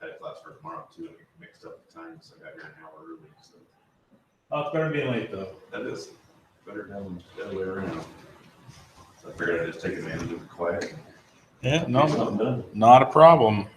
Had a class for tomorrow too, and we mixed up the times, so I got here an hour early, so. Oh, it's better being late though. That is better than the other way around. So I figured I'd just take advantage of the quiet. Yeah, Get no, something done. not a problem.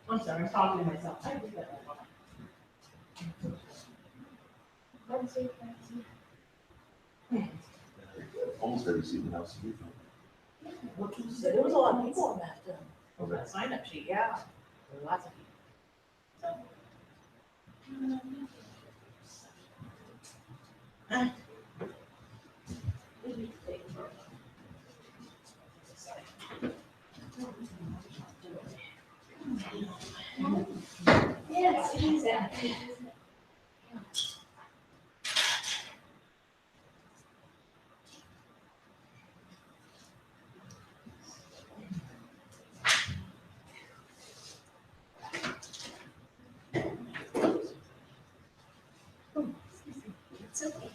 I'm sorry, I'm talking to myself. I do that. Almost every seat house. There was a lot of people on that, Okay. that sign up sheet, yeah. There were lots of people. Yes, exactly. It's okay.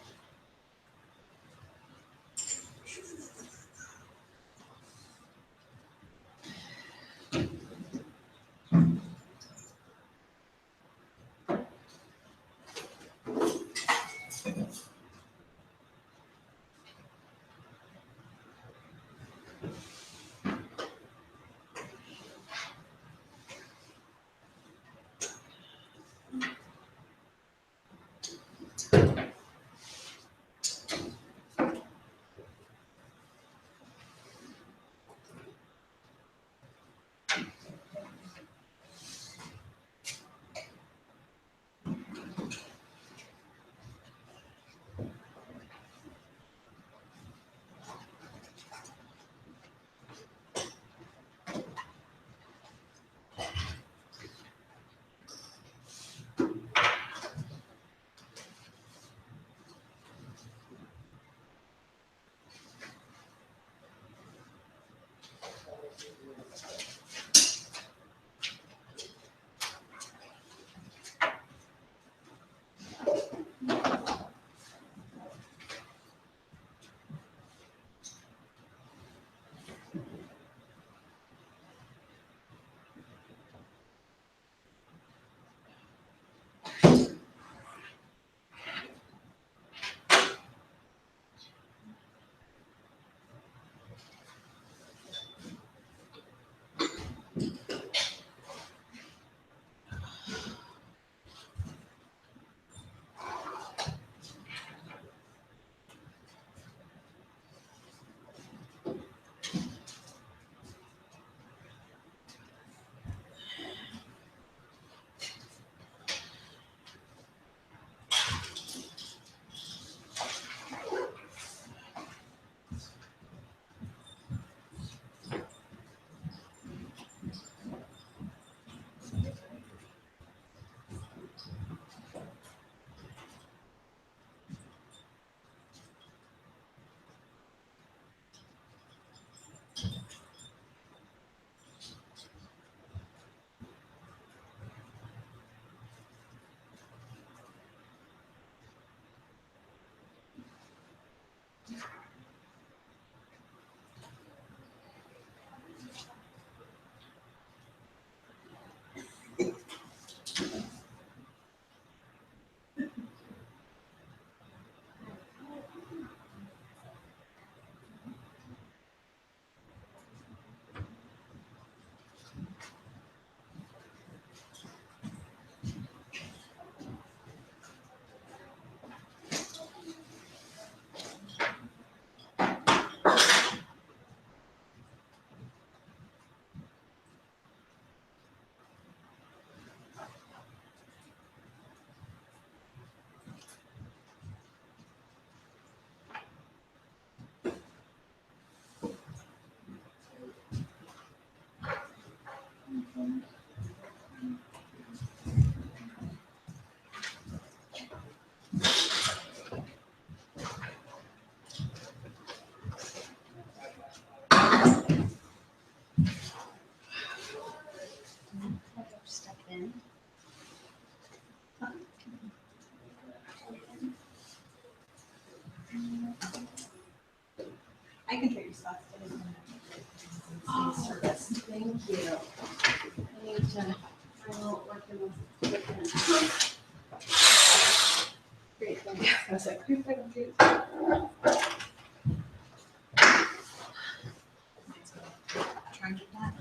service. Thank you. I need to, I won't work in this. Great, thank you. I was like, great, thank you. Try and get that.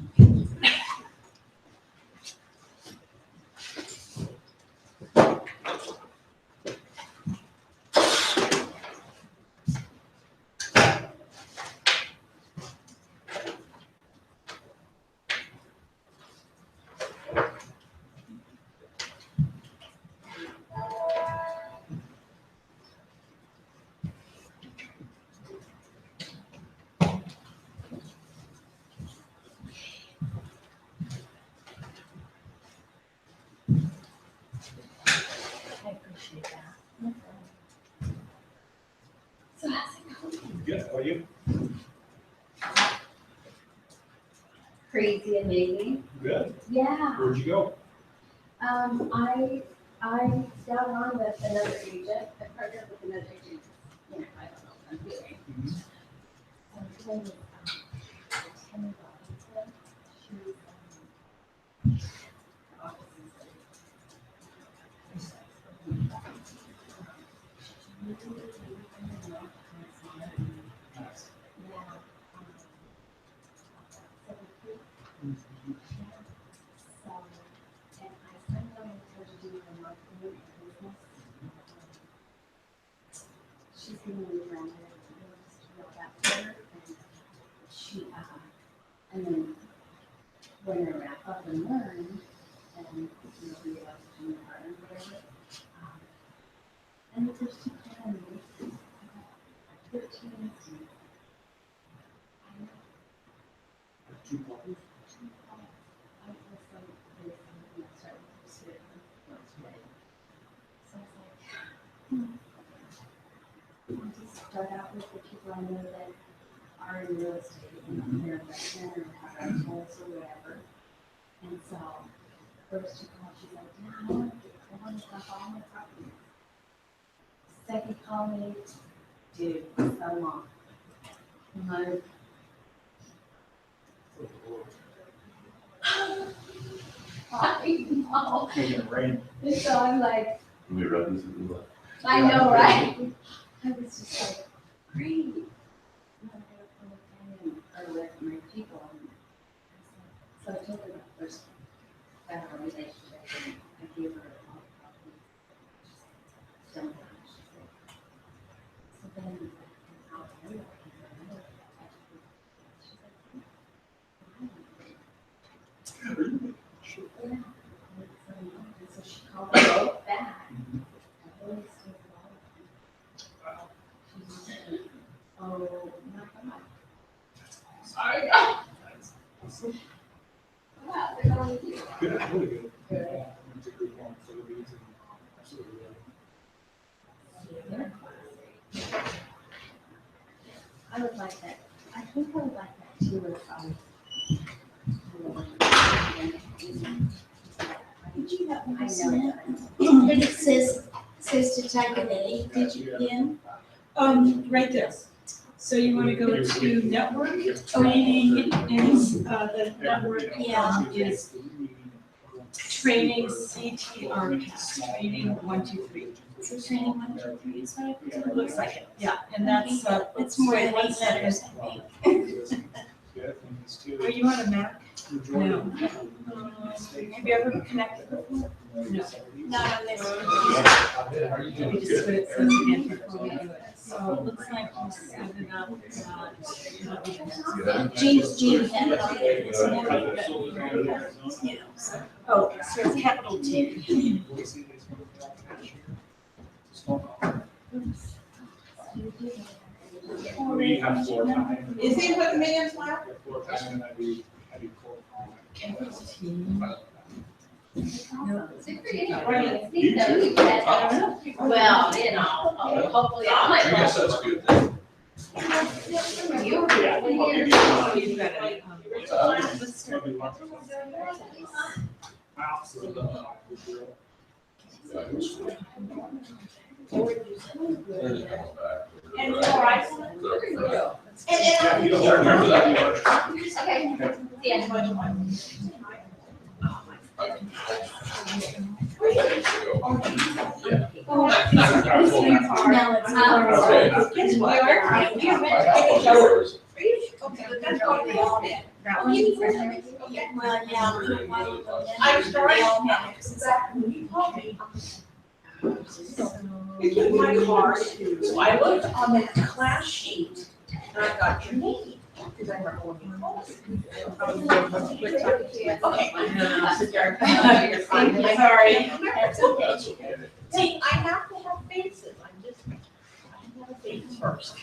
I appreciate that. So how's it going? Good, how are you? Crazy amazing. Good. Yeah. Where'd you go? I got on with another agent. I partnered with another agent. You know, I don't know what I'm doing. Her name is Tammy Robinson. She's the office she's gonna move around there, just to look after her, and she, and then when I wrap up and learn, and, you know, be able to do her and whatever. And the first two families, 13 students. I know. Two puppies. I was like, this, and I started to pursue it today. So I was like, I'll just start out with the people I know that are in real estate and they're investment or have rentals or whatever. And so, first she called, she's like, yeah, I want to stop all my property. Second call me, dude, so long. I'm I know. Making it rain. And so I'm like, We read this in the. I know, right? I was just like, great. I'm gonna go from the family or with my people. And so I told her about first our relationship and I gave her all the properties. She's like, don't know. She's like, so then out there, she's like, yeah. And so she called me both back. I always told her all of them. She's like, oh my God. Sorry. Wow, they're going with you. Good, really good. Good. Absolutely. They're classy. I would like that. I think I would like that too Did you have I one know cent? that. And it says to type an A digit in. Right there. So you want to go to network training is, the network is training CTR training 1, 2, 3. So training 1, 2, 3 is what I put in. It looks like it, yeah, and that's, It's more than wait, 8 letters, I think. Are you on a Mac? No. Have you ever connected before? No. Not on this. Let me just put it so again before we do it. So it looks like you set it up, Gene had it on there. It's never, but, you know, so. oh, so it's capital T. We have 4 times. Is he putting me in lap? 4 times and I'd be cool. Capital T. Well, you know, hopefully I might. I guess that's good then. You. Yeah. Oh, you've got it. Let's start. And all right. Yeah, you don't remember that. Okay. Yeah. No, it's not. Okay. Guess what? You're okay, that's what we all did. Well, yeah. I'm sorry. They all had it. Exactly, when you called me. You took my card, so I looked on that class sheet, and I got your name. Because I remember when you called. Okay. Sorry. That's okay. See, I have to have faces, I have a face first.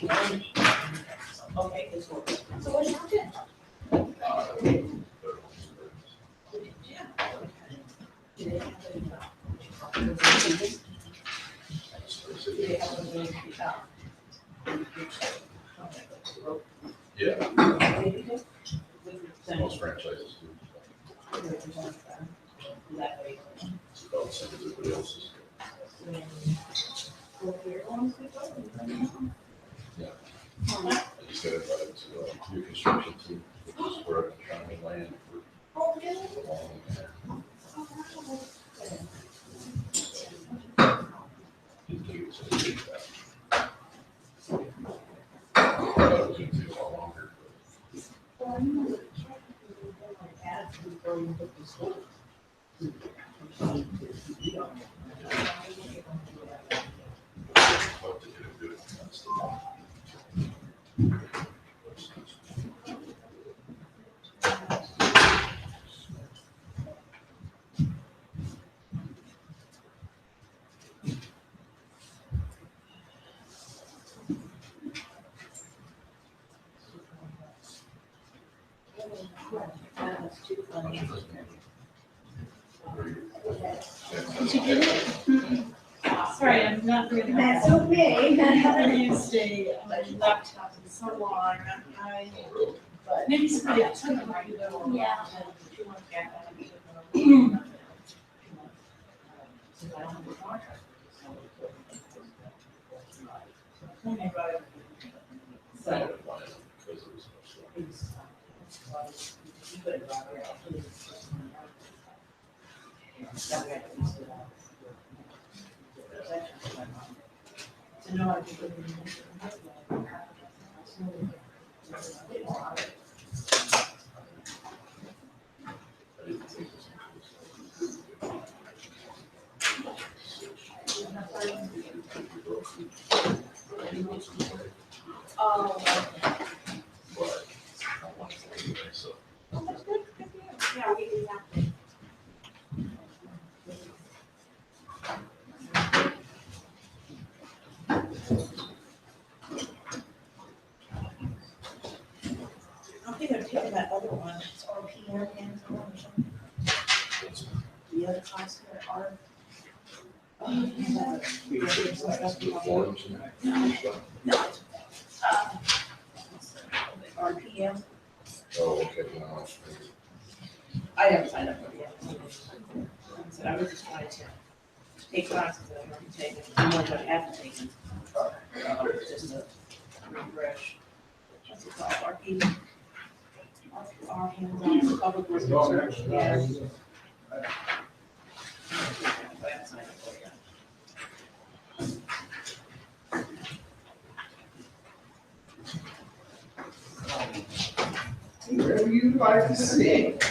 Okay, this one. So what happened? Do they have Yeah, most franchises do. About some of everybody else's. I just got invited to new construction team, which is where I've been trying to land for a long time. Didn't think it was gonna take that. I thought it was gonna take a lot longer, but hope to get a good. Sorry, I'm not doing that. That's okay. I haven't used a laptop in so long. But maybe somebody else can write it over. Yeah. I didn't think this Oh, but I want to anyway, so. that's good, good for you. Yeah, we do that. I think I'm taking that other one, it's RPM and or something. The other class here, R. Forms and stuff. RPM, Oh, okay, no. I haven't signed up for it yet. So I was just trying to take classes that I've already taken, the ones I haven't taken. Just a refresh. What's it called, RPM? Our hands-on public works research, yeah. I haven't signed up for it yet. Where do you like to sit?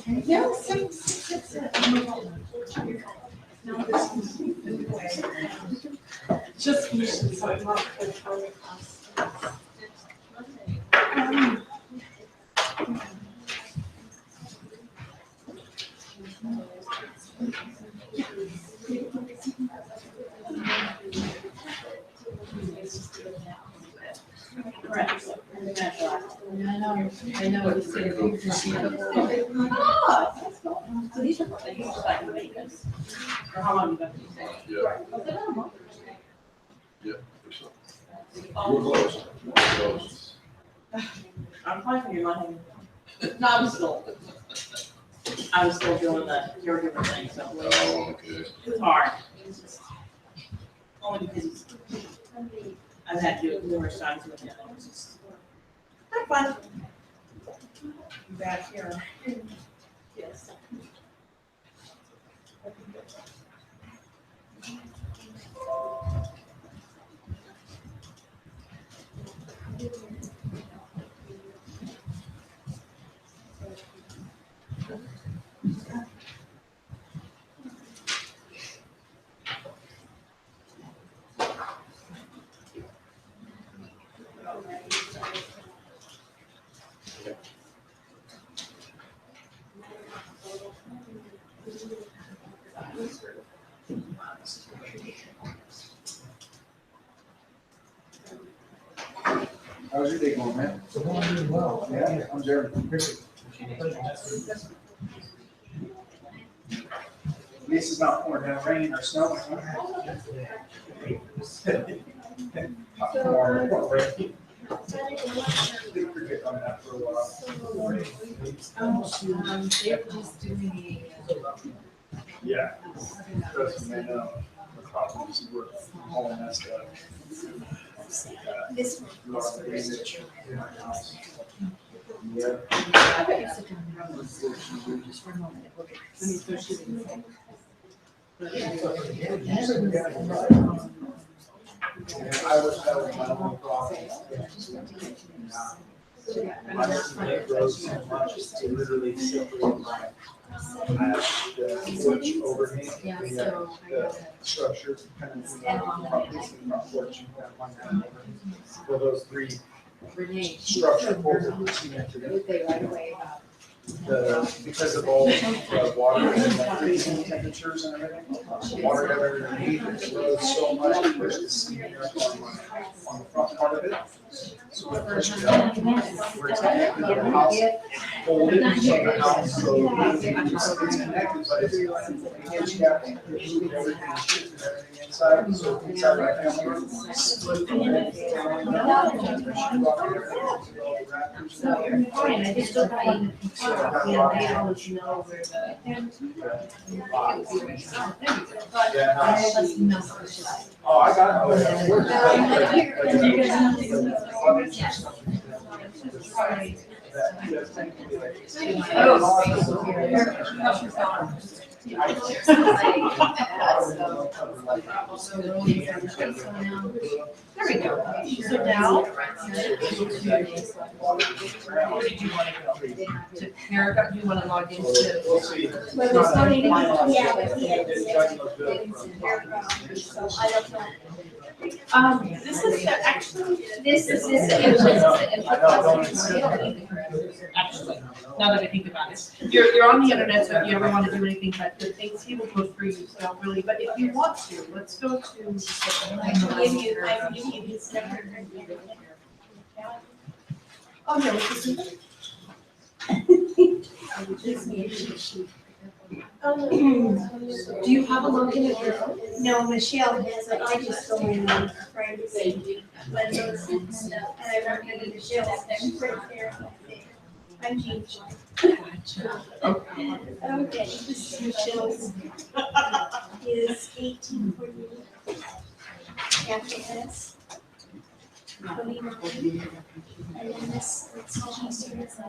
No, six. No, just me, so I'm not good for the class. Correct. I know, it's So these are what they use like maintenance. Or how long you got these? Yeah. We're close. We're close. I'm fine for your money. No, I was still doing the caregiver thing, so Oh, okay. it was hard. Only because I've had to do it numerous times with him. It was just not fun. Back here. Yes. How's your day going, man? Well, Yeah, I'm Jeremy. At least it's not pouring down rain or snow. Did forget on that for a while. they're just doing Yeah. Trust me, I know. The problems were all messed up. This A lot of drainage in my house. Yeah. just for a moment. Let me push it in. And I wish that was my only problem. My cement grows so much to literally separate my, porch overhang. Yeah, The, so I the gotta. structure kind of, front facing front porch, and that one down over. Well, those three Renee. structure poles are cemented in. They right away about. Because of all the water and the freezing temperatures and everything, water got underneath, it grows so much, it pushes cement up on the front part of it. So it pushes it up, where it's connected to the house, hold it to the house, so it's connected, but it's handicapped, everything shifted, everything inside, so inside my family room, split from it. So you're fine, I just don't find the picture, yeah, they always know where the. Yeah, I must know for sure. oh, I got There we go. So now. Where did you want to go? To Paragon, do you want to log into? Well, there's no need to- yeah, but he had so I don't know. This is actually. This is Actually, now that I think about it, you're on the internet, so if you ever want to do anything, but the things he will go through, you don't really, but if you want to, let's go to. I can give you his number. Oh, no, it's just. Do you have a login at your own? No, Michelle has it, I just go in on Friday. But those and stuff, and I work in Michelle, that's right there. I'm Jean. Gotcha. Okay. Okay, this is Michelle's. Is 1848. Capital S. 29. And then this, it's G service.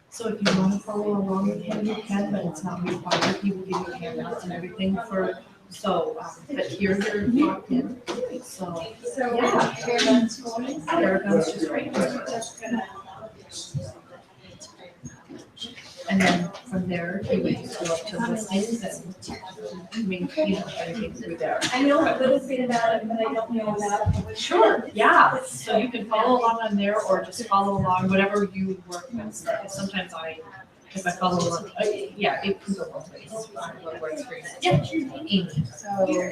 So if you want to follow along with him, you can, but it's not required. He will give you handouts and everything for So, but here they're locked in, so, yeah. Paragon's just right here. And then from there, he would just go up to listings and, I mean, you know, everything through there. I know a little bit about it, but I don't know about. Sure, yeah, so you can follow along on there or just follow along, whatever you work with. Because sometimes if I follow along, yeah, it can go both ways. What works for you. Yeah, Amy. So, yeah,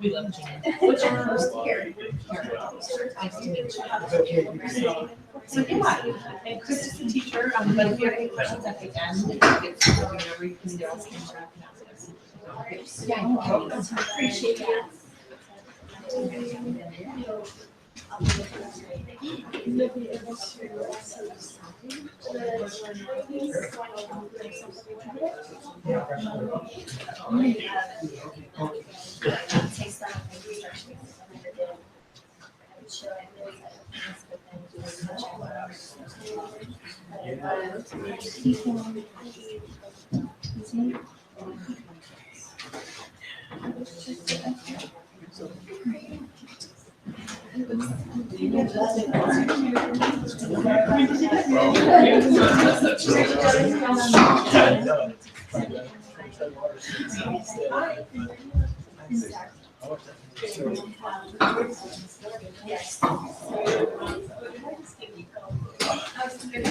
we love Amy. What's your first here? Nice to meet you. So, yeah, and Chris is the teacher, but if you have any questions at the end, it's whenever you can ask him, or you can ask us. Yeah, appreciate that.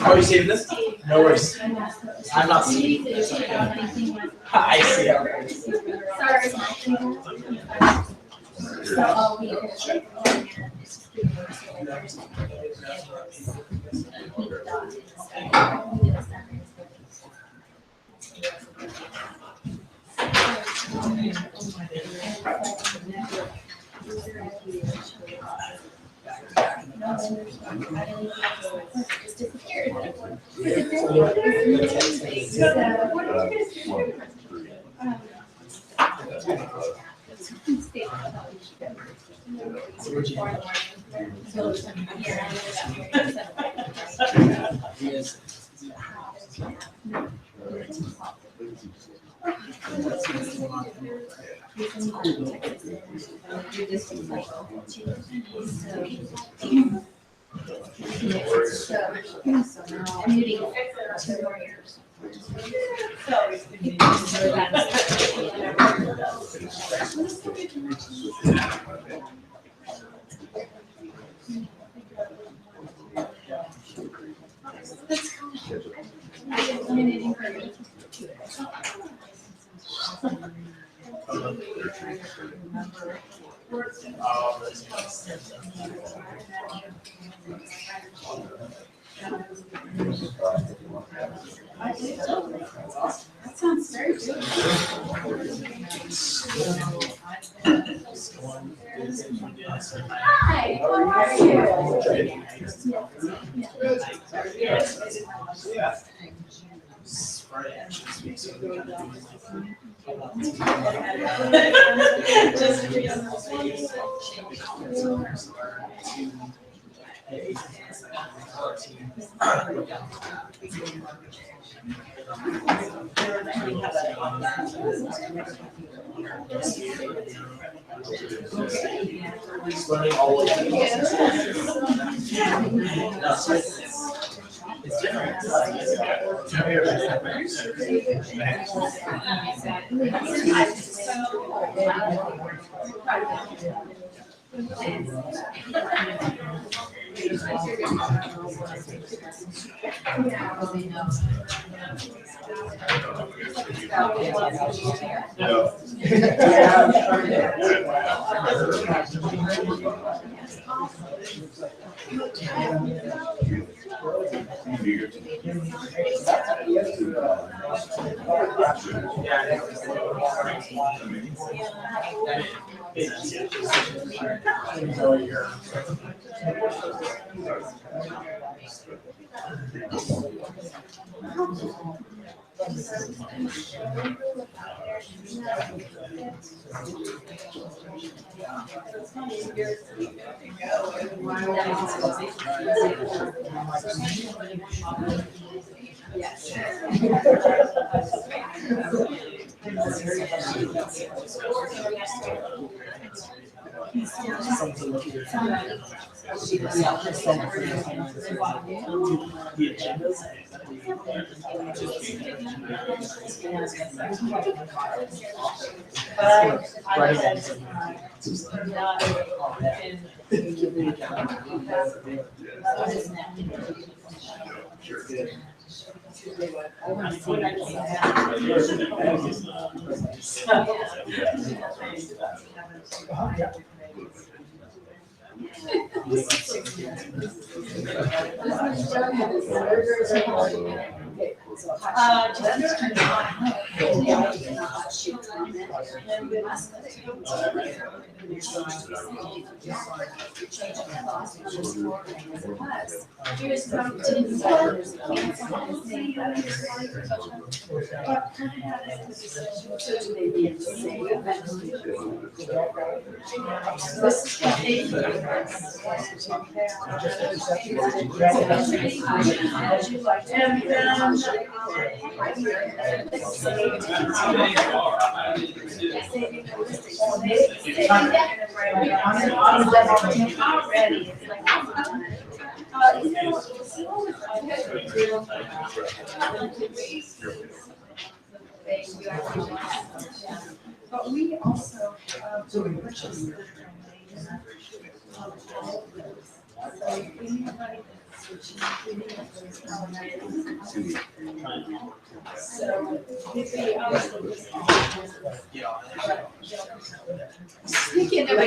Oh, you saving this? No worries. I'm not seeing it. I see how it is. Sorry. So, that sounds very good. Hi, how are you? Learning all of that. It's But we also purchased the so anybody that's switching, so if they obviously. Speaking of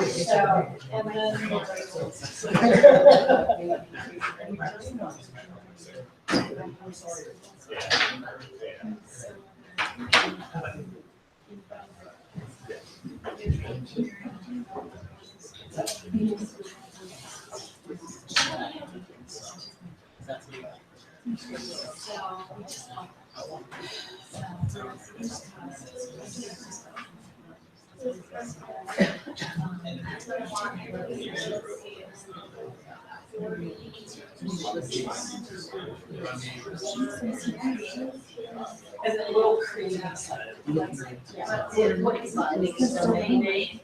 So. And then we'll create a site. What is that? Because domain name.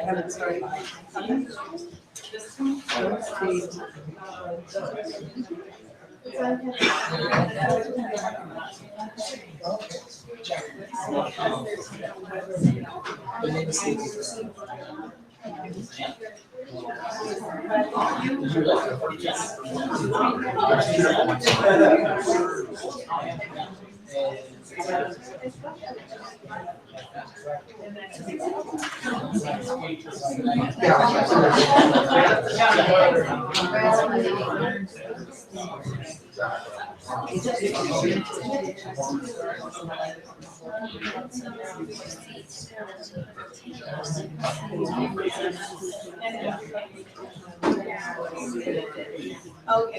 Haven't started. This one? Okay,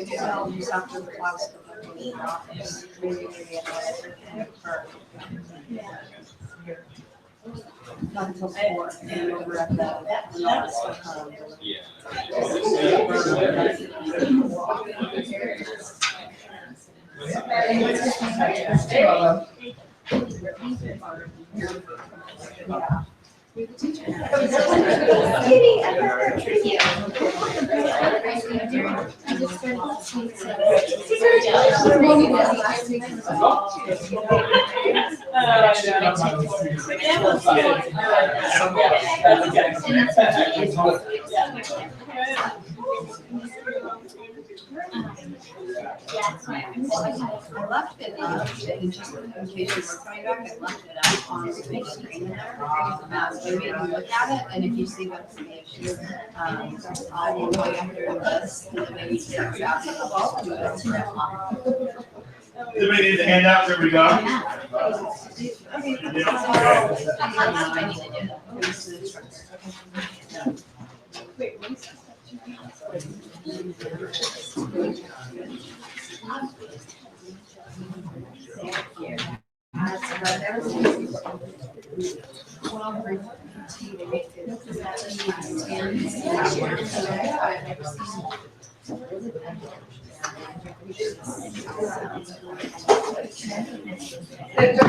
so just after the class. Not until 4, and over at the. I left it up, and just in case you were coming back, I left it up on the big screen there. So maybe look at it, and if you see what's the issue, I will go after this, and then maybe take it out to the wall and do it. Anybody need a handout for every dog?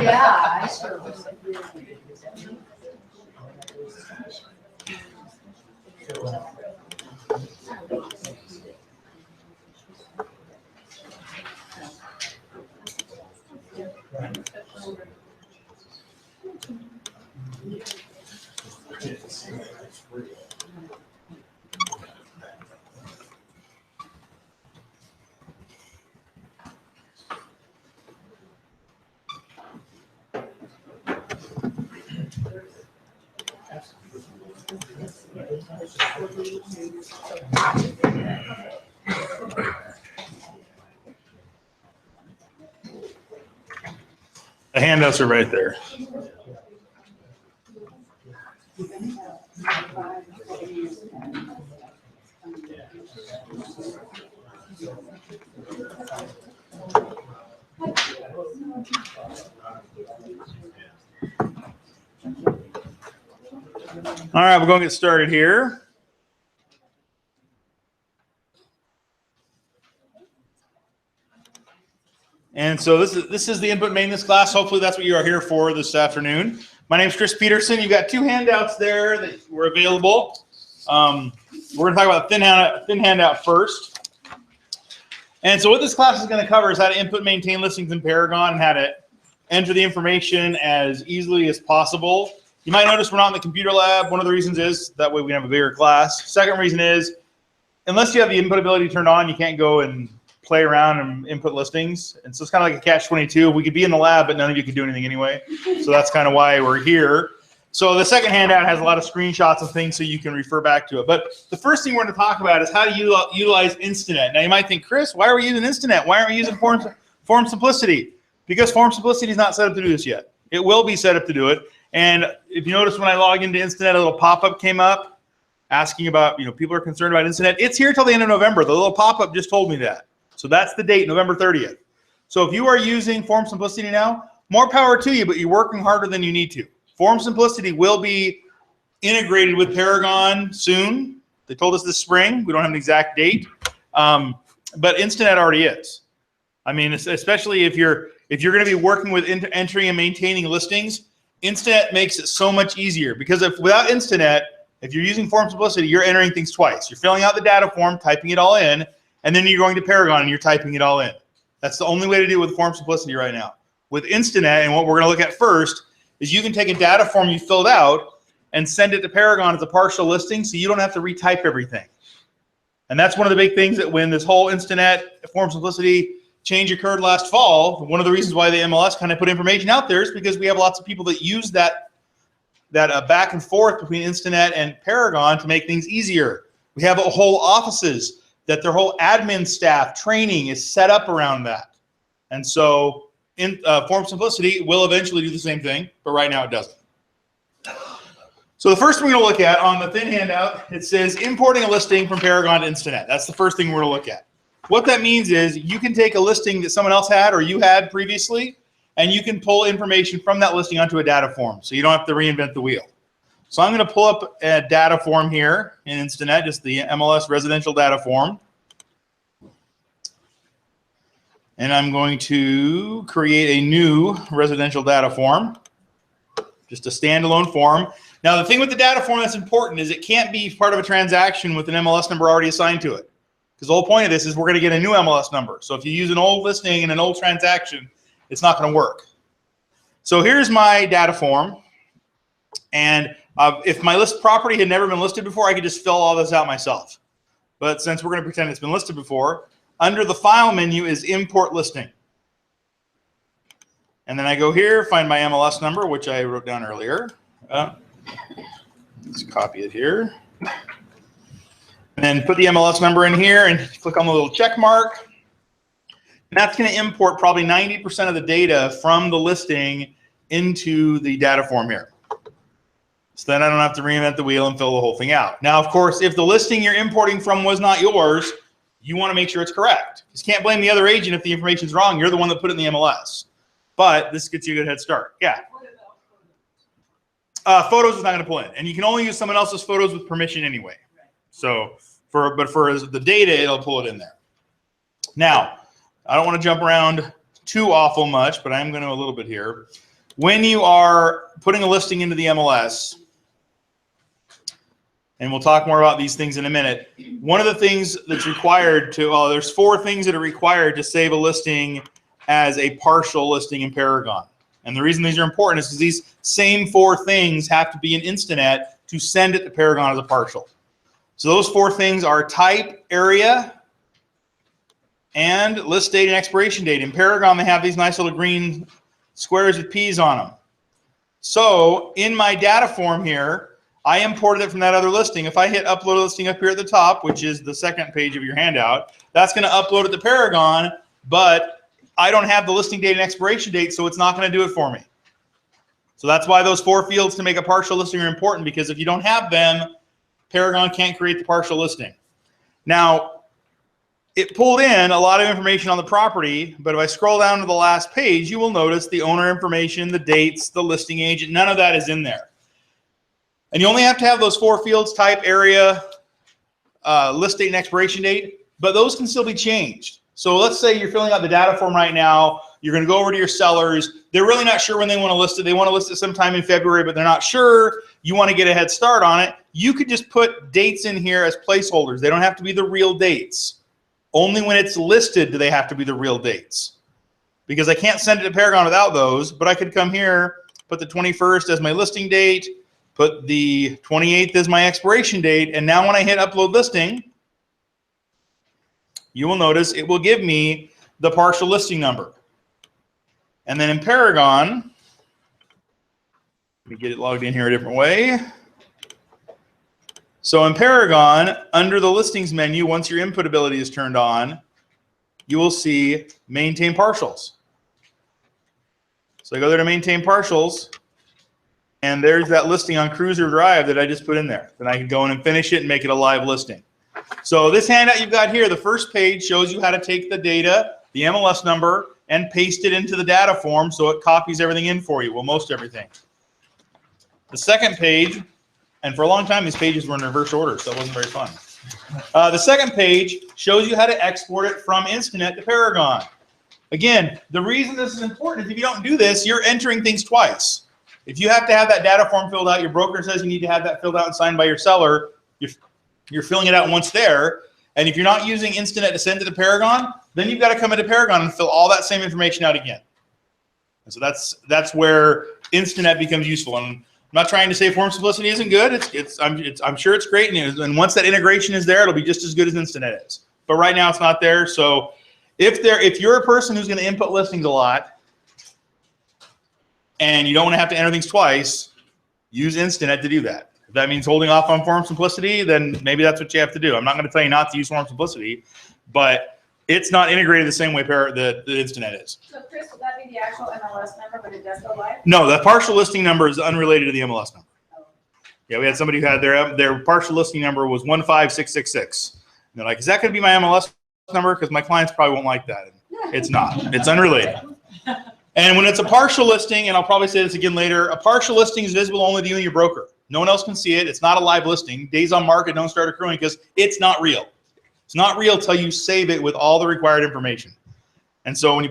Yeah, I sure was. The handouts are right there. All right, we're going to get started here. And so this is the input maintenance class. Hopefully that's what you are here for this afternoon. My name is Chris Peterson. You've got 2 handouts there that were available. We're going to talk about thin handout first. And so what this class is going to cover is how to input and maintain listings in Paragon and how to enter the information as easily as possible. You might notice we're not in the computer lab. One of the reasons is that way we can have a bigger class. Second reason is, unless you have the input ability turned on, you can't go and play around and input listings. And so it's kind of like a catch-22. We could be in the lab, but none of you could do anything anyway. So that's kind of why we're here. So the second handout has a lot of screenshots of things so you can refer back to it. But the first thing we're going to talk about is how to utilize Instanet. Now you might think, Chris, why are we using Instanet? Why aren't we using Form Simplicity? Because Form Simplicity is not set up to do this yet. It will be set up to do it. And if you notice when I log into Instanet, a little pop-up came up asking about, people are concerned about Instanet. It's here till the end of November. The little pop-up just told me that. So that's the date, November 30th. So if you are using Form Simplicity now, more power to you, but you're working harder than you need to. Form Simplicity will be integrated with Paragon soon. They told us this spring. We don't have an exact date, but Instanet already is. I mean, especially if you're going to be working with entering and maintaining listings, Instanet makes it so much easier, because without Instanet, if you're using Form Simplicity, you're entering things twice. You're filling out the data form, typing it all in, and then you're going to Paragon and you're typing it all in. That's the only way to do it with Form Simplicity right now. With Instanet, and what we're going to look at first, is you can take a data form you filled out and send it to Paragon as a partial listing, so you don't have to retype everything. And that's one of the big things that when this whole Instanet Form Simplicity change occurred last fall, one of the reasons why the MLS kind of put information out there is because we have lots of people that use that back and forth between Instanet and Paragon to make things easier. We have whole offices that their whole admin staff training is set up around that. And so in Form Simplicity will eventually do the same thing, but right now it doesn't. So the first thing we're going to look at on the thin handout, it says importing a listing from Paragon to Instinet. That's the first thing we're going to look at. What that means is you can take a listing that someone else had or you had previously, and you can pull information from that listing onto a data form, so you don't have to reinvent the wheel. So I'm going to pull up a data form here in Instinet, just the MLS residential data form. And I'm going to create a new residential data form, just a standalone form. Now, the thing with the data form that's important is it can't be part of a transaction with an MLS number already assigned to it. Because the whole point of this is we're going to get a new MLS number. So if you use an old listing and an old transaction, it's not going to work. So here's my data form. And if my property had never been listed before, I could just fill all this out myself. But since we're going to pretend it's been listed before, under the File menu is Import Listing. And then I go here, find my MLS number, which I wrote down earlier. Let's copy it here. And then put the MLS number in here and click on the little check mark. And that's going to import probably 90% of the data from the listing into the data form here. So then I don't have to reinvent the wheel and fill the whole thing out. Now, of course, if the listing you're importing from was not yours, you want to make sure it's correct. You can't blame the other agent if the information's wrong. You're the one that put it in the MLS. But this gets you a good head start. Yeah. Photos is not going to pull in, and you can only use someone else's photos with permission anyway. So, for the data, it'll pull it in there. Now, I don't want to jump around too awful much, but I'm going to a little bit here. When you are putting a listing into the MLS, and we'll talk more about these things in a minute, one of the things that's required to, well, there's 4 things that are required to save a listing as a partial listing in Paragon. And the reason these are important is because these same 4 things have to be in Instinet to send it to Paragon as a partial. So those 4 things are type, area, and list date and expiration date. In Paragon, they have these nice little green squares with P's on them. So in my data form here, I imported it from that other listing. If I hit upload a listing up here at the top, which is the second page of your handout, that's going to upload it to Paragon, but I don't have the listing date and expiration date, so it's not going to do it for me. So that's why those 4 fields to make a partial listing are important, because if you don't have them, Paragon can't create the partial listing. Now, it pulled in a lot of information on the property, but if I scroll down to the last page, you will notice the owner information, the dates, the listing agent, none of that is in there. And you only have to have those 4 fields, type, area, list date, and expiration date, but those can still be changed. So let's say you're filling out the data form right now. You're going to go over to your sellers. They're really not sure when they want to list it. They want to list it sometime in February, but they're not sure. You want to get a head start on it. You could just put dates in here as placeholders. They don't have to be the real dates. Only when it's listed do they have to be the real dates. Because I can't send it to Paragon without those, but I could come here, put the 21st as my listing date, put the 28th as my expiration date, and now when I hit upload listing, you will notice it will give me the partial listing number. And then in Paragon, let me get it logged in here a different way. So in Paragon, under the listings menu, once your input ability is turned on, you will see maintain partials. So I go there to maintain partials, and there's that listing on Cruiser Drive that I just put in there. Then I can go in and finish it and make it a live listing. So this handout you've got here, the first page shows you how to take the data, the MLS number, and paste it into the data form so it copies everything in for you, well, most everything. The second page, and for a long time these pages were in reverse order, so it wasn't very fun. The second page shows you how to export it from Instinet to Paragon. Again, the reason this is important is if you don't do this, you're entering things twice. If you have to have that data form filled out, your broker says you need to have that filled out and signed by your seller, you're filling it out once there, and if you're not using Instinet to send it to Paragon, then you've got to come into Paragon and fill all that same information out again. And so that's where Instinet becomes useful. And I'm not trying to say Form Simplicity isn't good. I'm sure it's great, and once that integration is there, it'll be just as good as Instinet is. But right now it's not there. So if you're a person who's going to input listings a lot, and you don't want to have to enter things twice, use Instinet to do that. If that means holding off on Form Simplicity, then maybe that's what you have to do. I'm not going to tell you not to use Form Simplicity, but it's not integrated the same way the Instinet is. So Chris, would that be the actual MLS number, but it does go live? No, the partial listing number is unrelated to the MLS number. Yeah, we had somebody who had their partial listing number was 15666. And they're like, is that going to be my MLS number? Because my clients probably won't like that. It's not. It's unrelated. And when it's a partial listing, and I'll probably say this again later, a partial listing is visible only to you and your broker. No one else can see it. It's not a live listing. Days on market don't start accruing because it's not real. It's not real till you save it with all the required information. And so when you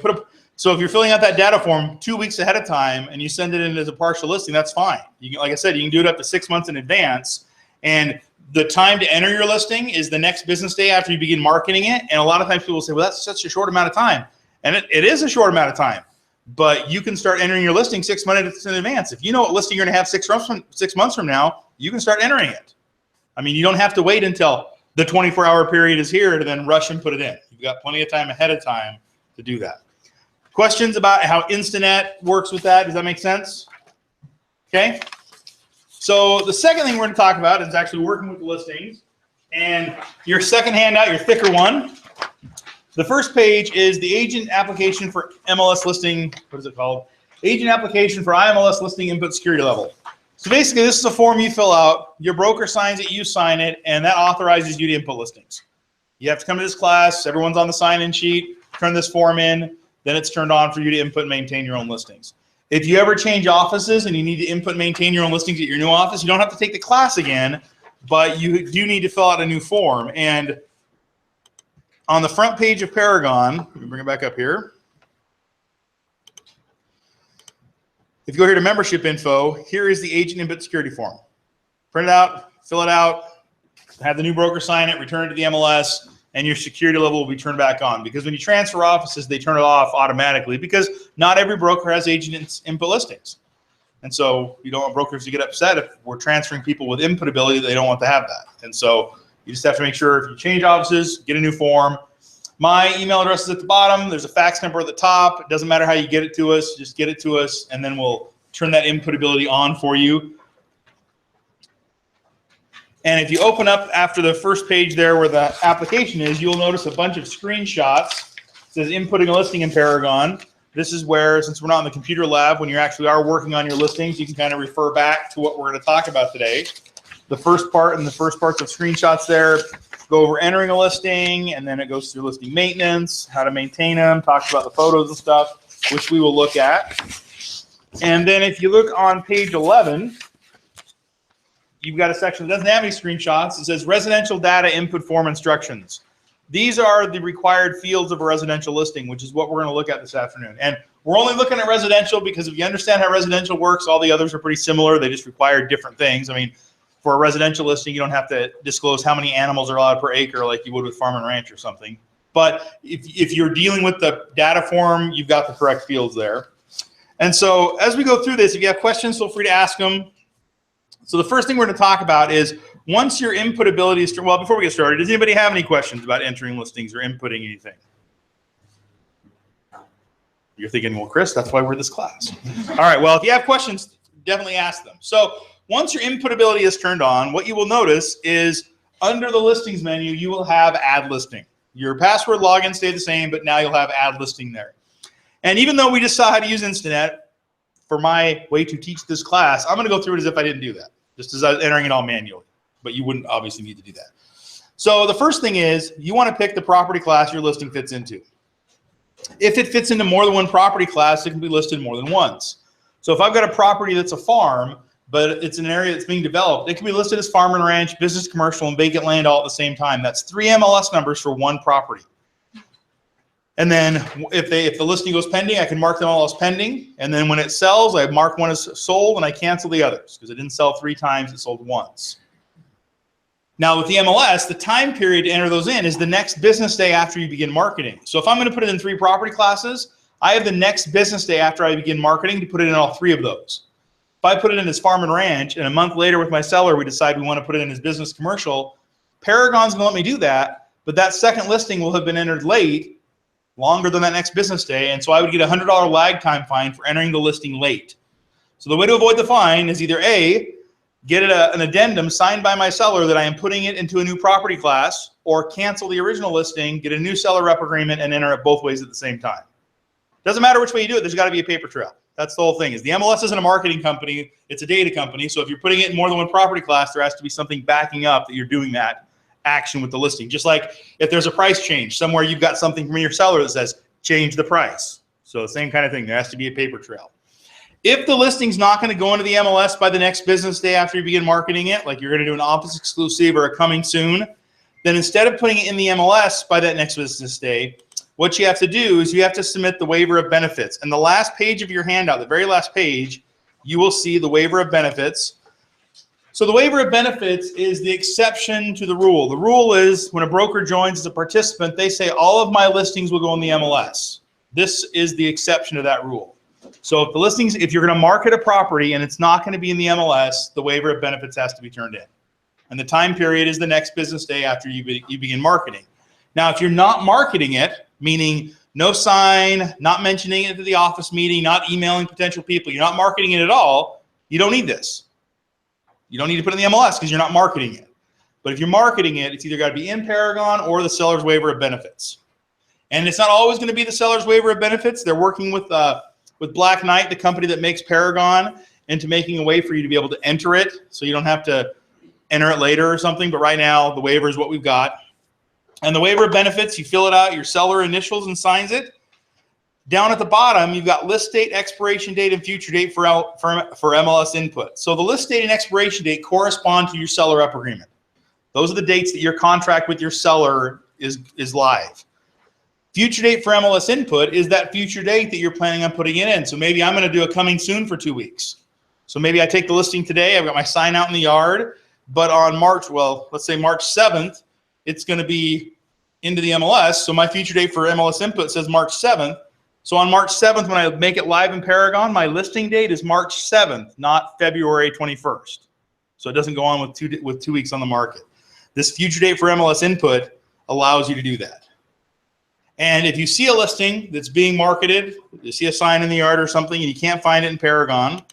so if you're filling out that data form 2 weeks ahead of time and you send it in as a partial listing, that's fine. You can, like I said, you can do it up to 6 months in advance. And the time to enter your listing is the next business day after you begin marketing it. And a lot of times people say, well, that's such a short amount of time. And it is a short amount of time. But you can start entering your listing 6 months in advance. If you know what listing you're going to have 6 months from now, you can start entering it. I mean, you don't have to wait until the 24-hour period is here to then rush and put it in. You've got plenty of time ahead of time to do that. Questions about how Instinet works with that? Does that make sense? Okay. So the second thing we're going to talk about is actually working with the listings. And your second handout, your thicker one, the first page is the agent application for MLS listing. What is it called? Agent application for IMLS listing input security level. So basically, this is a form you fill out. Your broker signs it, you sign it, and that authorizes you to input listings. You have to come to this class. Everyone's on the sign-in sheet. Turn this form in. Then it's turned on for you to input and maintain your own listings. If you ever change offices and you need to input and maintain your own listings at your new office, you don't have to take the class again, but you do need to fill out a new form. And on the front page of Paragon, let me bring it back up here. If you go here to membership info, here is the agent input security form. Print it out, fill it out, have the new broker sign it, return it to the MLS, and your security level will be turned back on. Because when you transfer offices, they turn it off automatically because not every broker has agent input listings. And so you don't want brokers to get upset if we're transferring people with input ability, they don't want to have that. And so you just have to make sure if you change offices, get a new form. My email address is at the bottom. There's a fax number at the top. It doesn't matter how you get it to us. Just get it to us, and then we'll turn that input ability on for you. And if you open up after the first page there where the application is, you'll notice a bunch of screenshots. It says inputting a listing in Paragon. This is where, since we're not in the computer lab, when you actually are working on your listings, you can kind of refer back to what we're going to talk about today. The first part and the first parts of screenshots there go over entering a listing, and then it goes through listing maintenance, how to maintain them, talks about the photos and stuff, which we will look at. And then if you look on page 11, you've got a section that doesn't have any screenshots. It says residential data input form instructions. These are the required fields of a residential listing, which is what we're going to look at this afternoon. And we're only looking at residential because if you understand how residential works, all the others are pretty similar. They just require different things. I mean, for a residential listing, you don't have to disclose how many animals are allowed per acre like you would with farm and ranch or something. But if you're dealing with the data form, you've got the correct fields there. And so as we go through this, if you have questions, feel free to ask them. So the first thing we're going to talk about is once your input ability is, well, before we get started, does anybody have any questions about entering listings or inputting anything? You're thinking, well, Chris, that's why we're in this class. All right, well, if you have questions, definitely ask them. So once your input ability is turned on, what you will notice is under the listings menu, you will have add listing. Your password login stayed the same, but now you'll have add listing there. And even though we just saw how to use Instinet for my way to teach this class, I'm going to go through it as if I didn't do that, just as I was entering it all manually. But you wouldn't obviously need to do that. So the first thing is you want to pick the property class your listing fits into. If it fits into more than one property class, it can be listed more than once. So if I've got a property that's a farm, but it's an area that's being developed, it can be listed as farm and ranch, business, commercial, and vacant land all at the same time. That's 3 MLS numbers for one property. And then if the listing goes pending, I can mark them all as pending. And then when it sells, I mark one as sold and I cancel the others because it didn't sell 3 times, it sold once. Now with the MLS, the time period to enter those in is the next business day after you begin marketing. So if I'm going to put it in 3 property classes, I have the next business day after I begin marketing to put it in all 3 of those. If I put it in as farm and ranch and a month later with my seller, we decide we want to put it in as business commercial, Paragon's going to let me do that, but that second listing will have been entered late, longer than that next business day, and so I would get a $100 lag time fine for entering the listing late. So the way to avoid the fine is either A, get an addendum signed by my seller that I am putting it into a new property class, or cancel the original listing, get a new seller rep agreement, and enter it both ways at the same time. Doesn't matter which way you do it, there's got to be a paper trail. That's the whole thing. Is the MLS isn't a marketing company, it's a data company. So if you're putting it in more than one property class, there has to be something backing up that you're doing that action with the listing. Just like if there's a price change, somewhere you've got something from your seller that says, change the price. So the same kind of thing, there has to be a paper trail. If the listing's not going to go into the MLS by the next business day after you begin marketing it, like you're going to do an office exclusive or a coming soon, then instead of putting it in the MLS by that next business day, what you have to do is you have to submit the waiver of benefits. And the last page of your handout, the very last page, you will see the waiver of benefits. So the waiver of benefits is the exception to the rule. The rule is when a broker joins as a participant, they say all of my listings will go in the MLS. This is the exception to that rule. So if the listings, if you're going to market a property and it's not going to be in the MLS, the waiver of benefits has to be turned in. And the time period is the next business day after you begin marketing. Now, if you're not marketing it, meaning no sign, not mentioning it to the office meeting, not emailing potential people, you're not marketing it at all, you don't need this. You don't need to put it in the MLS because you're not marketing it. But if you're marketing it, it's either got to be in Paragon or the seller's waiver of benefits. And it's not always going to be the seller's waiver of benefits. They're working with Black Knight, the company that makes Paragon, into making a way for you to be able to enter it so you don't have to enter it later or something. But right now, the waiver is what we've got. And the waiver of benefits, you fill it out, your seller initials and signs it. Down at the bottom, you've got list date, expiration date, and future date for MLS input. So the list date and expiration date correspond to your seller rep agreement. Those are the dates that your contract with your seller is live. Future date for MLS input is that future date that you're planning on putting it in. So maybe I'm going to do a coming soon for 2 weeks. So maybe I take the listing today, I've got my sign out in the yard, but on let's say March 7th, it's going to be into the MLS. So my future date for MLS input says March 7th. So on March 7th, when I make it live in Paragon, my listing date is March 7th, not February 21st. So it doesn't go on with 2 weeks on the market. This future date for MLS input allows you to do that. And if you see a listing that's being marketed, you see a sign in the yard or something, and you can't find it in Paragon,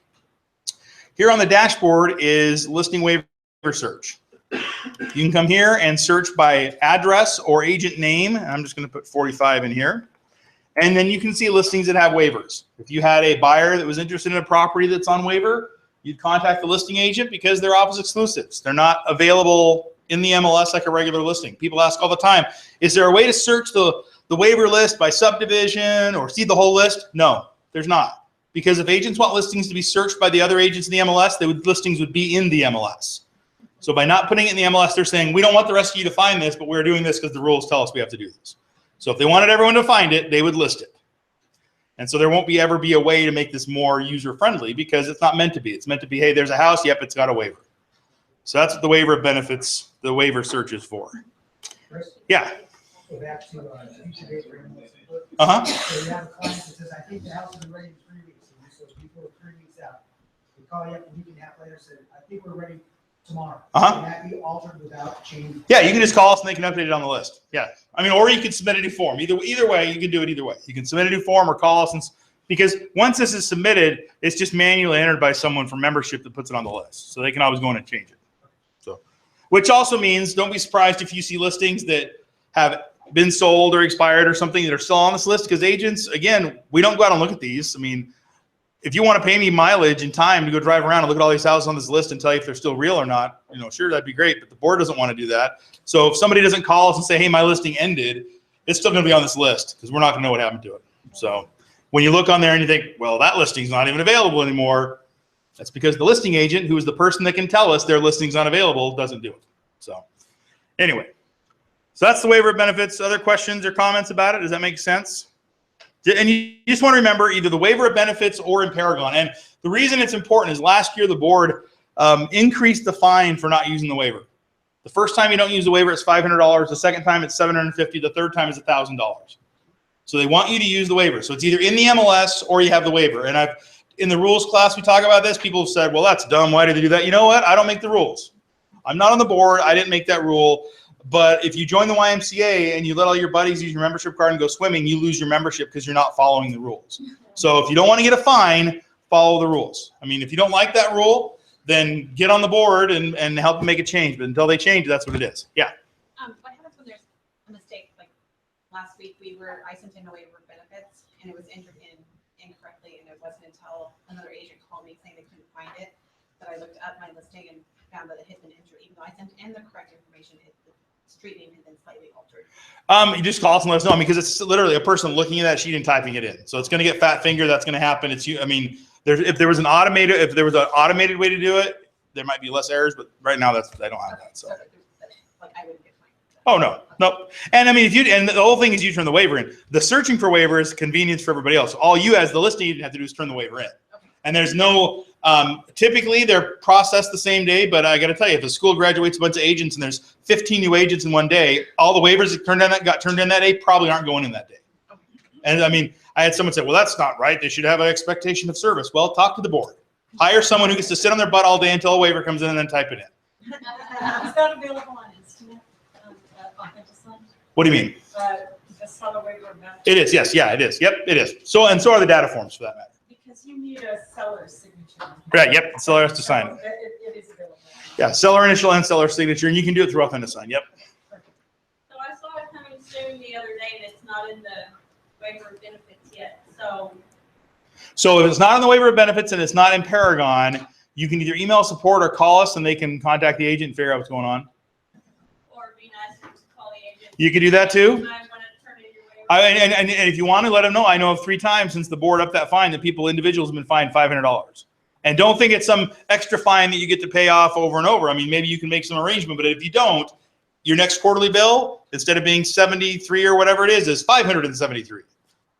here on the dashboard is listing waiver search. You can come here and search by address or agent name. I'm just going to put 45 in here. And then you can see listings that have waivers. If you had a buyer that was interested in a property that's on waiver, you'd contact the listing agent because they're office exclusives. They're not available in the MLS like a regular listing. People ask all the time, is there a way to search the waiver list by subdivision or see the whole list? No, there's not. Because if agents want listings to be searched by the other agents in the MLS, listings would be in the MLS. So by not putting it in the MLS, they're saying, we don't want the rest of you to find this, but we're doing this because the rules tell us we have to do this. So if they wanted everyone to find it, they would list it. And so there won't ever be a way to make this more user-friendly because it's not meant to be. It's meant to be, hey, there's a house, yep, it's got a waiver. So that's what the waiver of benefits, the waiver search is for. Chris? Yeah. Go back to future date for MLS input. Uh-huh. So you have a client that says, I think the house is ready in 3 weeks. And you say, people are 3 weeks out. We call you up a week and a half later and say, I think we're ready tomorrow. Uh-huh. Can that be altered without change? Yeah, you can just call us and they can update it on the list. Yeah. I mean, or you can submit a new form. Either way, you can do it either way. You can submit a new form or call us, because once this is submitted, it's just manually entered by someone from membership that puts it on the list. So they can always go in and change it. So, which also means don't be surprised if you see listings that have been sold or expired or something that are still on this list, because agents, again, we don't go out and look at these. I mean, if you want to pay me mileage and time to go drive around and look at all these houses on this list and tell you if they're still real or not, sure, that'd be great, but the board doesn't want to do that. So if somebody doesn't call us and say, hey, my listing ended, it's still going to be on this list because we're not going to know what happened to it. So when you look on there and you think, well, that listing's not even available anymore, that's because the listing agent, who is the person that can tell us their listing's unavailable, doesn't do it. So anyway, so that's the waiver of benefits. Other questions or comments about it? Does that make sense? And you just want to remember either the waiver of benefits or in Paragon. And the reason it's important is last year the board increased the fine for not using the waiver. The first time you don't use the waiver, it's $500. The second time, it's $750. The third time is $1,000. So they want you to use the waiver. So it's either in the MLS or you have the waiver. And in the rules class, we talk about this. People have said, well, that's dumb. Why did they do that? You know what? I don't make the rules. I'm not on the board. I didn't make that rule. But if you join the YMCA and you let all your buddies use your membership card and go swimming, you lose your membership because you're not following the rules. So if you don't want to get a fine, follow the rules. I mean, if you don't like that rule, then get on the board and help them make a change. But until they change, that's what it is. Yeah. What happens when there's a mistake? Like last week, I sent in a waiver of benefits, and it was entered in incorrectly, and it wasn't until another agent called me saying they couldn't find it that I looked up my listing and found that it had been entered, even though I sent in the correct information. The street name had been slightly altered. You just call us and let us know, because it's literally a person looking at that sheet and typing it in. So it's going to get fat finger. That's going to happen. It's you. I mean, if there was an automated way to do it, there might be less errors. But right now, I don't have that. So. Like I wouldn't get mine. Oh no, nope. And I mean, and the whole thing is you turn the waiver in. The searching for waiver is convenience for everybody else. All you as the listing agent have to do is turn the waiver in. Okay. And there's no. Typically, they're processed the same day, but I got to tell you, if a school graduates a bunch of agents and there's 15 new agents in one day, all the waivers that got turned in that day probably aren't going in that day. And I mean, I had someone say, well, that's not right. They should have an expectation of service. Well, talk to the board. Hire someone who gets to sit on their butt all day until a waiver comes in and then type it in. Is that available on Instant, Authenticon? What do you mean? The seller waiver match? It is, yes. Yeah, it is. Yep, it is. So are the data forms for that matter. Because you need a seller's signature. Right, yep. The seller has to sign it. It is available. Yeah, seller initial and seller signature, and you can do it through Authenticon. Yep. So I saw it coming soon the other day, and it's not in the waiver of benefits yet, So if it's not in the waiver of benefits and it's not in Paragon, you can either email support or call us, and they can contact the agent and figure out what's going on. or it'd be nice to just call the agent. You can do that too. And I want to turn in your waiver. And if you want to let them know, I know of 3 times since the board upped that fine that individuals have been fined $500. And don't think it's some extra fine that you get to pay off over and over. I mean, maybe you can make some arrangement, but if you don't, your next quarterly bill, instead of being 73 or whatever it is 573.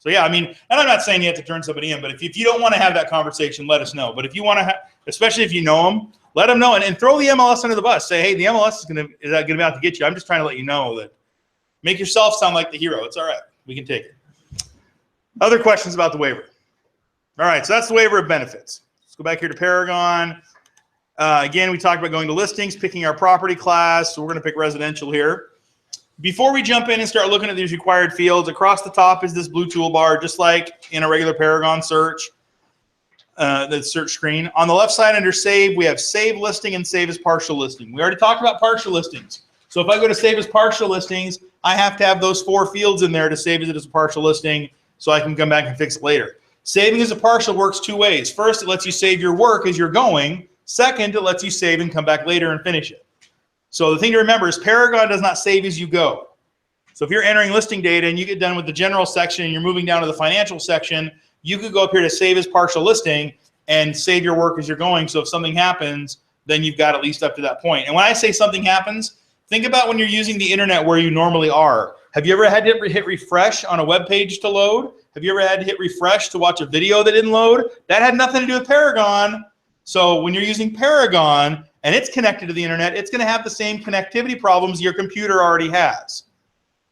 So yeah, I mean, and I'm not saying you have to turn somebody in, but if you don't want to have that conversation, let us know. But if you want to, especially if you know them, let them know and throw the MLS under the bus. Say, hey, the MLS is going to be out to get you. I'm just trying to let you know that. Make yourself sound like the hero. It's all right. We can take it. Other questions about the waiver? All right, so that's the waiver of benefits. Let's go back here to Paragon. Again, we talked about going to listings, picking our property class. So we're going to pick residential here. Before we jump in and start looking at these required fields, across the top is this blue toolbar, just like in a regular Paragon search, the search screen. On the left side under Save, we have Save Listing and Save as Partial Listing. We already talked about partial listings. So if I go to Save as Partial Listings, I have to have those 4 fields in there to save it as a partial listing so I can come back and fix it later. Saving as a partial works 2 ways. First, it lets you save your work as you're going. Second, it lets you save and come back later and finish it. So the thing to remember is Paragon does not save as you go. So if you're entering listing data and you get done with the general section and you're moving down to the financial section, you could go up here to Save as Partial Listing and save your work as you're going. So if something happens, then you've got at least up to that point. And when I say something happens, think about when you're using the internet where you normally are. Have you ever had to hit refresh on a web page to load? Have you ever had to hit refresh to watch a video that didn't load? That had nothing to do with Paragon. So when you're using Paragon and it's connected to the internet, it's going to have the same connectivity problems your computer already has.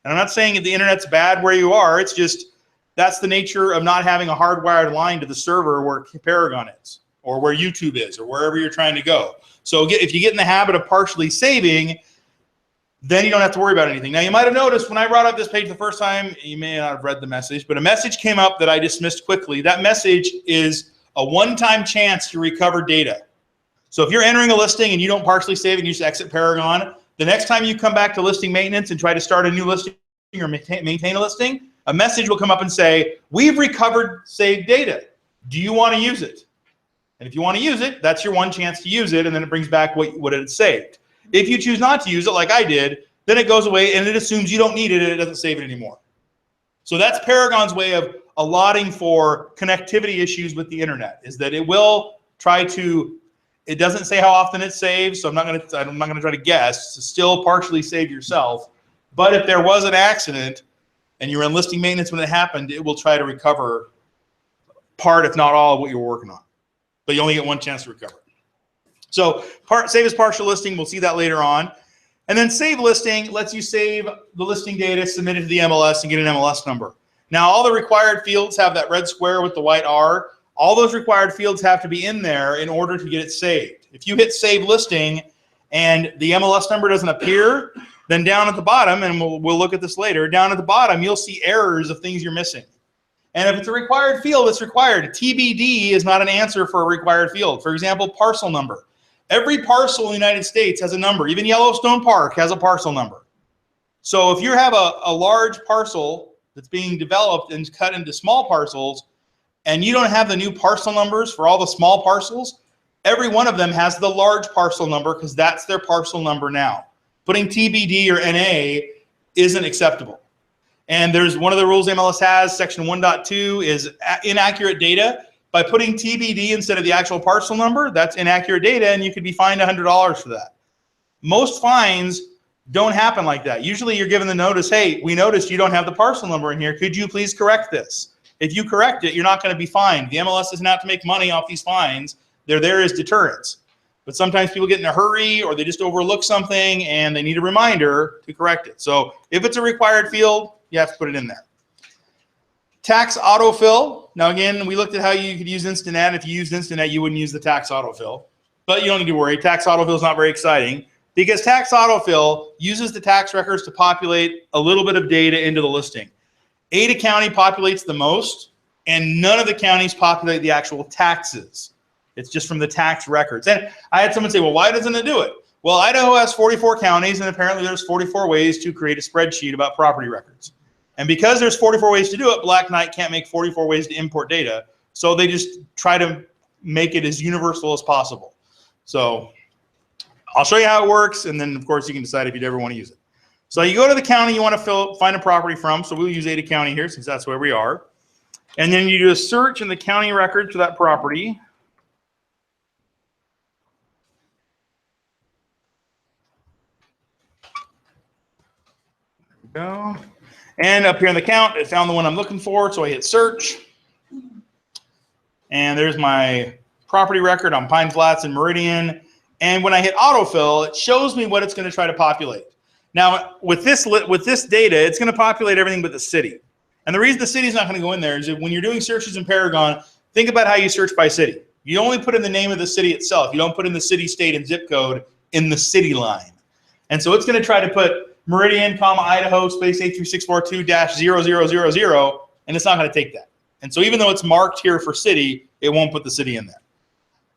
And I'm not saying that the internet's bad where you are. It's just that's the nature of not having a hardwired line to the server where Paragon is or where YouTube is or wherever you're trying to go. So if you get in the habit of partially saving, then you don't have to worry about anything. Now, you might have noticed when I brought up this page the first time, you may not have read the message, but a message came up that I dismissed quickly. That message is a one-time chance to recover data. So if you're entering a listing and you don't partially save and you just exit Paragon, the next time you come back to listing maintenance and try to start a new listing or maintain a listing, a message will come up and say, we've recovered saved data. Do you want to use it? And if you want to use it, that's your one chance to use it, and then it brings back what it saved. If you choose not to use it like I did, then it goes away and it assumes you don't need it and it doesn't save it anymore. So that's Paragon's way of allotting for connectivity issues with the internet, is that it will try to, it doesn't say how often it saves, so I'm not going to try to guess, to still partially save yourself. But if there was an accident and you were in listing maintenance when it happened, it will try to recover part, if not all, of what you were working on. But you only get one chance to recover. So save as partial listing, we'll see that later on. And then save listing lets you save the listing data, submit it to the MLS, and get an MLS number. Now, all the required fields have that red square with the white R. All those required fields have to be in there in order to get it saved. If you hit save listing and the MLS number doesn't appear, then down at the bottom, and we'll look at this later, down at the bottom, you'll see errors of things you're missing. And if it's a required field, it's required. TBD is not an answer for a required field. For example, parcel number. Every parcel in the United States has a number. Even Yellowstone Park has a parcel number. So if you have a large parcel that's being developed and cut into small parcels, and you don't have the new parcel numbers for all the small parcels, every one of them has the large parcel number because that's their parcel number now. Putting TBD or NA isn't acceptable. And there's one of the rules MLS has, section 1.2, is inaccurate data. By putting TBD instead of the actual parcel number, that's inaccurate data, and you could be fined $100 for that. Most fines don't happen like that. Usually you're given the notice, hey, we noticed you don't have the parcel number in here. Could you please correct this? If you correct it, you're not going to be fined. The MLS doesn't have to make money off these fines. They're there as deterrents. But sometimes people get in a hurry or they just overlook something and they need a reminder to correct it. So if it's a required field, you have to put it in there. Tax autofill. Now again, we looked at how you could use Instant Add. If you used Instant Add, you wouldn't use the tax autofill. But you don't need to worry. Tax autofill is not very exciting because tax autofill uses the tax records to populate a little bit of data into the listing. Ada County populates the most, and none of the counties populate the actual taxes. It's just from the tax records. And I had someone say, well, why doesn't it do it? Well, Idaho has 44 counties, and apparently there's 44 ways to create a spreadsheet about property records. And because there's 44 ways to do it, Black Knight can't make 44 ways to import data. So they just try to make it as universal as possible. So I'll show you how it works, and then, of course, you can decide if you'd ever want to use it. So you go to the county you want to find a property from. So we'll use Ada County here since that's where we are. And then you do a search in the county records for that property. There we go. And up here in the count, it found the one I'm looking for. So I hit search. And there's my property record on Pine Flats and Meridian. And when I hit autofill, it shows me what it's going to try to populate. Now, with this data, it's going to populate everything but the city. And the reason the city is not going to go in there is that when you're doing searches in Paragon, think about how you search by city. You only put in the name of the city itself. You don't put in the city, state, and zip code in the city line. And so it's going to try to put Meridian, Idaho, space 83642-0000, and it's not going to take that. And so even though it's marked here for city, it won't put the city in there.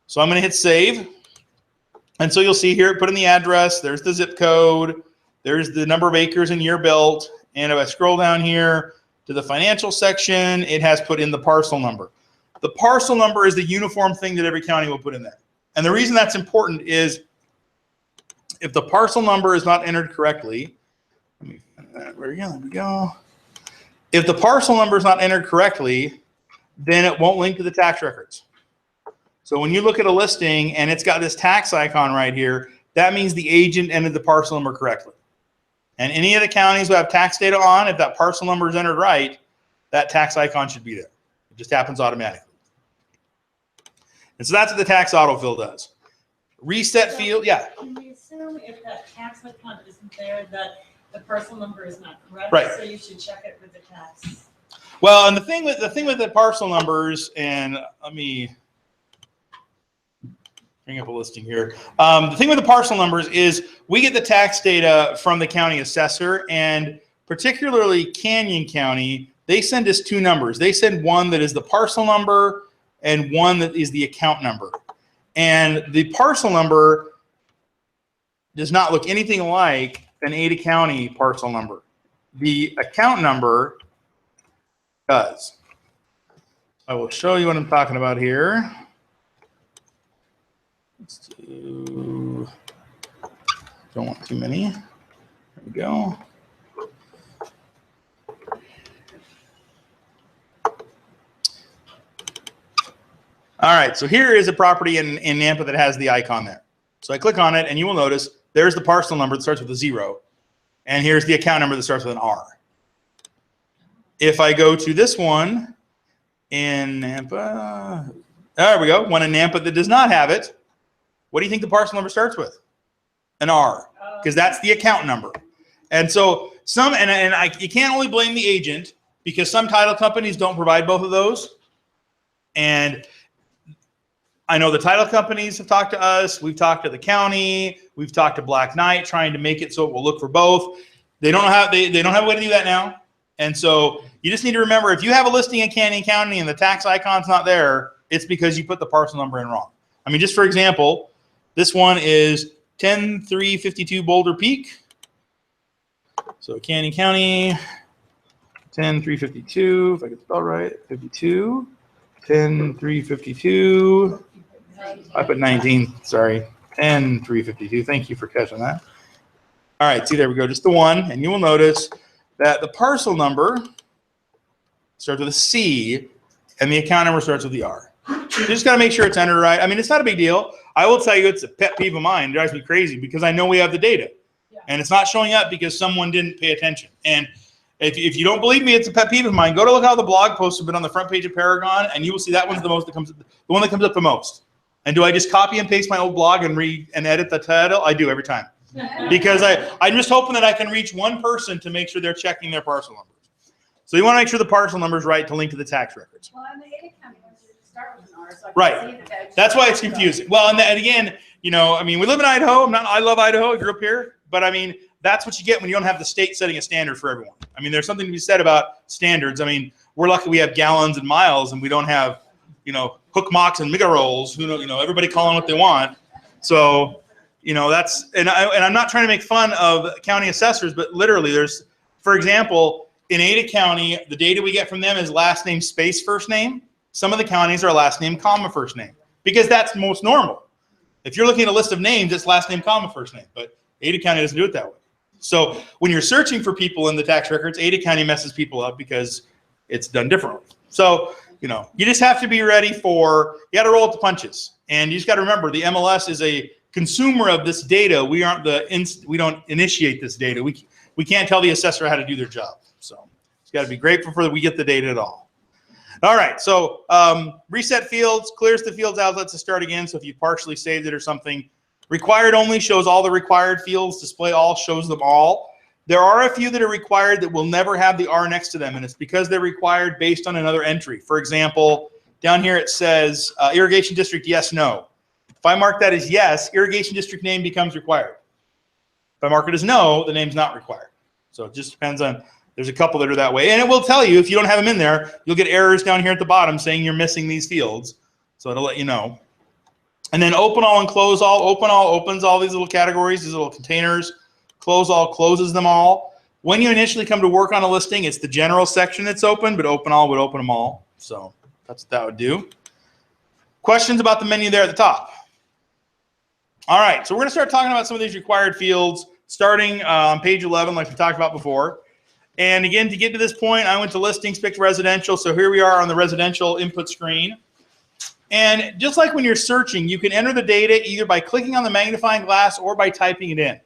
So I'm going to hit save. And so you'll see here, put in the address, there's the zip code, there's the number of acres and year built. And if I scroll down here to the financial section, it has put in the parcel number. The parcel number is the uniform thing that every county will put in there. And the reason that's important is if the parcel number is not entered correctly, there we go. If the parcel number is not entered correctly, then it won't link to the tax records. So when you look at a listing and it's got this tax icon right here, that means the agent entered the parcel number correctly. And any of the counties who have tax data on, if that parcel number is entered right, that tax icon should be there. It just happens automatically. And so that's what the tax autofill does. Reset field, yeah. Can we assume if that tax account isn't there, that the parcel number is not correct? Right. So you should check it with the tax. Well, and the thing with the parcel numbers, and let me bring up a listing here. The thing with the parcel numbers is we get the tax data from the county assessor, and particularly Canyon County, they send us two numbers. They send one that is the parcel number and one that is the account number. And the parcel number does not look anything like an Ada County parcel number. The account number does. I will show you what I'm talking about here. Let's do, don't want too many. There we go. All right, so here is a property in Nampa that has the icon there. So I click on it, and you will notice there's the parcel number that starts with a 0, and here's the account number that starts with an R. If I go to this one in Nampa, there we go, one in Nampa that does not have it, what do you think the parcel number starts with? An R, because that's the account number. And so you can't only blame the agent, because some title companies don't provide both of those. And I know the title companies have talked to us. We've talked to the county. We've talked to Black Knight, trying to make it so it will look for both. They don't know how they don't have a way to do that now. And so you just need to remember, if you have a listing in Canyon County and the tax icon's not there, it's because you put the parcel number in wrong. I mean, just for example, This one is 10352 Boulder Peak. So Canyon County, 10352, if I get the spell right, 52, 10352. I put 19, sorry, 10352. Thank you for catching that. All right, see, there we go, just the one, and you will notice that the parcel number starts with a C, and the account number starts with the R. You just got to make sure it's entered right. I mean, it's not a big deal. I will tell you it's a pet peeve of mine. It drives me crazy because I know we have the data. And it's not showing up because someone didn't pay attention. And if you don't believe me, it's a pet peeve of mine. Go to look how the blog posts have been on the front page of Paragon, and you will see that one's the one that comes up the most. And do I just copy and paste my old blog and read and edit the title? I do every time. Because I'm just hoping that I can reach one person to make sure they're checking their parcel numbers. So you want to make sure the parcel number is right to link to the tax records. Well, in the Ada County ones, you start with an R, so I can Right. see that. That's why it's confusing. Well, and again, you know, I mean, we live in Idaho. I love Idaho. I grew up here. But I mean, that's what you get when you don't have the state setting a standard for everyone. I mean, there's something to be said about standards. I mean, we're lucky we have gallons and miles, and we don't have, you know, hook mocks and mega rolls. Who know, you know, everybody calling what they want. So, you know, that's and I'm not trying to make fun of county assessors, but literally, there's, for example, in Ada County, the data we get from them is last name space first name. Some of the counties are last name comma first name because that's most normal. If you're looking at a list of names, it's last name comma first name, but Ada County doesn't do it that way. So when you're searching for people in the tax records, Ada County messes people up because it's done differently. So, you know, you just have to be ready for, you got to roll with the punches. And you just got to remember the MLS is a consumer of this data. We don't initiate this data. We can't tell the assessor how to do their job. So it's got to be grateful for that we get the data at all. All right, so reset fields, clears the fields out, lets us start again. So if you partially saved it or something, required only shows all the required fields, display all shows them all. There are a few that are required that will never have the R next to them, and it's because they're required based on another entry. For example, down here it says irrigation district, yes, no. If I mark that as yes, irrigation district name becomes required. If I mark it as no, the name's not required. So it just depends on, there's a couple that are that way. And it will tell you, if you don't have them in there, you'll get errors down here at the bottom saying you're missing these fields. So it'll let you know. And then open all and close all. Open all opens all these little categories, these little containers. Close all closes them all. When you initially come to work on a listing, it's the general section that's open, but open all would open them all. So that's what that would do. Questions about the menu there at the top? All right, so we're going to start talking about some of these required fields, starting on page 11, like we talked about before. And again, to get to this point, I went to listings, picked residential. So here we are on the residential input screen. And just like when you're searching, you can enter the data either by clicking on the magnifying glass or by typing it in.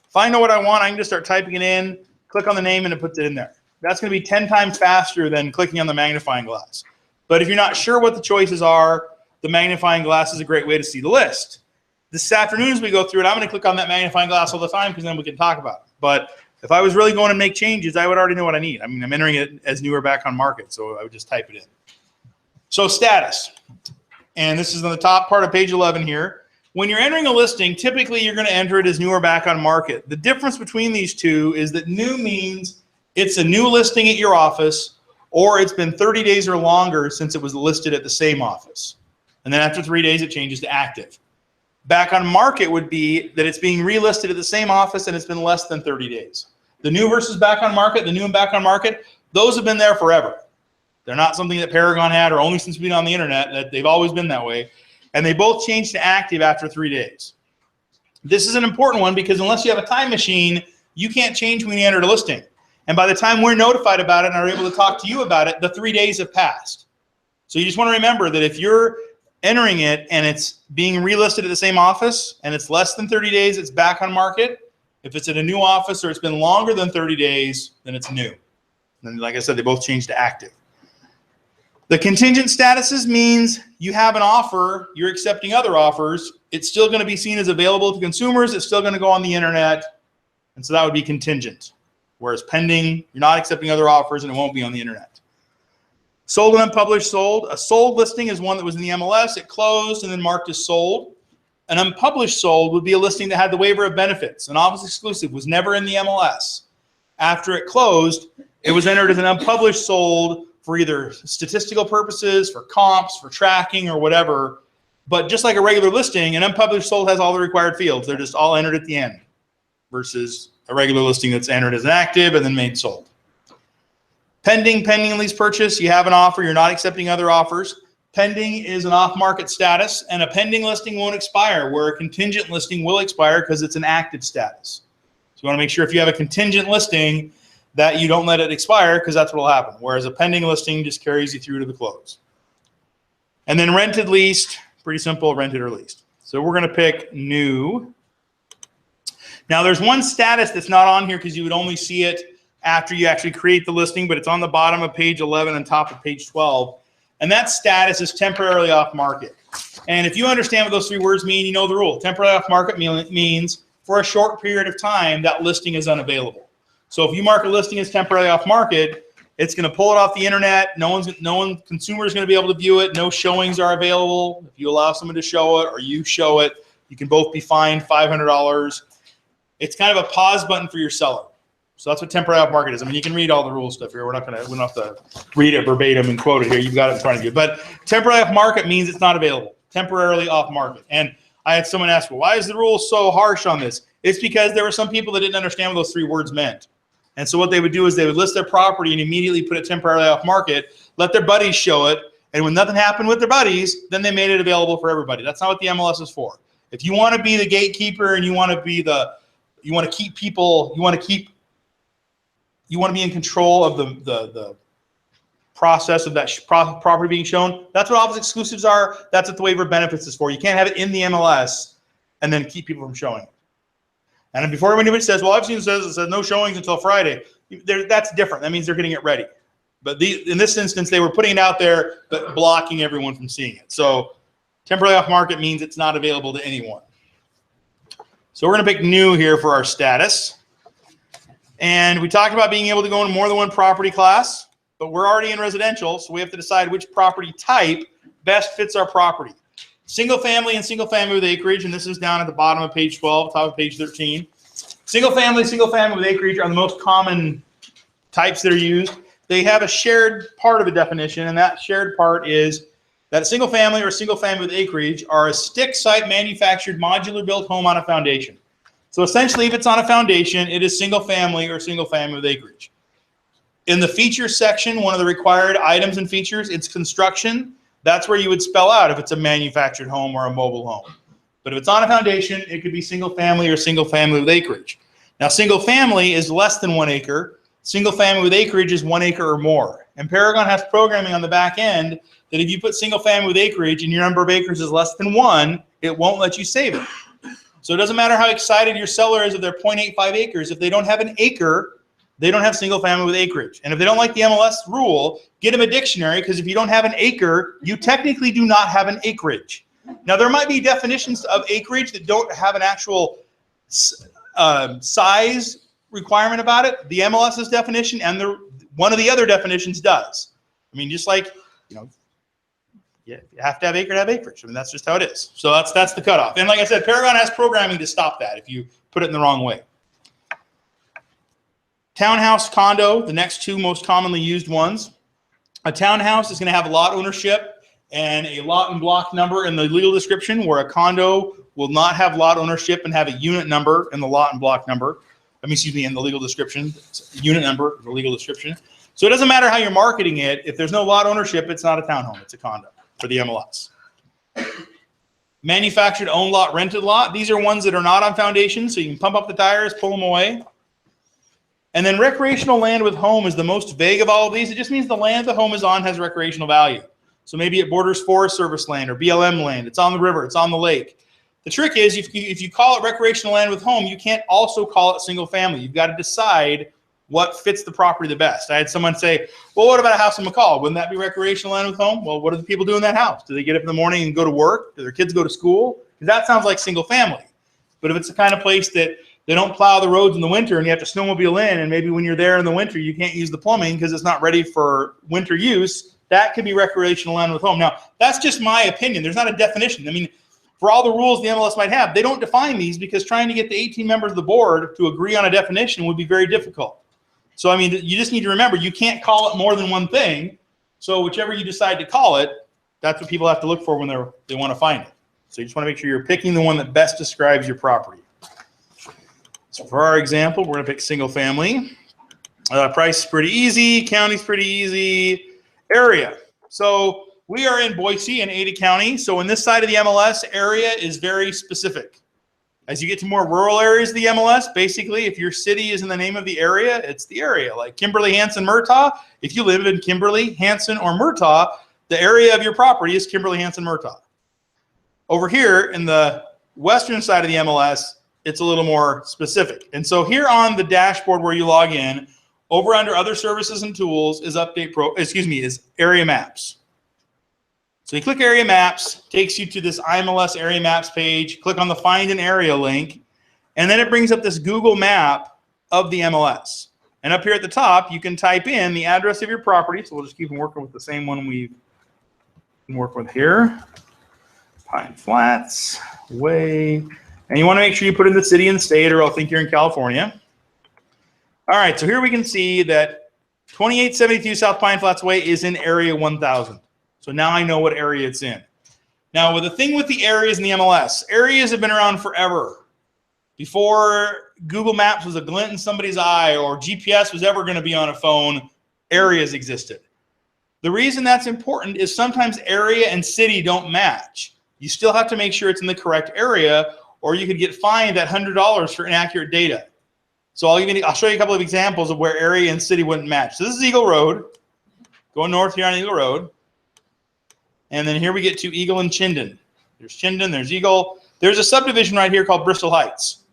If I know what I want, I can just start typing it in, click on the name, and it puts it in there. That's going to be 10 times faster than clicking on the magnifying glass. But if you're not sure what the choices are, the magnifying glass is a great way to see the list. This afternoon, as we go through it, I'm going to click on that magnifying glass all the time because then we can talk about it. But if I was really going to make changes, I would already know what I need. I mean, I'm entering it as new or back on market, so I would just type it in. So status. And this is on the top part of page 11 here. When you're entering a listing, typically you're going to enter it as new or back on market. The difference between these two is that new means it's a new listing at your office, or it's been 30 days or longer since it was listed at the same office. And then after 3 days, it changes to active. Back on market would be that it's being relisted at the same office and it's been less than 30 days. The new versus back on market, the new and back on market, those have been there forever. They're not something that Paragon had or only since we've been on the internet. That they've always been that way. And they both change to active after 3 days. This is an important one because unless you have a time machine, you can't change when you enter a listing. And by the time we're notified about it and are able to talk to you about it, the 3 days have passed. So you just want to remember that if you're entering it and it's being relisted at the same office and it's less than 30 days, it's back on market. If it's at a new office or it's been longer than 30 days, then it's new. And like I said, they both change to active. The contingent statuses means you have an offer, you're accepting other offers. It's still going to be seen as available to consumers. It's still going to go on the internet. And so that would be contingent. Whereas pending, you're not accepting other offers and it won't be on the internet. Sold and unpublished sold. A sold listing is one that was in the MLS. It closed and then marked as sold. An unpublished sold would be a listing that had the waiver of benefits. An office exclusive was never in the MLS. After it closed, it was entered as an unpublished sold for either statistical purposes, for comps, for tracking, or whatever. But just like a regular listing, an unpublished sold has all the required fields. They're just all entered at the end versus a regular listing that's entered as an active and then made sold. Pending lease purchase, you have an offer, you're not accepting other offers. Pending is an off-market status, and a pending listing won't expire, where a contingent listing will expire because it's an active status. So you want to make sure if you have a contingent listing that you don't let it expire, because that's what will happen, whereas a pending listing just carries you through to the close. And then rented, leased, pretty simple, rented or leased. So we're going to pick new. Now there's one status that's not on here because you would only see it after you actually create the listing, but it's on the bottom of page 11 and top of page 12. And that status is temporarily off market. And if you understand what those three words mean, you know the rule. Temporarily off market means for a short period of time that listing is unavailable. So if you mark a listing as temporarily off market, it's going to pull it off the internet. No consumer is going to be able to view it. No showings are available. If you allow someone to show it or you show it, you can both be fined $500. It's kind of a pause button for your seller. So that's what temporary off market is. I mean, you can read all the rule stuff here. We don't have to read it verbatim and quote it here. You've got it in front of you. But temporary off market means it's not available. Temporarily off market. And I had someone ask, well, why is the rule so harsh on this? It's because there were some people that didn't understand what those three words meant. And so what they would do is they would list their property and immediately put it temporarily off market, let their buddies show it, and when nothing happened with their buddies, then they made it available for everybody. That's not what the MLS is for. If you want to be the gatekeeper and you want to be you want to keep people, you want to be in control of the process of that property being shown. That's what office exclusives are. That's what the waiver of benefits is for. You can't have it in the MLS and then keep people from showing it. And before anybody says, well, I've seen it says no showings until Friday, that's different. That means they're getting it ready. But in this instance, they were putting it out there, but blocking everyone from seeing it. So temporarily off market means it's not available to anyone. So we're going to pick new here for our status. And we talked about being able to go into more than one property class, but we're already in residential, so we have to decide which property type best fits our property. Single family and single family with acreage, and this is down at the bottom of page 12, top of page 13. Single family with acreage are the most common types that are used. They have a shared part of a definition, and that shared part is that a single family or single family with acreage are a stick site manufactured modular built home on a foundation. So essentially, if it's on a foundation, it is single family or single family with acreage. In the features section, one of the required items and features, it's construction. That's where you would spell out if it's a manufactured home or a mobile home. But if it's on a foundation, it could be single family or single family with acreage. Now, single family is less than 1 acre. Single family with acreage is 1 acre or more. And Paragon has programming on the back end that if you put single family with acreage and your number of acres is less than 1, it won't let you save it. So it doesn't matter how excited your seller is if they're 0.85 acres. If they don't have an acre, they don't have single family with acreage. And if they don't like the MLS rule, get them a dictionary, because if you don't have an acre, you technically do not have an acreage. Now, there might be definitions of acreage that don't have an actual size requirement about it. The MLS's definition and one of the other definitions does. I mean, just like, you have to have acre to have acreage. I mean, that's just how it is. So that's the cutoff. And like I said, Paragon has programming to stop that if you put it in the wrong way. Townhouse, condo, the next two most commonly used ones. A townhouse is going to have lot ownership and a lot and block number in the legal description, where a condo will not have lot ownership and have a unit number in the lot and block number. In the legal description. It's a unit number in the legal description. So it doesn't matter how you're marketing it. If there's no lot ownership, it's not a townhome. It's a condo for the MLS. Manufactured, owned lot, rented lot. These are ones that are not on foundations, so you can pump up the tires, pull them away. And then recreational land with home is the most vague of all of these. It just means the land the home is on has recreational value. So maybe it borders Forest Service land or BLM land. It's on the river. It's on the lake. The trick is if you call it recreational land with home, you can't also call it single family. You've got to decide what fits the property the best. I had someone say, well, what about a house in McCall? Wouldn't that be recreational land with home? Well, what do the people do in that house? Do they get up in the morning and go to work? Do their kids go to school? Because that sounds like single family. But if it's the kind of place that they don't plow the roads in the winter and you have to snowmobile in, and maybe when you're there in the winter, you can't use the plumbing because it's not ready for winter use, that could be recreational land with home. Now, that's just my opinion. There's not a definition. I mean, for all the rules the MLS might have, they don't define these because trying to get the 18 members of the board to agree on a definition would be very difficult. So, I mean, you just need to remember, you can't call it more than one thing. So whichever you decide to call it, that's what people have to look for when they want to find it. So you just want to make sure you're picking the one that best describes your property. So for our example, we're going to pick single family. Price is pretty easy. County's pretty easy. Area. So we are in Boise in Ada County. So in this side of the MLS, area is very specific. As you get to more rural areas of the MLS, basically, if your city is in the name of the area, it's the area. Like Kimberly, Hanson, Murtaugh, if you live in Kimberly, Hanson, or Murtaugh, the area of your property is Kimberly, Hanson, Murtaugh. Over here in the western side of the MLS, it's a little more specific. And so here on the dashboard where you log in, over under other services and tools is is area maps. So you click area maps, takes you to this IMLS area maps page, click on the find an area link, and then it brings up this Google map of the MLS. And up here at the top, you can type in the address of your property. So we'll just keep working with the same one we've been working with here. Pine Flats, Way. And you want to make sure you put in the city and state, or I'll think you're in California. All right, so here we can see that 2872 South Pine Flats Way is in area 1000. So now I know what area it's in. Now, with the thing with the areas in the MLS, areas have been around forever. Before Google Maps was a glint in somebody's eye or GPS was ever going to be on a phone, areas existed. The reason that's important is sometimes area and city don't match. You still have to make sure it's in the correct area, or you could get fined that $100 for inaccurate data. So I'll show you a couple of examples of where area and city wouldn't match. So this is Eagle Road. Going north here on Eagle Road. And then here we get to Eagle and Chinden. There's Chinden, there's Eagle. There's a subdivision right here called Bristol Heights.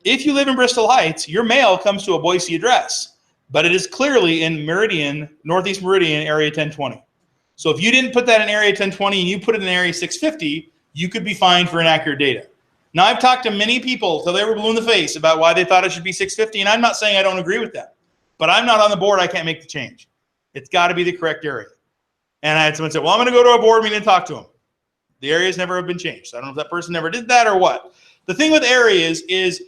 If you live in Bristol Heights, your mail comes to a Boise address, but it is clearly in Meridian, Northeast Meridian, area 1020. So if you didn't put that in area 1020 and you put it in area 650, you could be fined for inaccurate data. Now, I've talked to many people till they were blue in the face about why they thought it should be 650, and I'm not saying I don't agree with them, but I'm not on the board. I can't make the change. It's got to be the correct area. And I had someone say, well, I'm going to go to a board meeting and talk to them. The areas never have been changed. So I don't know if that person never did that or what. The thing with areas is,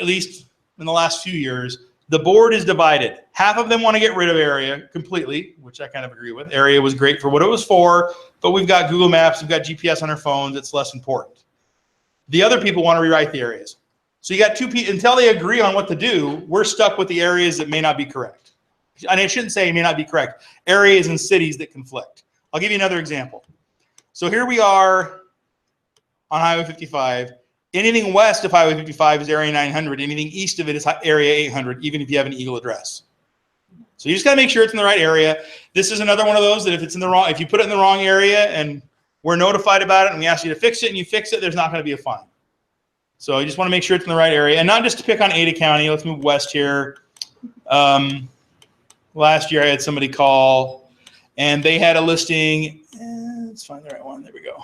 at least in the last few years, the board is divided. Half of them want to get rid of area completely, which I kind of agree with. Area was great for what it was for, but we've got Google Maps, we've got GPS on our phones. It's less important. The other people want to rewrite the areas. So you got two people, until they agree on what to do, we're stuck with the areas that may not be correct. And I shouldn't say may not be correct. Areas and cities that conflict. I'll give you another example. So here we are on Highway 55. Anything west of Highway 55 is area 900. Anything east of it is area 800, even if you have an Eagle address. So you just got to make sure it's in the right area. This is another one of those that if it's in the wrong, if you put it in the wrong area and we're notified about it and we ask you to fix it and you fix it, there's not going to be a fine. So you just want to make sure it's in the right area. And not just to pick on Ada County. Let's move west here. Last year I had somebody call and they had a listing. Let's find the right one. There we go.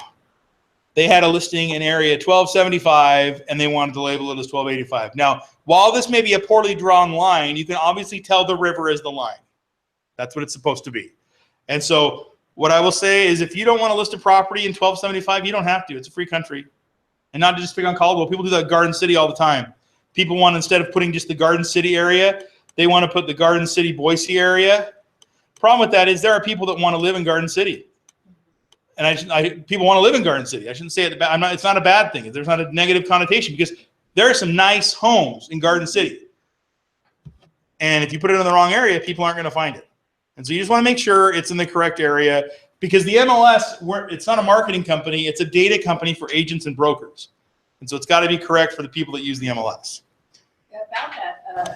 They had a listing in area 1275 and they wanted to label it as 1285. Now, while this may be a poorly drawn line, you can obviously tell the river is the line. That's what it's supposed to be. And so what I will say is if you don't want to list a property in 1275, you don't have to. It's a free country. And not to just pick on Caldwell. People do that Garden City all the time. People want, instead of putting just the Garden City area, they want to put the Garden City Boise area. Problem with that is there are people that want to live in Garden City. And people want to live in Garden City. I shouldn't say it. It's not a bad thing. There's not a negative connotation because there are some nice homes in Garden City. And if you put it in the wrong area, people aren't going to find it. And so you just want to make sure it's in the correct area because the MLS, it's not a marketing company. It's a data company for agents and brokers. And so it's got to be correct for the people that use the MLS.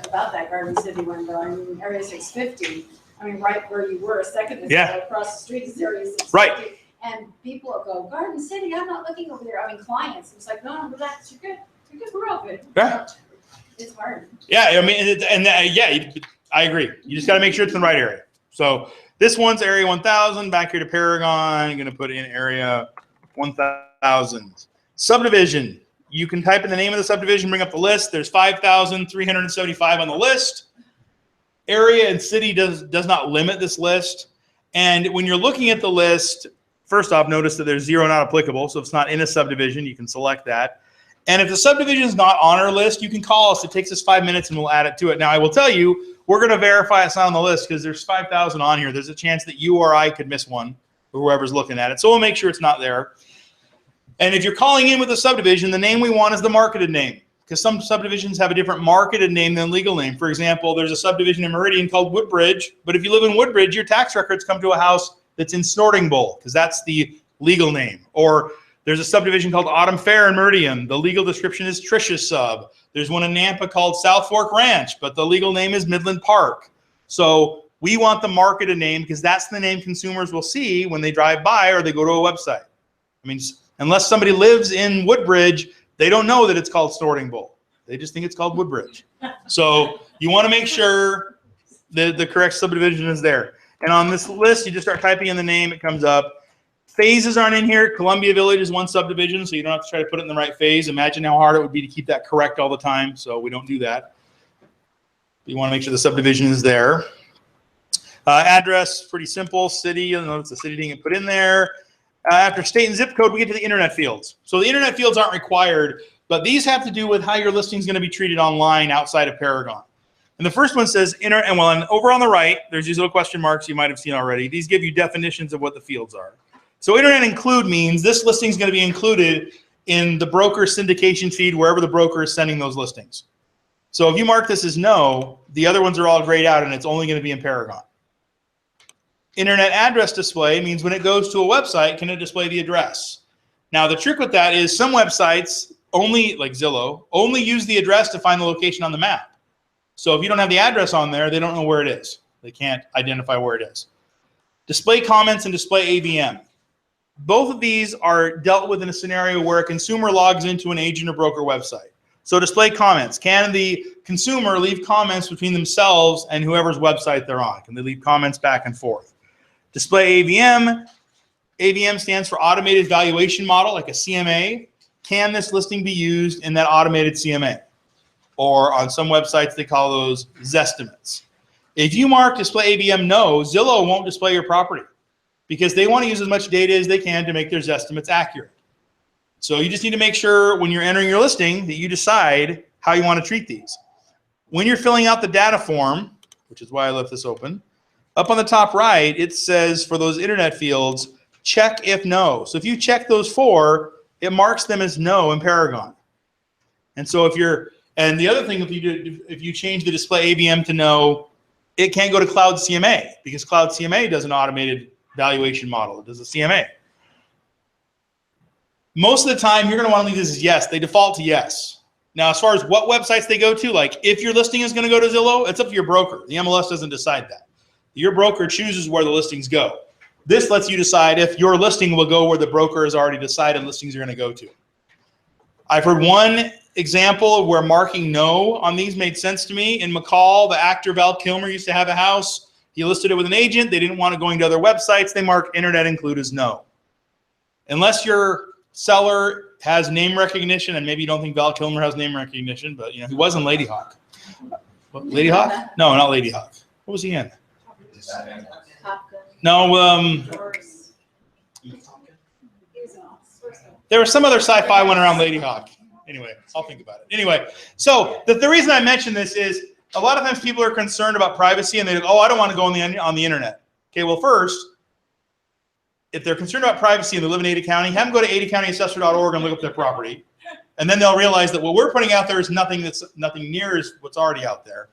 About that Garden City one, though, I mean, area 650, I mean, right where you were a second ago, across the street is area 650. Right. And people will go, Garden City, I'm not looking over there. I mean, clients, it's like, no, relax, you're good. You're good, we're all good. Yeah. It's hard. Yeah, I mean, I agree. You just got to make sure it's in the right area. So this one's area 1000, back here to Paragon. I'm going to put in area 1000. Subdivision. You can type in the name of the subdivision, bring up the list. There's 5,375 on the list. Area and city does not limit this list. And when you're looking at the list, first off, notice that there's 0 not applicable. So if it's not in a subdivision, you can select that. And if the subdivision is not on our list, you can call us. It takes us 5 minutes and we'll add it to it. Now, I will tell you, we're going to verify it's not on the list because there's 5,000 on here. There's a chance that you or I could miss one, or whoever's looking at it. So we'll make sure it's not there. And if you're calling in with a subdivision, the name we want is the marketed name, because some subdivisions have a different marketed name than legal name. For example, there's a subdivision in Meridian called Woodbridge, but if you live in Woodbridge, your tax records come to a house that's in Snorting Bowl, because that's the legal name. Or there's a subdivision called Autumn Fair in Meridian. The legal description is Trish's sub. There's one in Nampa called South Fork Ranch, but the legal name is Midland Park. So we want the marketed name because that's the name consumers will see when they drive by or they go to a website. I mean, unless somebody lives in Woodbridge, they don't know that it's called Snorting Bowl. They just think it's called Woodbridge. So you want to make sure that the correct subdivision is there. And on this list, you just start typing in the name, it comes up. Phases aren't in here. Columbia Village is one subdivision, so you don't have to try to put it in the right phase. Imagine how hard it would be to keep that correct all the time, so we don't do that. You want to make sure the subdivision is there. Address, pretty simple. City, you'll notice the city didn't get put in there. After state and zip code, we get to the internet fields. So the internet fields aren't required, but these have to do with how your listing is going to be treated online outside of Paragon. And the first one says and over on the right, there's these little question marks you might have seen already. These give you definitions of what the fields are. So internet include means this listing is going to be included in the broker syndication feed wherever the broker is sending those listings. So if you mark this as no, the other ones are all grayed out and it's only going to be in Paragon. Internet address display means when it goes to a website, can it display the address? Now the trick with that is some websites only, like Zillow, only use the address to find the location on the map. So if you don't have the address on there, they don't know where it is. They can't identify where it is. Display comments and display AVM. Both of these are dealt with in a scenario where a consumer logs into an agent or broker website. So display comments. Can the consumer leave comments between themselves and whoever's website they're on? Can they leave comments back and forth? Display AVM. AVM stands for Automated Valuation Model, like a CMA. Can this listing be used in that automated CMA? Or on some websites, they call those Zestimates. If you mark display AVM no, Zillow won't display your property because they want to use as much data as they can to make their Zestimates accurate. So you just need to make sure when you're entering your listing that you decide how you want to treat these. When you're filling out the data form, which is why I left this open, up on the top right, it says for those internet fields, check if no. So if you check those four, it marks them as no in Paragon. And so and the other thing, if you change the display AVM to no, it can't go to Cloud CMA because Cloud CMA does an automated valuation model. It does a CMA. Most of the time, you're going to want to leave this as yes. They default to yes. Now, as far as what websites they go to, like if your listing is going to go to Zillow, it's up to your broker. The MLS doesn't decide that. Your broker chooses where the listings go. This lets you decide if your listing will go where the broker has already decided listings are going to go to. I've heard one example where marking no on these made sense to me. In McCall, the actor Val Kilmer used to have a house. He listed it with an agent. They didn't want it going to other websites. They marked internet include as no. Unless your seller has name recognition, and maybe you don't think Val Kilmer has name recognition, but he was in Lady Hawk. What, Lady Hawk? No, not Lady Hawk. What was he in? No, there was some other sci-fi one around Lady Hawk. Anyway, I'll think about it. Anyway, so the reason I mention this is a lot of times people are concerned about privacy and they go, oh, I don't want to go on the internet. Okay, well, first, if they're concerned about privacy and they live in Ada County, have them go to adaCountyAssessor.org and look up their property. And then they'll realize that what we're putting out there is nothing near is what's already out there.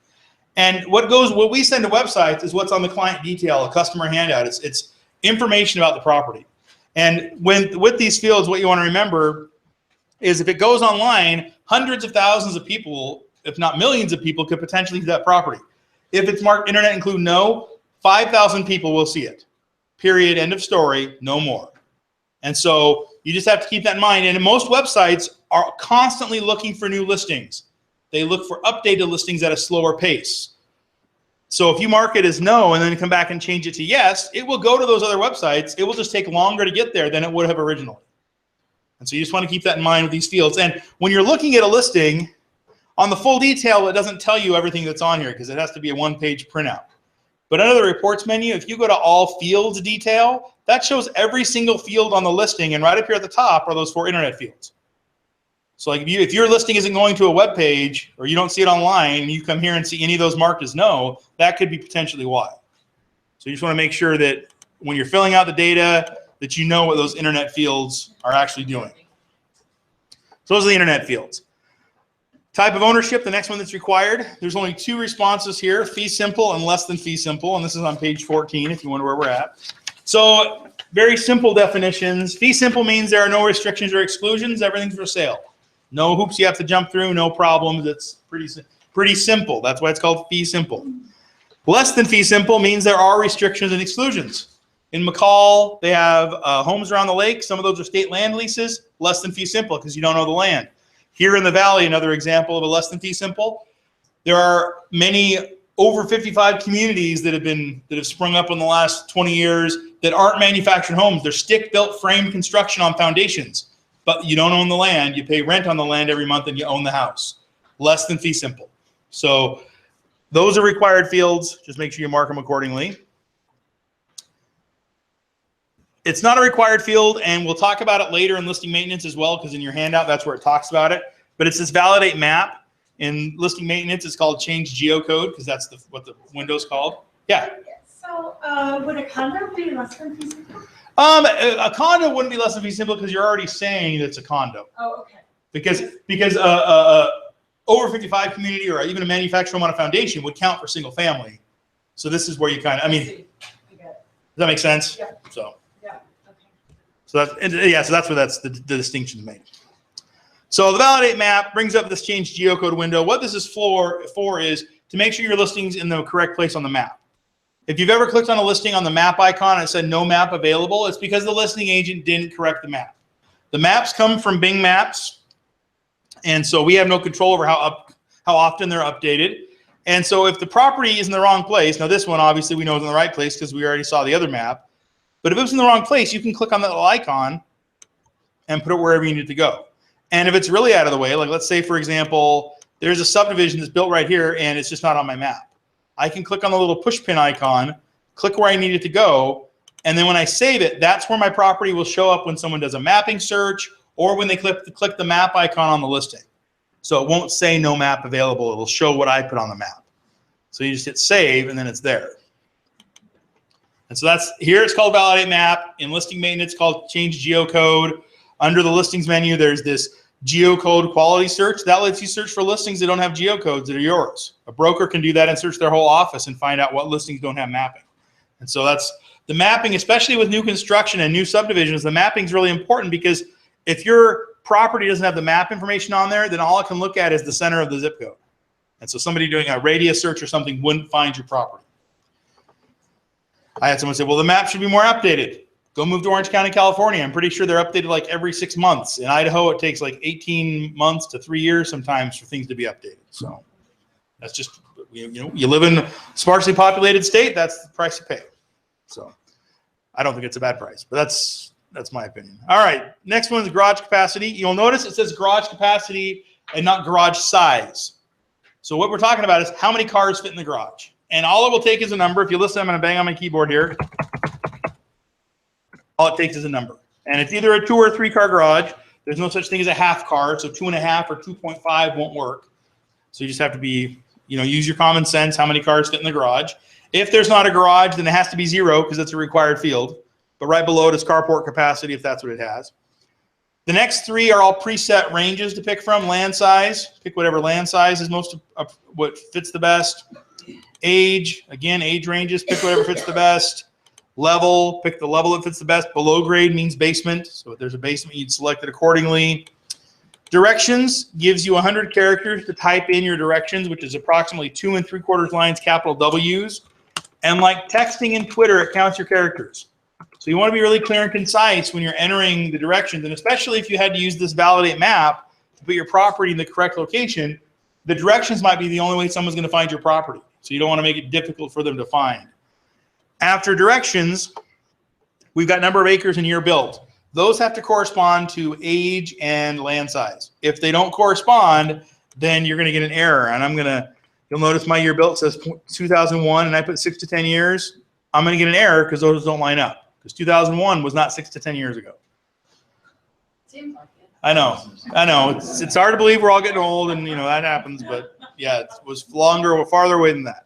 And what we send to websites is what's on the client detail, a customer handout. It's information about the property. And with these fields, what you want to remember is if it goes online, hundreds of thousands of people, if not millions of people, could potentially see that property. If it's marked internet include no, 5,000 people will see it. Period, end of story, no more. And so you just have to keep that in mind. And most websites are constantly looking for new listings. They look for updated listings at a slower pace. So if you mark it as no and then come back and change it to yes, it will go to those other websites. It will just take longer to get there than it would have originally. And so you just want to keep that in mind with these fields. And when you're looking at a listing, on the full detail, it doesn't tell you everything that's on here because it has to be a one-page printout. But under the reports menu, if you go to all fields detail, that shows every single field on the listing. And right up here at the top are those 4 internet fields. So like if your listing isn't going to a web page or you don't see it online and you come here and see any of those marked as no, that could be potentially why. So you just want to make sure that when you're filling out the data that you know what those internet fields are actually doing. So those are the internet fields. Type of ownership, the next one that's required. There's only 2 responses here, fee simple and less than fee simple, and this is on page 14 if you wonder where we're at. So very simple definitions. Fee simple means there are no restrictions or exclusions, everything's for sale. No hoops you have to jump through, no problems, it's pretty simple. That's why it's called fee simple. Less than fee simple means there are restrictions and exclusions. In McCall, they have homes around the lake. Some of those are state land leases. Less than fee simple because you don't own the land. Here in the valley, another example of a less than fee simple. There are many over 55 communities that have sprung up in the last 20 years that aren't manufactured homes. They're stick-built frame construction on foundations, but you don't own the land. You pay rent on the land every month and you own the house. Less than fee simple. So those are required fields. Just make sure you mark them accordingly. It's not a required field, and we'll talk about it later in listing maintenance as well, because in your handout, that's where it talks about it. But it's this validate map. In listing maintenance, it's called change geocode, because that's what the window's called. Yeah? So would a condo be less than fee simple? A condo wouldn't be less than fee simple because you're already saying it's a condo. Oh, okay. Because over 55 community or even a manufactured home on a foundation would count for single family. So this is where you kind of, does that make sense? Yeah. So. Yeah. Okay. So that's where the distinction is made. So the validate map brings up this change geocode window. What this is for is to make sure your listing's in the correct place on the map. If you've ever clicked on a listing on the map icon and it said no map available, it's because the listing agent didn't correct the map. The maps come from Bing Maps, and so we have no control over how often they're updated. And so if the property is in the wrong place, now this one obviously we know is in the right place because we already saw the other map, but if it was in the wrong place, you can click on that little icon and put it wherever you need to go. And if it's really out of the way, like let's say, for example, there's a subdivision that's built right here and it's just not on my map. I can click on the little push pin icon, click where I need it to go, and then when I save it, that's where my property will show up when someone does a mapping search or when they click the map icon on the listing. So it won't say no map available. It'll show what I put on the map. So you just hit save and then it's there. And so that's, here it's called validate map. In listing maintenance, it's called change geocode. Under the listings menu, there's this geocode quality search. That lets you search for listings that don't have geocodes that are yours. A broker can do that and search their whole office and find out what listings don't have mapping. And so that's the mapping, especially with new construction and new subdivisions. The mapping is really important because if your property doesn't have the map information on there, then all it can look at is the center of the zip code. And so somebody doing a radius search or something wouldn't find your property. I had someone say, well, the map should be more updated. Go move to Orange County, California. I'm pretty sure they're updated like every 6 months. In Idaho, it takes like 18 months to 3 years sometimes for things to be updated. So that's just, you live in a sparsely populated state, that's the price you pay. So I don't think it's a bad price, but that's my opinion. All right, next one is garage capacity. You'll notice it says garage capacity and not garage size. So what we're talking about is how many cars fit in the garage. And all it will take is a number. If you listen, I'm going to bang on my keyboard here. All it takes is a number. And it's either a 2 or 3 car garage. There's no such thing as a half car, so 2.5 or 2.5 won't work. So you just have to be, use your common sense, how many cars fit in the garage. If there's not a garage, then it has to be 0 because it's a required field. But right below it is carport capacity if that's what it has. The next 3 are all preset ranges to pick from. Land size, pick whatever land size is what fits the best. Age, again, age ranges, pick whatever fits the best. Level, pick the level that fits the best. Below grade means basement. So if there's a basement, you'd select it accordingly. Directions gives you 100 characters to type in your directions, which is approximately 2 3/4 lines, capital W's. And like texting and Twitter, it counts your characters. So you want to be really clear and concise when you're entering the directions. And especially if you had to use this validate map to put your property in the correct location, the directions might be the only way someone's going to find your property. So you don't want to make it difficult for them to find. After directions, we've got number of acres and year built. Those have to correspond to age and land size. If they don't correspond, then you're going to get an error. And you'll notice my year built says 2001 and I put 6 to 10 years. I'm going to get an error because those don't line up. Because 2001 was not 6 to 10 years ago. Seems like it. I know. It's hard to believe we're all getting old and that happens, but yeah, it was longer or farther away than that.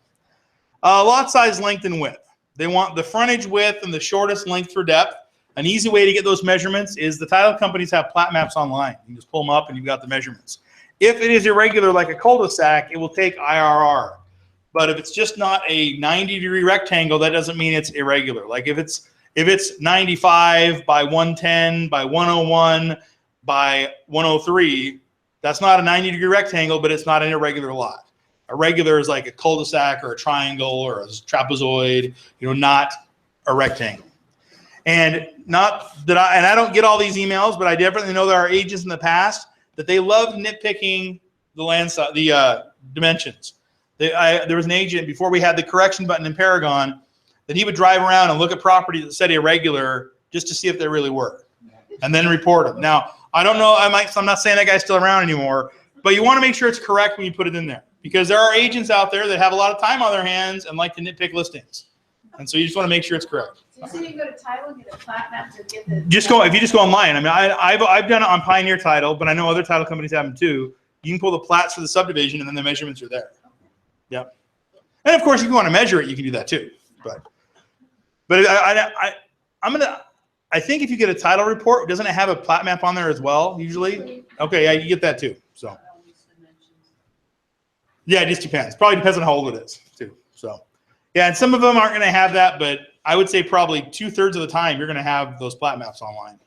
Lot size, length, and width. They want the frontage width and the shortest length for depth. An easy way to get those measurements is the title companies have plat maps online. You can just pull them up and you've got the measurements. If it is irregular like a cul-de-sac, it will take IRR. But if it's just not a 90-degree rectangle, that doesn't mean it's irregular. Like if it's 95 by 110 by 101 by 103, that's not a 90-degree rectangle, but it's not an irregular lot. A regular is like a cul-de-sac or a triangle or a trapezoid, not a rectangle. And I don't get all these emails, but I definitely know there are agents in the past that they love nitpicking the dimensions. There was an agent before we had the correction button in Paragon that he would drive around and look at properties that said irregular just to see if they really were, and then report them. Now, I don't know. I'm not saying that guy's still around anymore, but you want to make sure it's correct when you put it in there, because there are agents out there that have a lot of time on their hands and like to nitpick listings, and so you just want to make sure it's correct. So you go to title, get a plat map to get the. If you just go online. I mean, I've done it on Pioneer Title, but I know other title companies have them too. You can pull the plats for the subdivision, and then the measurements are there. Yep. And of course, if you want to measure it, you can do that too. But I think if you get a title report, doesn't it have a plat map on there as well? Usually. Okay, yeah, you get that too. So. Yeah, it just depends. Probably depends on how old it is too. So. Yeah, and some of them aren't going to have that, but I would say probably 2/3 of the time you're going to have those plat maps online.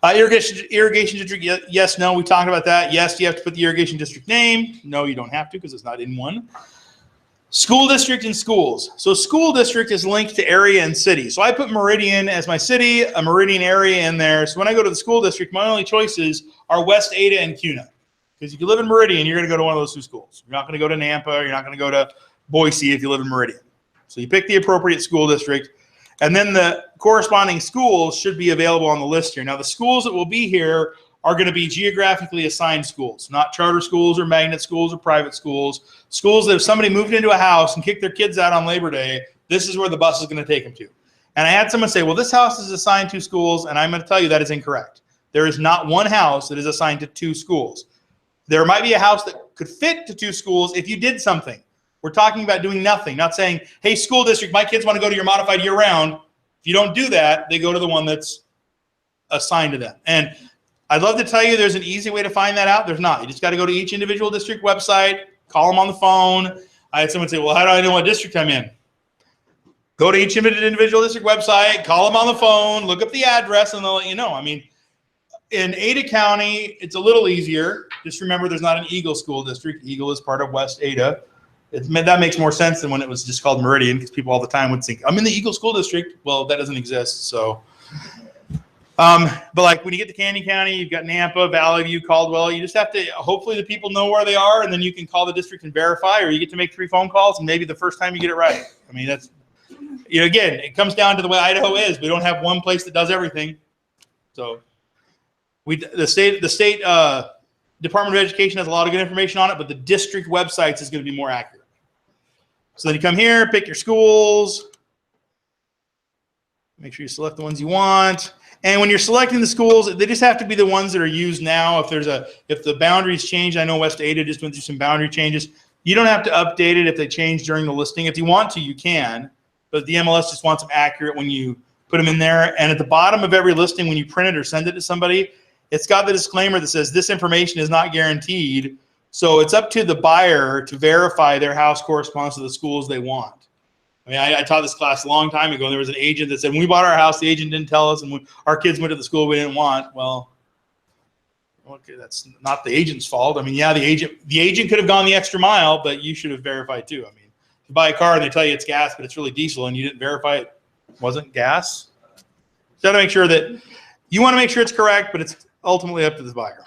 Irrigation district, yes, no, we talked about that. Yes, you have to put the irrigation district name. No, you don't have to because it's not in one. School district and schools. So school district is linked to area and city. So I put Meridian as my city, a Meridian area in there. So when I go to the school district, my only choices are West Ada and Cuna. Because if you live in Meridian, you're going to go to one of those two schools. You're not going to go to Nampa. You're not going to go to Boise if you live in Meridian. So you pick the appropriate school district, and then the corresponding schools should be available on the list here. Now, the schools that will be here are going to be geographically assigned schools, not charter schools or magnet schools or private schools. Schools that if somebody moved into a house and kicked their kids out on Labor Day, this is where the bus is going to take them to. And I had someone say, well, this house is assigned to schools, and I'm going to tell you that is incorrect. There is not one house that is assigned to 2 schools. There might be a house that could fit to 2 schools if you did something. We're talking about doing nothing, not saying, hey, school district, my kids want to go to your modified year-round. If you don't do that, they go to the one that's assigned to them. And I'd love to tell you there's an easy way to find that out. There's not. You just got to go to each individual district website, call them on the phone. I had someone say, well, how do I know what district I'm in? Go to each individual district website, call them on the phone, look up the address, and they'll let you know. I mean, in Ada County, it's a little easier. Just remember there's not an Eagle school district. Eagle is part of West Ada. That makes more sense than when it was just called Meridian, because people all the time would think, I'm in the Eagle School District. Well, that doesn't exist. So, but like when you get to Canyon County, you've got Nampa, Valley View, Caldwell. You just have to, hopefully the people know where they are, and then you can call the district and verify, or you get to make 3 phone calls, and maybe the first time you get it right. I mean, that's, again, it comes down to the way Idaho is. We don't have one place that does everything. So the state Department of Education has a lot of good information on it, but the district websites is going to be more accurate. So then you come here, pick your schools. Make sure you select the ones you want. And when you're selecting the schools, they just have to be the ones that are used now. If the boundaries change, I know West Ada just went through some boundary changes. You don't have to update it if they change during the listing. If you want to, you can. But the MLS just wants them accurate when you put them in there. And at the bottom of every listing, when you print it or send it to somebody, it's got the disclaimer that says this information is not guaranteed. So it's up to the buyer to verify their house corresponds to the schools they want. I mean, I taught this class a long time ago, and there was an agent that said, when we bought our house, the agent didn't tell us, and when our kids went to the school we didn't want. Well, okay, that's not the agent's fault. I mean, yeah, the agent could have gone the extra mile, but you should have verified too. I mean, if you buy a car and they tell you it's gas, but it's really diesel, and you didn't verify it wasn't gas. So to make sure that you want to make sure it's correct, but it's ultimately up to the buyer.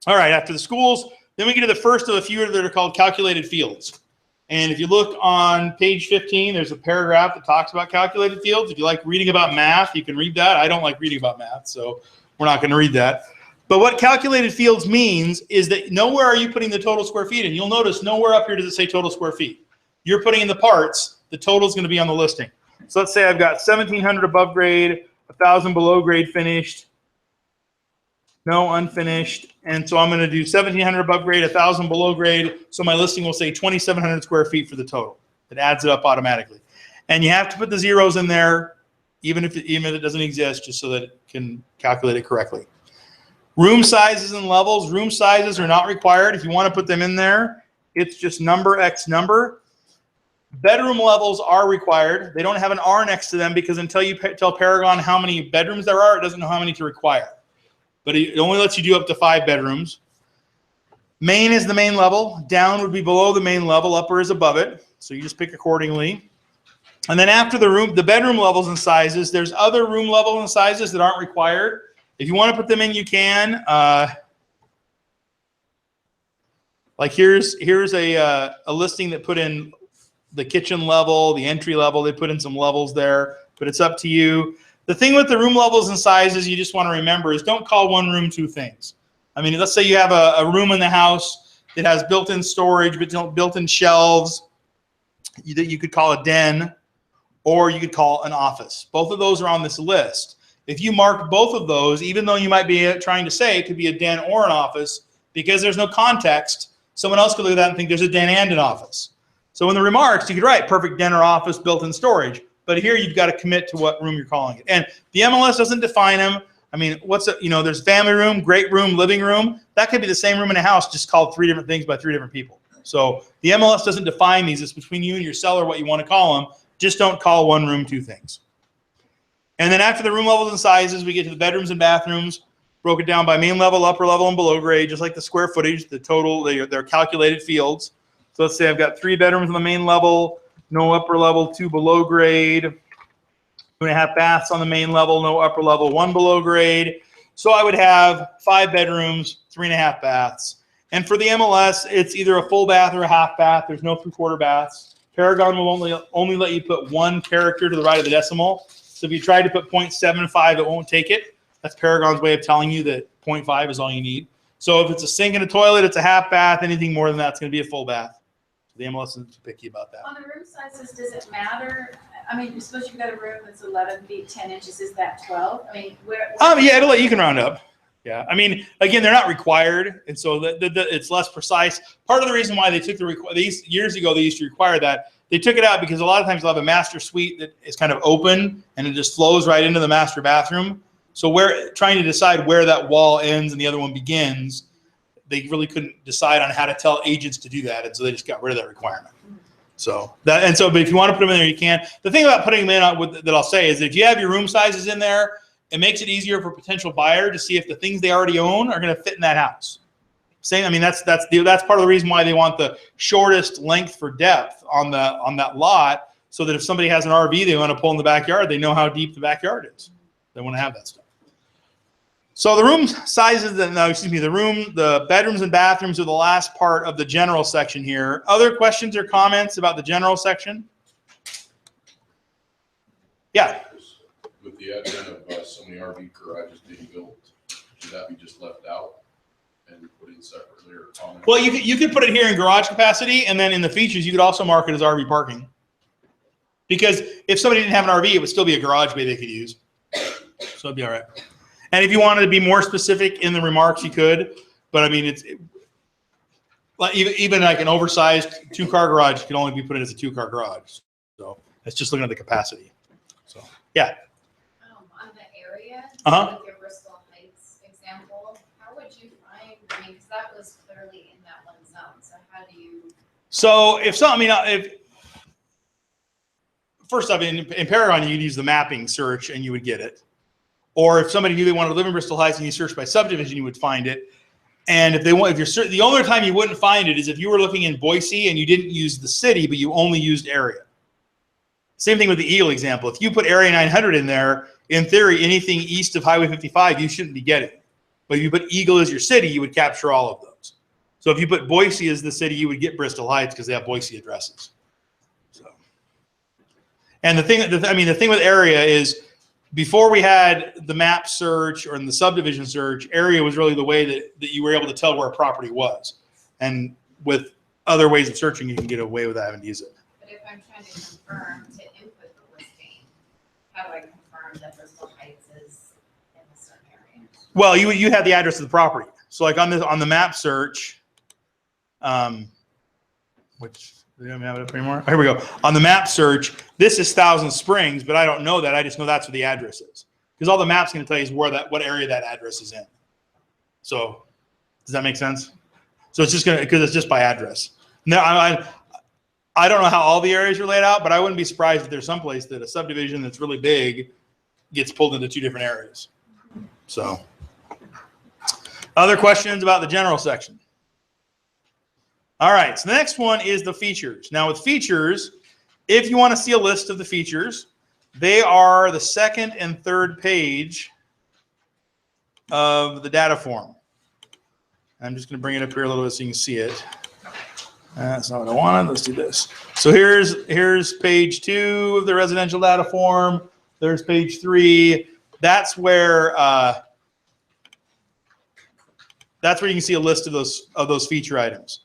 All right, after the schools, then we get to the first of a few that are called calculated fields. And if you look on page 15, there's a paragraph that talks about calculated fields. If you like reading about math, you can read that. I don't like reading about math, so we're not going to read that. But what calculated fields means is that nowhere are you putting the total square feet in. You'll notice nowhere up here does it say total square feet. You're putting in the parts. The total is going to be on the listing. So let's say I've got 1,700 above grade, 1,000 below grade finished, no unfinished, and so I'm going to do 1,700 above grade, 1,000 below grade, so my listing will say 2,700 square feet for the total. It adds it up automatically. And you have to put the zeros in there even if it doesn't exist, just so that it can calculate it correctly. Room sizes and levels. Room sizes are not required. If you want to put them in there, it's just number X number. Bedroom levels are required. They don't have an R next to them because until you tell Paragon how many bedrooms there are, it doesn't know how many to require. But it only lets you do up to 5 bedrooms. Main is the main level. Down would be below the main level. Upper is above it. So you just pick accordingly. And then after the bedroom levels and sizes, there's other room levels and sizes that aren't required. If you want to put them in, you can. Like here's a listing that put in the kitchen level, the entry level. They put in some levels there, but it's up to you. The thing with the room levels and sizes you just want to remember is don't call one room 2 things. I mean, let's say you have a room in the house that has built-in storage, built-in shelves that you could call a den, or you could call an office. Both of those are on this list. If you mark both of those, even though you might be trying to say it could be a den or an office, because there's no context, someone else could look at that and think there's a den and an office. So in the remarks, you could write perfect den or office, built-in storage. But here you've got to commit to what room you're calling it. And the MLS doesn't define them. I mean, there's family room, great room, living room. That could be the same room in a house, just called 3 different things by 3 different people. So the MLS doesn't define these. It's between you and your seller what you want to call them. Just don't call one room 2 things. And then after the room levels and sizes, we get to the bedrooms and bathrooms, broken down by main level, upper level, and below grade, just like the square footage, the total, they're calculated fields. So let's say I've got 3 bedrooms on the main level, no upper level, 2 below grade, 2.5 baths on the main level, no upper level, 1 below grade. So I would have 5 bedrooms, 3.5 baths. And for the MLS, it's either a full bath or a half bath. There's no 3/4 baths. Paragon will only let you put 1 character to the right of the decimal. So if you try to put 0.75, it won't take it. That's Paragon's way of telling you that 0.5 is all you need. So if it's a sink and a toilet, it's a half bath. Anything more than that, it's going to be a full bath. The MLS is picky about that. On the room sizes, does it matter? I mean, suppose you've got a room that's 11 feet, 10 inches, is that 12? I mean, where? Yeah, you can round up. Yeah, I mean, again, they're not required, and so it's less precise. Part of the reason why they took these years ago, they used to require that. They took it out because a lot of times they'll have a master suite that is kind of open, and it just flows right into the master bathroom. So trying to decide where that wall ends and the other one begins, they really couldn't decide on how to tell agents to do that, and so they just got rid of that requirement. But if you want to put them in there, you can. The thing about putting them in that I'll say is that if you have your room sizes in there, it makes it easier for a potential buyer to see if the things they already own are going to fit in that house. I mean, that's part of the reason why they want the shortest length for depth on that lot, so that if somebody has an RV they want to pull in the backyard, they know how deep the backyard is. They want to have that stuff. So the room sizes, the bedrooms and bathrooms are the last part of the general section here. Other questions or comments about the general section? Yeah. With the advent of so many RV garages being built, should that be just left out and put in separately or common? Well, you could put it here in garage capacity, and then in the features, you could also mark it as RV parking. Because if somebody didn't have an RV, it would still be a garage bay they could use. So it'd be all right. And if you wanted to be more specific in the remarks, you could. But I mean, even like an oversized 2-car garage can only be put in as a 2-car garage. So it's just looking at the capacity. So yeah. On the area, Uh-huh. with your Bristol Heights example, how would you find? I mean, because that was clearly in that one zone. So how do you? So first off, in Paragon, you'd use the mapping search and you would get it. Or if somebody knew they wanted to live in Bristol Heights and you search by subdivision, you would find it. And the only time you wouldn't find it is if you were looking in Boise and you didn't use the city, but you only used area. Same thing with the Eagle example. If you put Area 900 in there, in theory, anything east of Highway 55, you shouldn't be getting. But if you put Eagle as your city, you would capture all of those. So if you put Boise as the city, you would get Bristol Heights because they have Boise addresses. And the thing with area is, before we had the map search or in the subdivision search, area was really the way that you were able to tell where a property was. And with other ways of searching, you can get away with having to use it. But if I'm trying to confirm to input the listing, how do I confirm that Bristol Heights is in a certain area? Well, you have the address of the property. So like on the map search, which We don't have it up anymore. Here we go. On the map search, this is Thousand Springs, but I don't know that. I just know that's where the address is. Because all the map's going to tell you is what area that address is in. So does that make sense? So it's just going to, because it's just by address. Now, I don't know how all the areas are laid out, but I wouldn't be surprised if there's some place that a subdivision that's really big gets pulled into 2 different areas. So other questions about the general section? All right, so the next one is the features. Now with features, if you want to see a list of the features, they are the 2nd and 3rd page of the data form. I'm just going to bring it up here a little bit so you can see it. That's not what I wanted. Let's do this. So here's page 2 of the residential data form. There's page 3. That's where you can see a list of those feature items.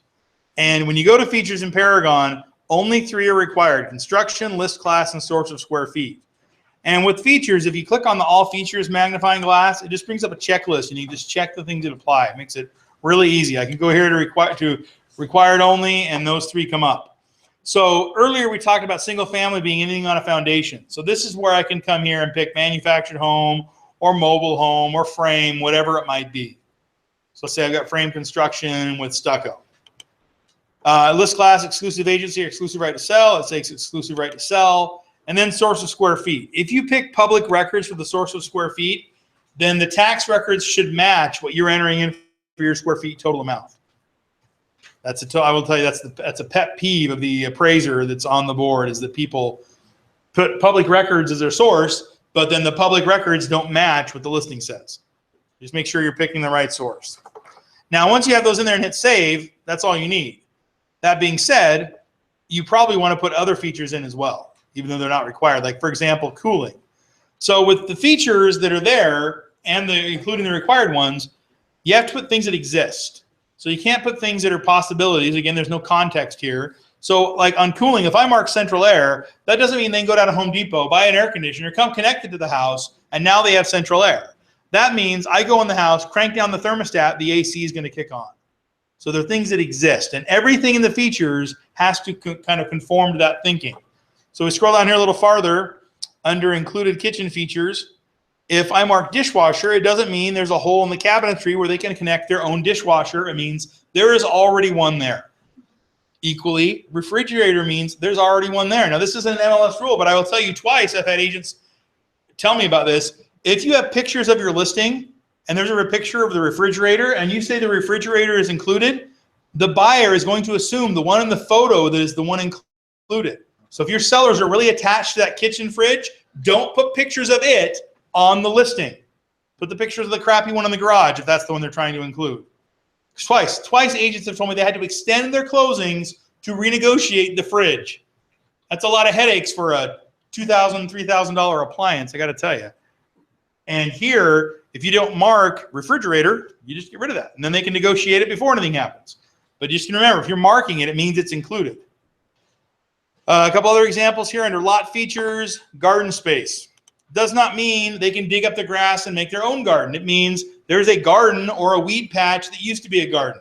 And when you go to features in Paragon, only 3 are required: construction, list class, and source of square feet. And with features, if you click on the all features magnifying glass, it just brings up a checklist and you just check the things that apply. It makes it really easy. I can go here to required only, and those 3 come up. So earlier we talked about single family being anything on a foundation. So this is where I can come here and pick manufactured home or mobile home or frame, whatever it might be. So let's say I've got frame construction with stucco. List class, exclusive agency, exclusive right to sell. It says exclusive right to sell. And then source of square feet. If you pick public records for the source of square feet, then the tax records should match what you're entering in for your square feet total amount. I will tell you that's a pet peeve of the appraiser that's on the board, is that people put public records as their source, but then the public records don't match what the listing says. Just make sure you're picking the right source. Now, once you have those in there and hit save, that's all you need. That being said, you probably want to put other features in as well, even though they're not required. Like, for example, cooling. So with the features that are there, and including the required ones, you have to put things that exist. So you can't put things that are possibilities. Again, there's no context here. So like on cooling, if I mark central air, that doesn't mean they can go down to Home Depot, buy an air conditioner, come connect it to the house, and now they have central air. That means I go in the house, crank down the thermostat, the AC is going to kick on. So they're things that exist, and everything in the features has to kind of conform to that thinking. So we scroll down here a little farther under included kitchen features. If I mark dishwasher, it doesn't mean there's a hole in the cabinetry where they can connect their own dishwasher. It means there is already one there. Equally, refrigerator means there's already one there. Now, this isn't an MLS rule, but I will tell you twice, I've had agents tell me about this. If you have pictures of your listing, and there's a picture of the refrigerator, and you say the refrigerator is included, the buyer is going to assume the one in the photo that is the one included. So if your sellers are really attached to that kitchen fridge, don't put pictures of it on the listing. Put the pictures of the crappy one in the garage if that's the one they're trying to include. Twice agents have told me they had to extend their closings to renegotiate the fridge. That's a lot of headaches for a $2,000, $3,000 appliance, I got to tell you. And here, if you don't mark refrigerator, you just get rid of that. And then they can negotiate it before anything happens. But just remember, if you're marking it, it means it's included. A couple other examples here under lot features, garden space. Does not mean they can dig up the grass and make their own garden. It means there's a garden or a weed patch that used to be a garden.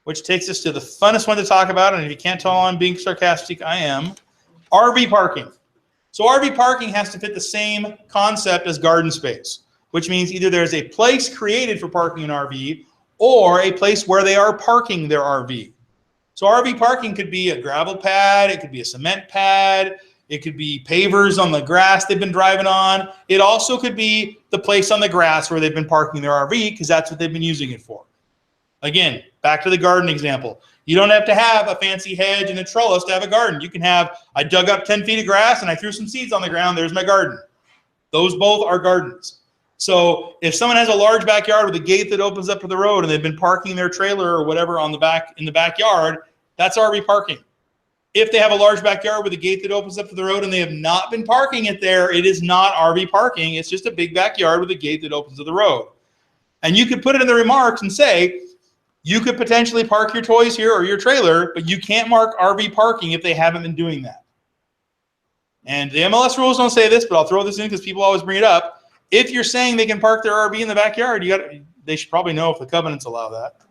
Which takes us to the funnest one to talk about, and if you can't tell I'm being sarcastic, I am. RV parking. So RV parking has to fit the same concept as garden space, which means either there's a place created for parking an RV or a place where they are parking their RV. So RV parking could be a gravel pad, it could be a cement pad, it could be pavers on the grass they've been driving on. It also could be the place on the grass where they've been parking their RV because that's what they've been using it for. Again, back to the garden example. You don't have to have a fancy hedge and a trellis to have a garden. You can have, I dug up 10 feet of grass and I threw some seeds on the ground, there's my garden. Those both are gardens. So if someone has a large backyard with a gate that opens up to the road and they've been parking their trailer or whatever on the back in the backyard, that's RV parking. If they have a large backyard with a gate that opens up to the road and they have not been parking it there, it is not RV parking. It's just a big backyard with a gate that opens to the road. And you could put it in the remarks and say, you could potentially park your toys here or your trailer, but you can't mark RV parking if they haven't been doing that. And the MLS rules don't say this, but I'll throw this in because people always bring it up. If you're saying they can park their RV in the backyard, they should probably know if the covenants allow that.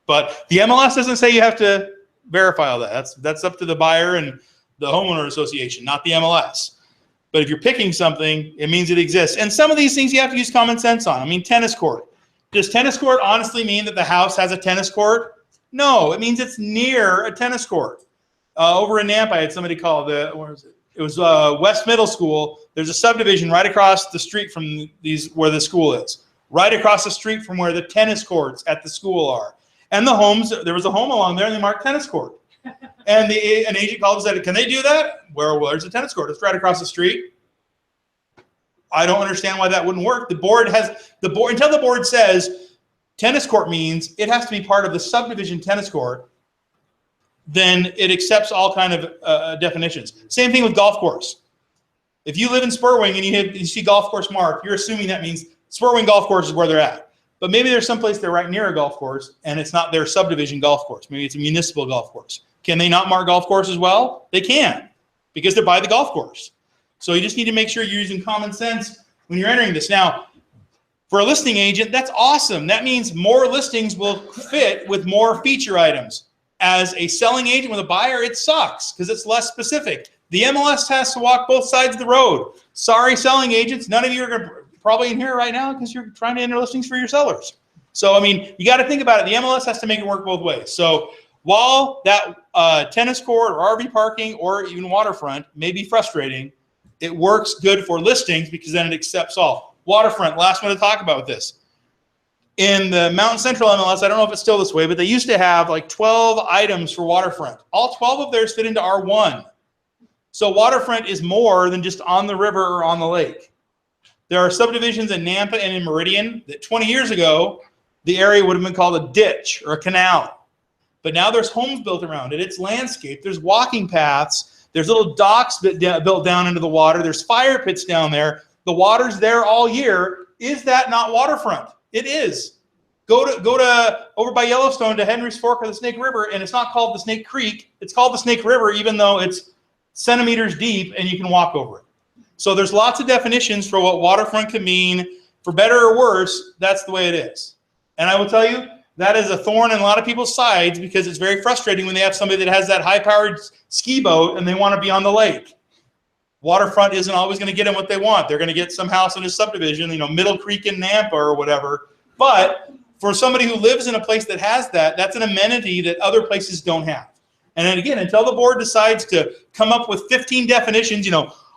But the MLS doesn't say you have to verify all that. That's up to the buyer and the homeowner association, not the MLS. But if you're picking something, it means it exists. And some of these things you have to use common sense on. I mean, tennis court. Does tennis court honestly mean that the house has a tennis court? No, it means it's near a tennis court. Over in Nampa, I had somebody call where is it? It was West Middle School. There's a subdivision right across the street from where the school is. Right across the street from where the tennis courts at the school are. And the homes, there was a home along there and they marked tennis court. And an agent called and said, can they do that? Well, there's a tennis court. It's right across the street. I don't understand why that wouldn't work. Until the board says tennis court means it has to be part of the subdivision tennis court, then it accepts all kind of definitions. Same thing with golf course. If you live in Spurwing and you see golf course marked, you're assuming that means Spurwing golf course is where they're at. But maybe there's someplace they're right near a golf course and it's not their subdivision golf course. Maybe it's a municipal golf course. Can they not mark golf course as well? They can, because they're by the golf course. So you just need to make sure you're using common sense when you're entering this. Now, for a listing agent, that's awesome. That means more listings will fit with more feature items. As a selling agent with a buyer, it sucks because it's less specific. The MLS has to walk both sides of the road. Sorry, selling agents, none of you are probably in here right now because you're trying to enter listings for your sellers. So, I mean, you got to think about it. The MLS has to make it work both ways. So while that tennis court or RV parking or even waterfront may be frustrating, it works good for listings because then it accepts all. Waterfront, last one to talk about with this. In the Mountain Central MLS, I don't know if it's still this way, but they used to have like 12 items for waterfront. All 12 of theirs fit into R1. So waterfront is more than just on the river or on the lake. There are subdivisions in Nampa and in Meridian that 20 years ago, the area would have been called a ditch or a canal. But now there's homes built around it. It's landscape. There's walking paths. There's little docks built down into the water. There's fire pits down there. The water's there all year. Is that not waterfront? It is. Go to over by Yellowstone to Henry's Fork of the Snake River, and it's not called the Snake Creek. It's called the Snake River, even though it's centimeters deep and you can walk over it. So there's lots of definitions for what waterfront can mean. For better or worse, that's the way it is. And I will tell you, that is a thorn in a lot of people's sides because it's very frustrating when they have somebody that has that high-powered ski boat and they want to be on the lake. Waterfront isn't always going to get them what they want. They're going to get some house in a subdivision, Middle Creek in Nampa or whatever. But for somebody who lives in a place that has that, that's an amenity that other places don't have. And then again, until the board decides to come up with 15 definitions,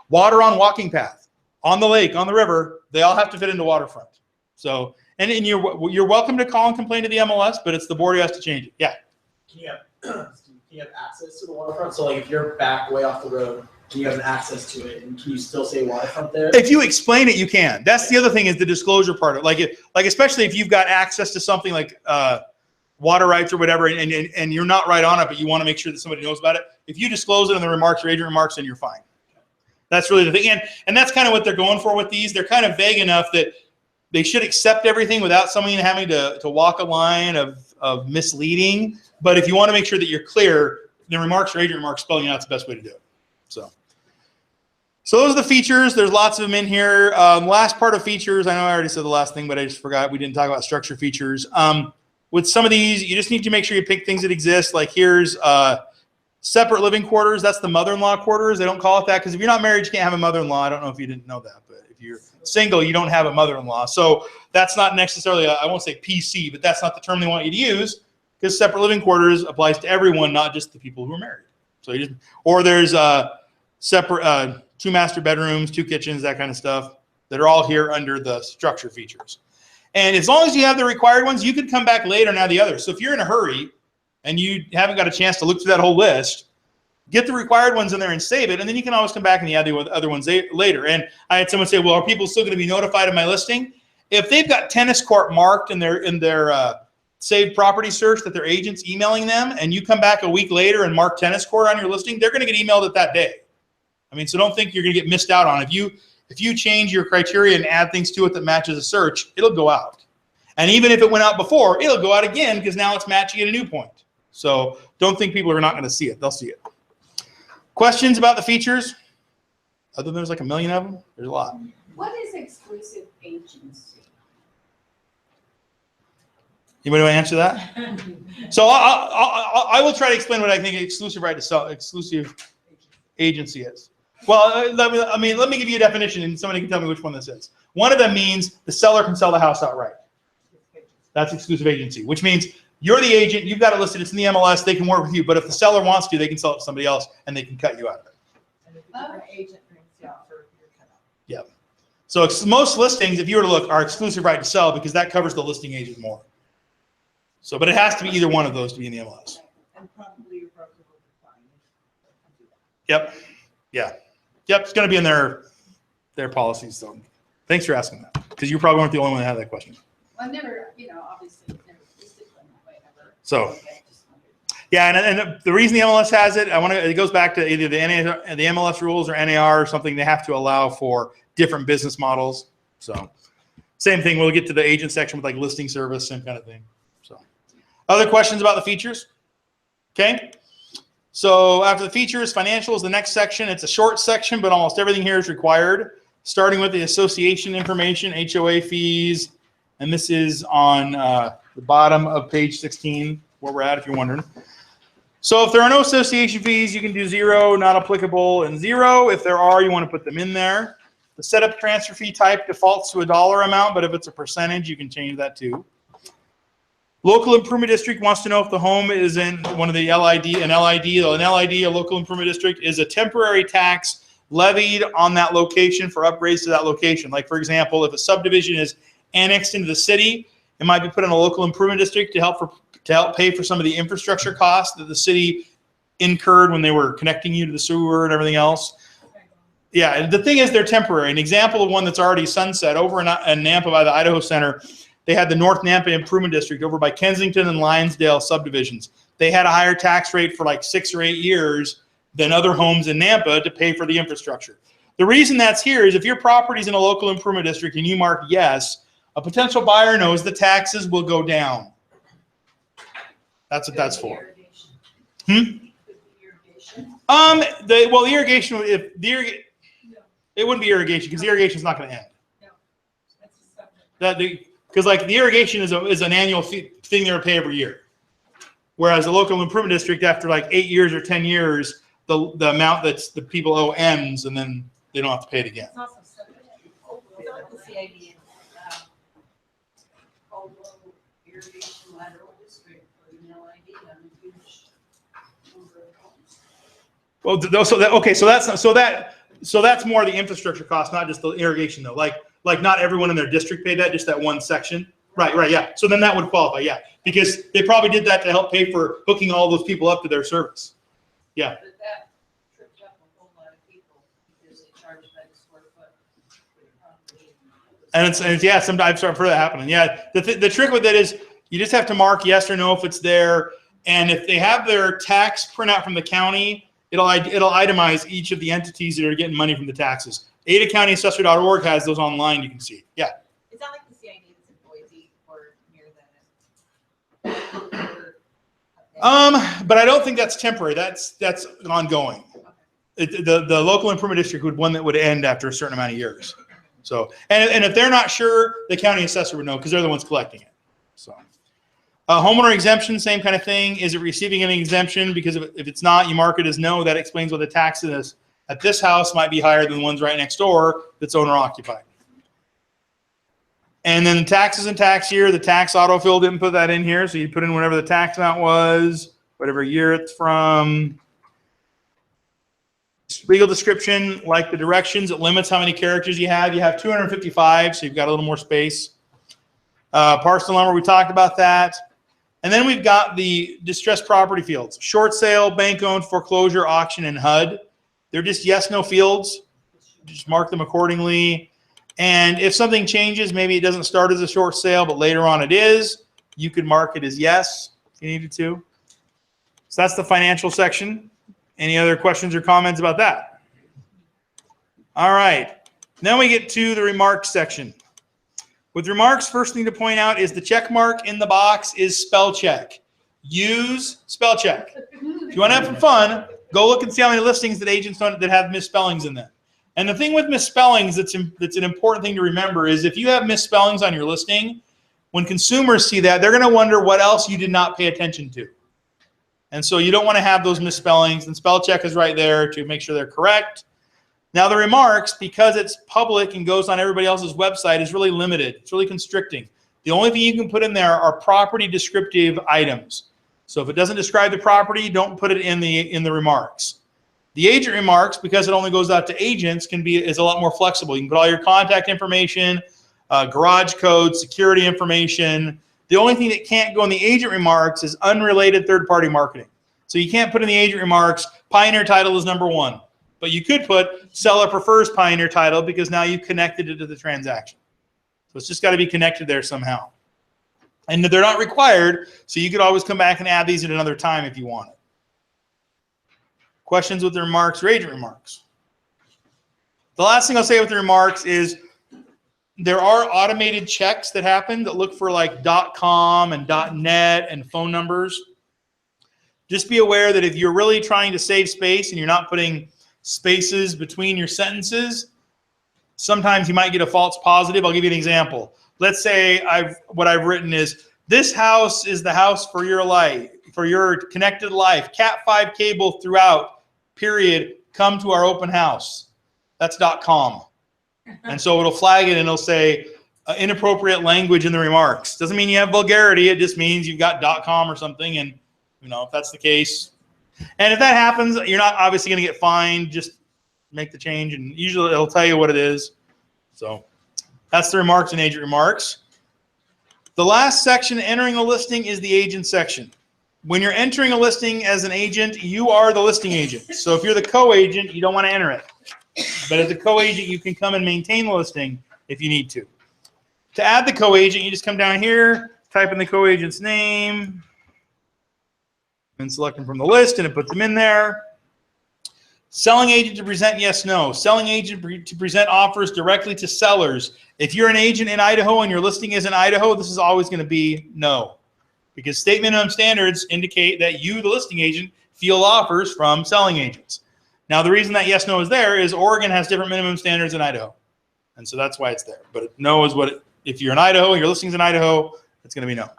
water on walking path, on the lake, on the river, they all have to fit into waterfront. So, and you're welcome to call and complain to the MLS, but it's the board who has to change it. Yeah. Can you have access to the waterfront? So like if you're back way off the road, can you have an access to it? And can you still say waterfront there? If you explain it, you can. That's the other thing is the disclosure part of it. Like especially if you've got access to something like water rights or whatever, and you're not right on it, but you want to make sure that somebody knows about it. If you disclose it in the remarks or agent remarks, then you're fine. That's really the thing. And that's kind of what they're going for with these. They're kind of vague enough that they should accept everything without somebody having to walk a line of misleading. But if you want to make sure that you're clear, the remarks or agent remarks, spelling it out is the best way to do it. So those are the features. There's lots of them in here. Last part of features, I know I already said the last thing, but I just forgot. We didn't talk about structure features. With some of these, you just need to make sure you pick things that exist. Like here's separate living quarters. That's the mother-in-law quarters. They don't call it that because if you're not married, you can't have a mother-in-law. I don't know if you didn't know that, but if you're single, you don't have a mother-in-law. So that's not necessarily, I won't say PC, but that's not the term they want you to use because separate living quarters applies to everyone, not just the people who are married. So or there's separate 2 master bedrooms, 2 kitchens, that kind of stuff that are all here under the structure features. And as long as you have the required ones, you could come back later and add the others. So if you're in a hurry and you haven't got a chance to look through that whole list, get the required ones in there and save it, and then you can always come back and add the other ones later. And I had someone say, well, are people still going to be notified of my listing? If they've got tennis court marked in their saved property search that their agent's emailing them, and you come back a week later and mark tennis court on your listing, they're going to get emailed it that day. I mean, so don't think you're going to get missed out on. If you change your criteria and add things to it that matches a search, it'll go out. And even if it went out before, it'll go out again because now it's matching at a new point. So don't think people are not going to see it. They'll see it. Questions about the features? Other than there's like a million of them? There's a lot. What is exclusive agency? Anybody want to answer that? So I will try to explain what I think exclusive right to sell, exclusive agency is. Well, let me give you a definition, and somebody can tell me which one this is. One of them means the seller can sell the house outright. That's exclusive agency, which means you're the agent, you've got it listed, it's in the MLS, they can work with you, but if the seller wants to, they can sell it to somebody else, and they can cut you out of it. And if a different agent brings the offer, you're cut out. Yep. So most listings, if you were to look, are exclusive right to sell because that covers the listing agent more. So, but it has to be either one of those to be in the MLS. And probably your broker will decline. Yep. Yeah. Yep. It's going to be in their policies. So thanks for asking that, because you probably weren't the only one that had that question. Well, I've never, obviously, I've never listed one that way ever. So, yeah, and the reason the MLS has it, it goes back to either the MLS rules or NAR or something. They have to allow for different business models. So, same thing. We'll get to the agent section with like listing service, same kind of thing. So, other questions about the features? Okay. So after the features, financial is the next section. It's a short section, but almost everything here is required. Starting with the association information, HOA fees, and this is on the bottom of page 16, where we're at, if you're wondering. So if there are no association fees, you can do 0, not applicable, and 0. If there are, you want to put them in there. The setup transfer fee type defaults to a dollar amount, but if it's a percentage, you can change that too. Local Improvement District wants to know if the home is in one of the LID. An LID, a local improvement district, is a temporary tax levied on that location for upgrades to that location. Like, for example, if a subdivision is annexed into the city, it might be put in a local improvement district to help pay for some of the infrastructure costs that the city incurred when they were connecting you to the sewer and everything else. Yeah, the thing is, they're temporary. An example of one that's already sunset over in Nampa by the Idaho Center, they had the North Nampa Improvement District over by Kensington and Lionsdale subdivisions. They had a higher tax rate for like 6 or 8 years than other homes in Nampa to pay for the infrastructure. The reason that's here is if your property's in a local improvement district and you mark yes, a potential buyer knows the taxes will go down. That's what that's for. The irrigation, it wouldn't be irrigation because the irrigation is not going to end. Because like the irrigation is an annual thing they're pay every year, whereas the local improvement district, after like 8 years or 10 years, the amount that the people owe ends, and then they don't have to pay it again. It's also like the CID irrigation lateral district for the LID on a huge number of homes. So that's more the infrastructure cost, not just the irrigation though. Like not everyone in their district paid that, just that one section. Right, yeah. So then that would qualify, yeah, because they probably did that to help pay for hooking all those people up to their service. Yeah. But that tripped up a whole lot of people because they charged by the square foot for the property. And yeah, sometimes I've heard that happening. Yeah, the trick with it is you just have to mark yes or no if it's there, and if they have their tax printout from the county, it'll itemize each of the entities that are getting money from the taxes. AdaCountyAssessor.org has those online. You can see. Yeah. Is that like the CID that's in Boise or near the? But I don't think that's temporary. That's ongoing. The local improvement district would end after a certain amount of years. So and if they're not sure, the county assessor would know because they're the ones collecting it. So homeowner exemption, same kind of thing. Is it receiving an exemption? Because if it's not, you mark it as no. That explains what the tax is. At this house might be higher than the ones right next door that's owner occupied. And then the taxes and tax year, the tax autofill didn't put that in here. So you put in whatever the tax amount was, whatever year it's from. Legal description, like the directions, it limits how many characters you have. You have 255, so you've got a little more space. Parcel number, we talked about that. And then we've got the distressed property fields. Short sale, bank owned, foreclosure, auction, and HUD. They're just yes, no fields. Just mark them accordingly. And if something changes, maybe it doesn't start as a short sale, but later on it is, you could mark it as yes if you needed to. So that's the financial section. Any other questions or comments about that? All right. Then we get to the remarks section. With remarks, first thing to point out is the check mark in the box is spell check. Use spell check. If you want to have some fun, go look and see how many listings that agents don't that have misspellings in them. And the thing with misspellings that's an important thing to remember is if you have misspellings on your listing, When consumers see that, they're going to wonder what else you did not pay attention to. And so you don't want to have those misspellings, and spell check is right there to make sure they're correct. Now the remarks, because it's public and goes on everybody else's website, is really limited. It's really constricting. The only thing you can put in there are property descriptive items. So if it doesn't describe the property, don't put it in the remarks. The agent remarks, because it only goes out to agents, is a lot more flexible. You can put all your contact information, garage code, security information. The only thing that can't go in the agent remarks is unrelated third-party marketing. So you can't put in the agent remarks, Pioneer Title is number one. But you could put seller prefers Pioneer Title because now you've connected it to the transaction. So it's just got to be connected there somehow. And they're not required, so you could always come back and add these at another time if you want it. Questions with the remarks or agent remarks? The last thing I'll say with the remarks is there are automated checks that happen that look for like .com and .net and phone numbers. Just be aware that if you're really trying to save space and you're not putting spaces between your sentences, sometimes you might get a false positive. I'll give you an example. Let's say what I've written is, this house is the house for your life, for your connected life, Cat 5 cable throughout, period, come to our open house. That's .com. And so it'll flag it and it'll say inappropriate language in the remarks. Doesn't mean you have vulgarity. It just means you've got .com or something. And if that's the case, and if that happens, you're not obviously going to get fined. Just make the change, and usually it'll tell you what it is. So that's the remarks and agent remarks. The last section, entering a listing, is the agent section. When you're entering a listing as an agent, you are the listing agent. So if you're the co-agent, you don't want to enter it. But as a co-agent, you can come and maintain the listing if you need to. To add the co-agent, you just come down here, type in the co-agent's name, and select them from the list, and it puts them in there. Selling agent to present yes, no. Selling agent to present offers directly to sellers. If you're an agent in Idaho and your listing is in Idaho, this is always going to be no. Because state minimum standards indicate that you, the listing agent, field offers from selling agents. Now, the reason that yes, no is there is Oregon has different minimum standards than Idaho. And so that's why it's there. But no is what, if you're in Idaho, your listing's in Idaho, it's going to be no.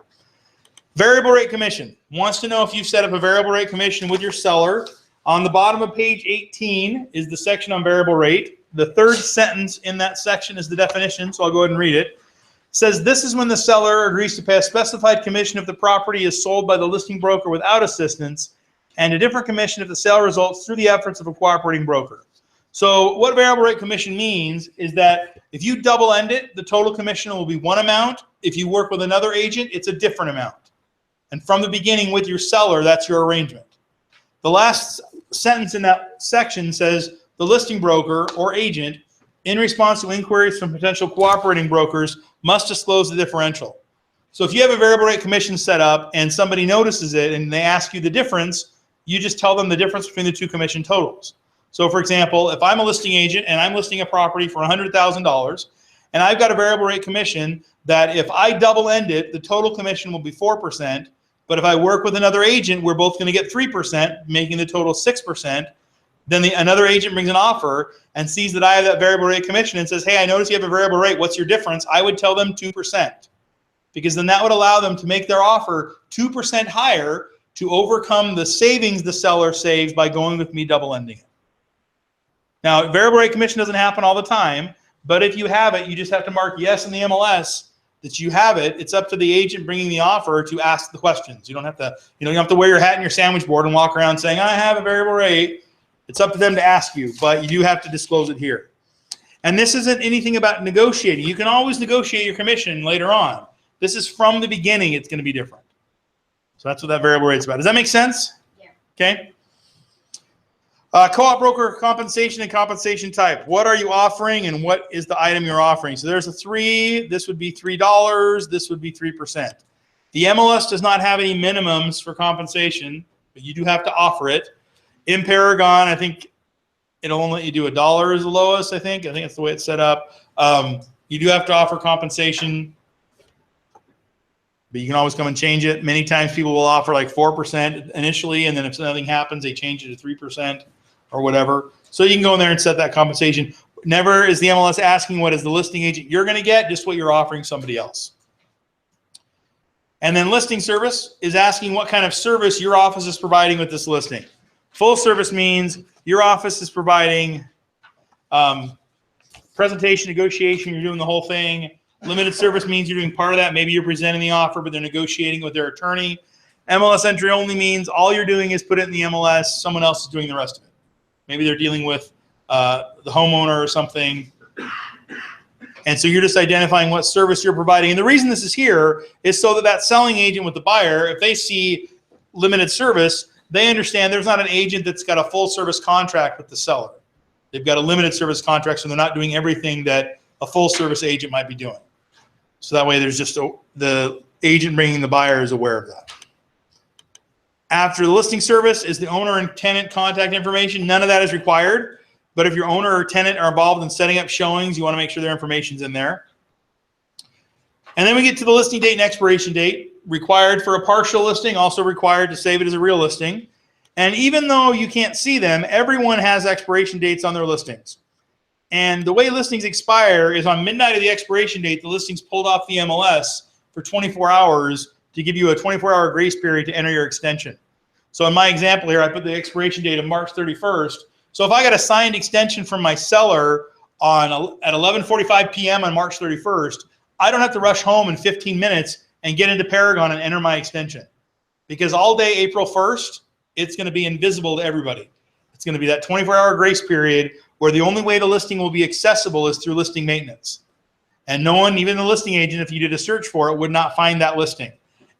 Variable rate commission. Wants to know if you've set up a variable rate commission with your seller. On the bottom of page 18 is the section on variable rate. The third sentence in that section is the definition, so I'll go ahead and read it. It says, this is when the seller agrees to pay a specified commission if the property is sold by the listing broker without assistance, and a different commission if the sale results through the efforts of a cooperating broker. So what variable rate commission means is that if you double end it, the total commission will be one amount. If you work with another agent, it's a different amount. And from the beginning with your seller, that's your arrangement. The last sentence in that section says the listing broker or agent, in response to inquiries from potential cooperating brokers, must disclose the differential. So if you have a variable rate commission set up and somebody notices it and they ask you the difference, you just tell them the difference between the two commission totals. So for example, if I'm a listing agent and I'm listing a property for $100,000 and I've got a variable rate commission that if I double end it, the total commission will be 4%. But if I work with another agent, we're both going to get 3%, making the total 6%. Then another agent brings an offer and sees that I have that variable rate commission and says, hey, I notice you have a variable rate. What's your difference? I would tell them 2%. Because then that would allow them to make their offer 2% higher to overcome the savings the seller saves by going with me double ending it. Now, variable rate commission doesn't happen all the time, but if you have it, you just have to mark yes in the MLS that you have it. It's up to the agent bringing the offer to ask the questions. You don't have to, you don't have to wear your hat and your sandwich board and walk around saying, I have a variable rate. It's up to them to ask you, but you do have to disclose it here. And this isn't anything about negotiating. You can always negotiate your commission later on. This is from the beginning, it's going to be different. So that's what that variable rate is about. Does that make sense? Yeah. Okay. Co-op broker compensation and compensation type. What are you offering and what is the item you're offering? So there's a 3. This would be $3. This would be 3%. The MLS does not have any minimums for compensation, but you do have to offer it. In Paragon, I think it'll only let you do $1 is the lowest, I think. I think that's the way it's set up. You do have to offer compensation, but you can always come and change it. Many times people will offer like 4% initially, and then if nothing happens, they change it to 3% or whatever. So you can go in there and set that compensation. Never is the MLS asking what is the listing agent you're going to get, just what you're offering somebody else. And then listing service is asking what kind of service your office is providing with this listing. Full service means your office is providing presentation, negotiation, you're doing the whole thing. Limited service means you're doing part of that. Maybe you're presenting the offer, but they're negotiating with their attorney. MLS entry only means all you're doing is put it in the MLS. Someone else is doing the rest of it. Maybe they're dealing with the homeowner or something. And so you're just identifying what service you're providing. And the reason this is here is so that that selling agent with the buyer, if they see limited service, they understand there's not an agent that's got a full service contract with the seller. They've got a limited service contract, so they're not doing everything that a full service agent might be doing. So that way there's just the agent bringing the buyer is aware of that. After the listing service is the owner and tenant contact information. None of that is required. But if your owner or tenant are involved in setting up showings, you want to make sure their information's in there. And then we get to the listing date and expiration date. Required for a partial listing, also required to save it as a real listing. And even though you can't see them, everyone has expiration dates on their listings. And the way listings expire is on midnight of the expiration date, the listing's pulled off the MLS for 24 hours to give you a 24-hour grace period to enter your extension. So in my example here, I put the expiration date of March 31st. So if I got a signed extension from my seller at 11:45 p.m. on March 31st, I don't have to rush home in 15 minutes and get into Paragon and enter my extension. Because all day April 1st, it's going to be invisible to everybody. It's going to be that 24-hour grace period where the only way the listing will be accessible is through listing maintenance. And no one, even the listing agent, if you did a search for it, would not find that listing.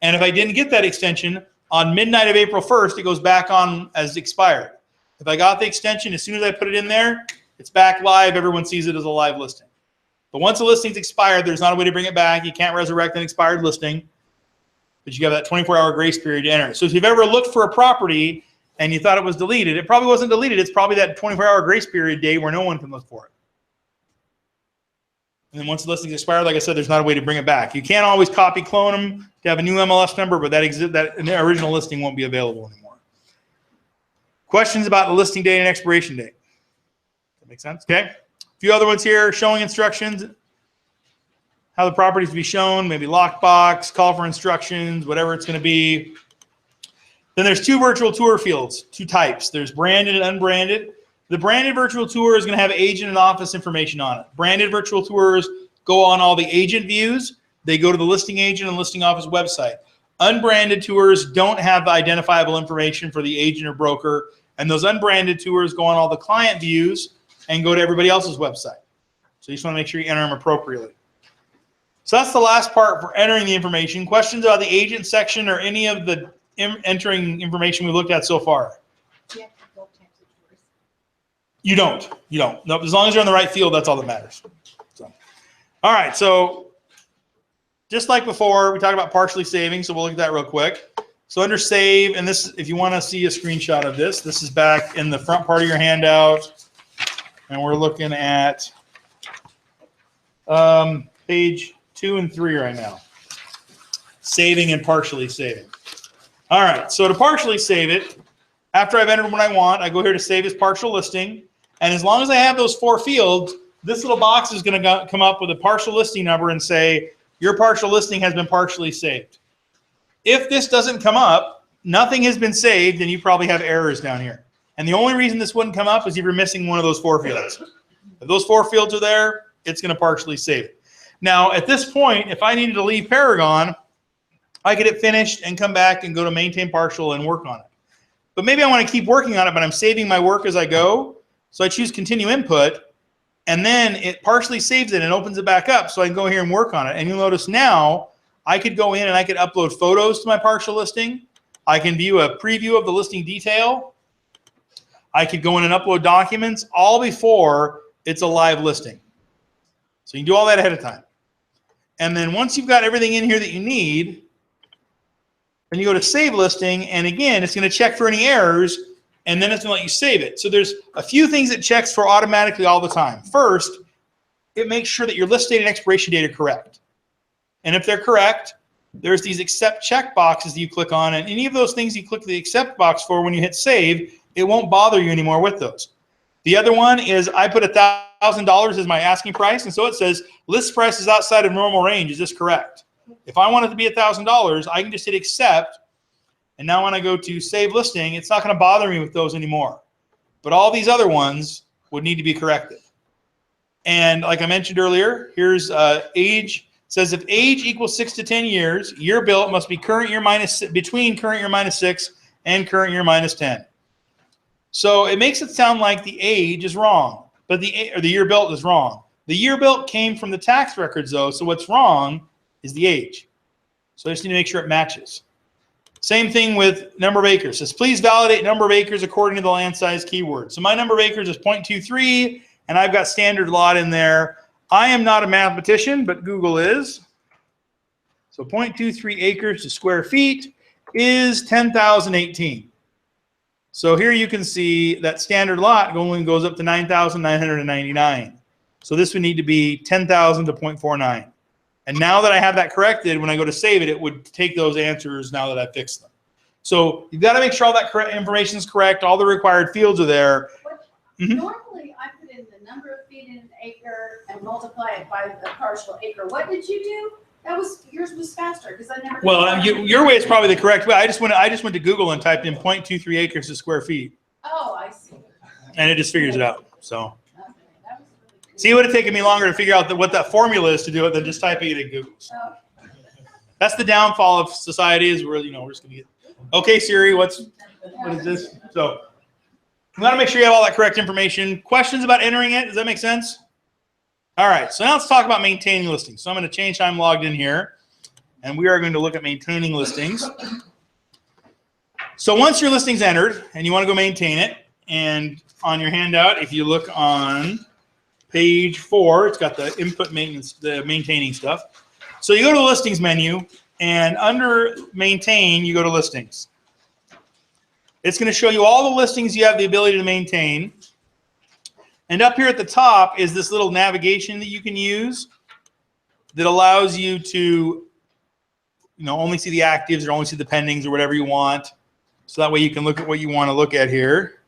And if I didn't get that extension, on midnight of April 1st, it goes back on as expired. If I got the extension, as soon as I put it in there, it's back live. Everyone sees it as a live listing. But once a listing's expired, there's not a way to bring it back. You can't resurrect an expired listing. But you have that 24-hour grace period to enter. So if you've ever looked for a property and you thought it was deleted, it probably wasn't deleted. It's probably that 24-hour grace period day where no one can look for it. And then once the listing's expired, like I said, there's not a way to bring it back. You can't always copy clone them to have a new MLS number, but that original listing won't be available anymore. Questions about the listing date and expiration date? That make sense? Okay. A few other ones here. Showing instructions. How the property is to be shown. Maybe lockbox, call for instructions, whatever it's going to be. Then there's two virtual tour fields, two types. There's branded and unbranded. The branded virtual tour is going to have agent and office information on it. Branded virtual tours go on all the agent views. They go to the listing agent and listing office website. Unbranded tours don't have the identifiable information for the agent or broker. And those unbranded tours go on all the client views and go to everybody else's website. So you just want to make sure you enter them appropriately. So that's the last part for entering the information. Questions about the agent section or any of the entering information we looked at so far? Do you have to go types of tours? You don't. You don't. Nope. As long as you're in the right field, that's all that matters. So, all right. So just like before, we talked about partially saving. So we'll look at that real quick. So under save, and this, if you want to see a screenshot of this, this is back in the front part of your handout. And we're looking at page 2 and 3 right now. Saving and partially saving. All right. So to partially save it, after I've entered what I want, I go here to save as partial listing. And as long as I have those 4 fields, this little box is going to come up with a partial listing number and say, your partial listing has been partially saved. If this doesn't come up, nothing has been saved, and you probably have errors down here. And the only reason this wouldn't come up is if you're missing one of those 4 fields. If those 4 fields are there, it's going to partially save it. Now, at this point, if I needed to leave Paragon, I could hit finished and come back and go to maintain partial and work on it. But maybe I want to keep working on it, but I'm saving my work as I go. So I choose continue input, and then it partially saves it and opens it back up so I can go here and work on it. And you'll notice now I could go in and I could upload photos to my partial listing. I can view a preview of the listing detail. I could go in and upload documents all before it's a live listing. So you can do all that ahead of time. And then once you've got everything in here that you need, then you go to save listing, and again, it's going to check for any errors, and then it's going to let you save it. So there's a few things it checks for automatically all the time. First, it makes sure that your list date and expiration date are correct. And if they're correct, there's these accept check boxes that you click on, and any of those things you click the accept box for when you hit save, it won't bother you anymore with those. The other one is I put $1,000 as my asking price, and so it says list price is outside of normal range. Is this correct? If I want it to be $1,000, I can just hit accept. And now when I go to save listing, it's not going to bother me with those anymore. But all these other ones would need to be corrected. And like I mentioned earlier, here's age. It says if age equals 6 to 10 years, year built must be current year minus, between current year minus 6 and current year minus 10. So it makes it sound like the age is wrong, but the year built is wrong. The year built came from the tax records though, so what's wrong is the age. So I just need to make sure it matches. Same thing with number of acres. It says please validate number of acres according to the land size keyword. So my number of acres is 0.23, and I've got standard lot in there. I am not a mathematician, but Google is. So 0.23 acres to square feet is 10,018. So here you can see that standard lot only goes up to 9,999. So this would need to be 10,000 to 0.49. And now that I have that corrected, when I go to save it, it would take those answers now that I've fixed them. So you've got to make sure all that information is correct. All the required fields are there. Normally, I put in the number of feet in an acre and multiply it by the partial acre. What did you do? Yours was faster because I never. Well, your way is probably the correct way. I just went to Google and typed in 0.23 acres to square feet. Oh, I see. And it just figures it out. So. See, it would have taken me longer to figure out what that formula is to do it than just typing it in Google. So. That's the downfall of society is we're just going to get, okay, Siri, what is this? So you got to make sure you have all that correct information. Questions about entering it? Does that make sense? All right, so now let's talk about maintaining listings. So I'm going to change how I'm logged in here, and we are going to look at maintaining listings. So once your listing's entered and you want to go maintain it, and on your handout, if you look on page 4, it's got the input maintenance, the maintaining stuff. So you go to the listings menu, and under maintain, you go to listings. It's going to show you all the listings you have the ability to maintain. And up here at the top is this little navigation that you can use that allows you to, only see the actives or only see the pendings or whatever you want. So that way you can look at what you want to look at here.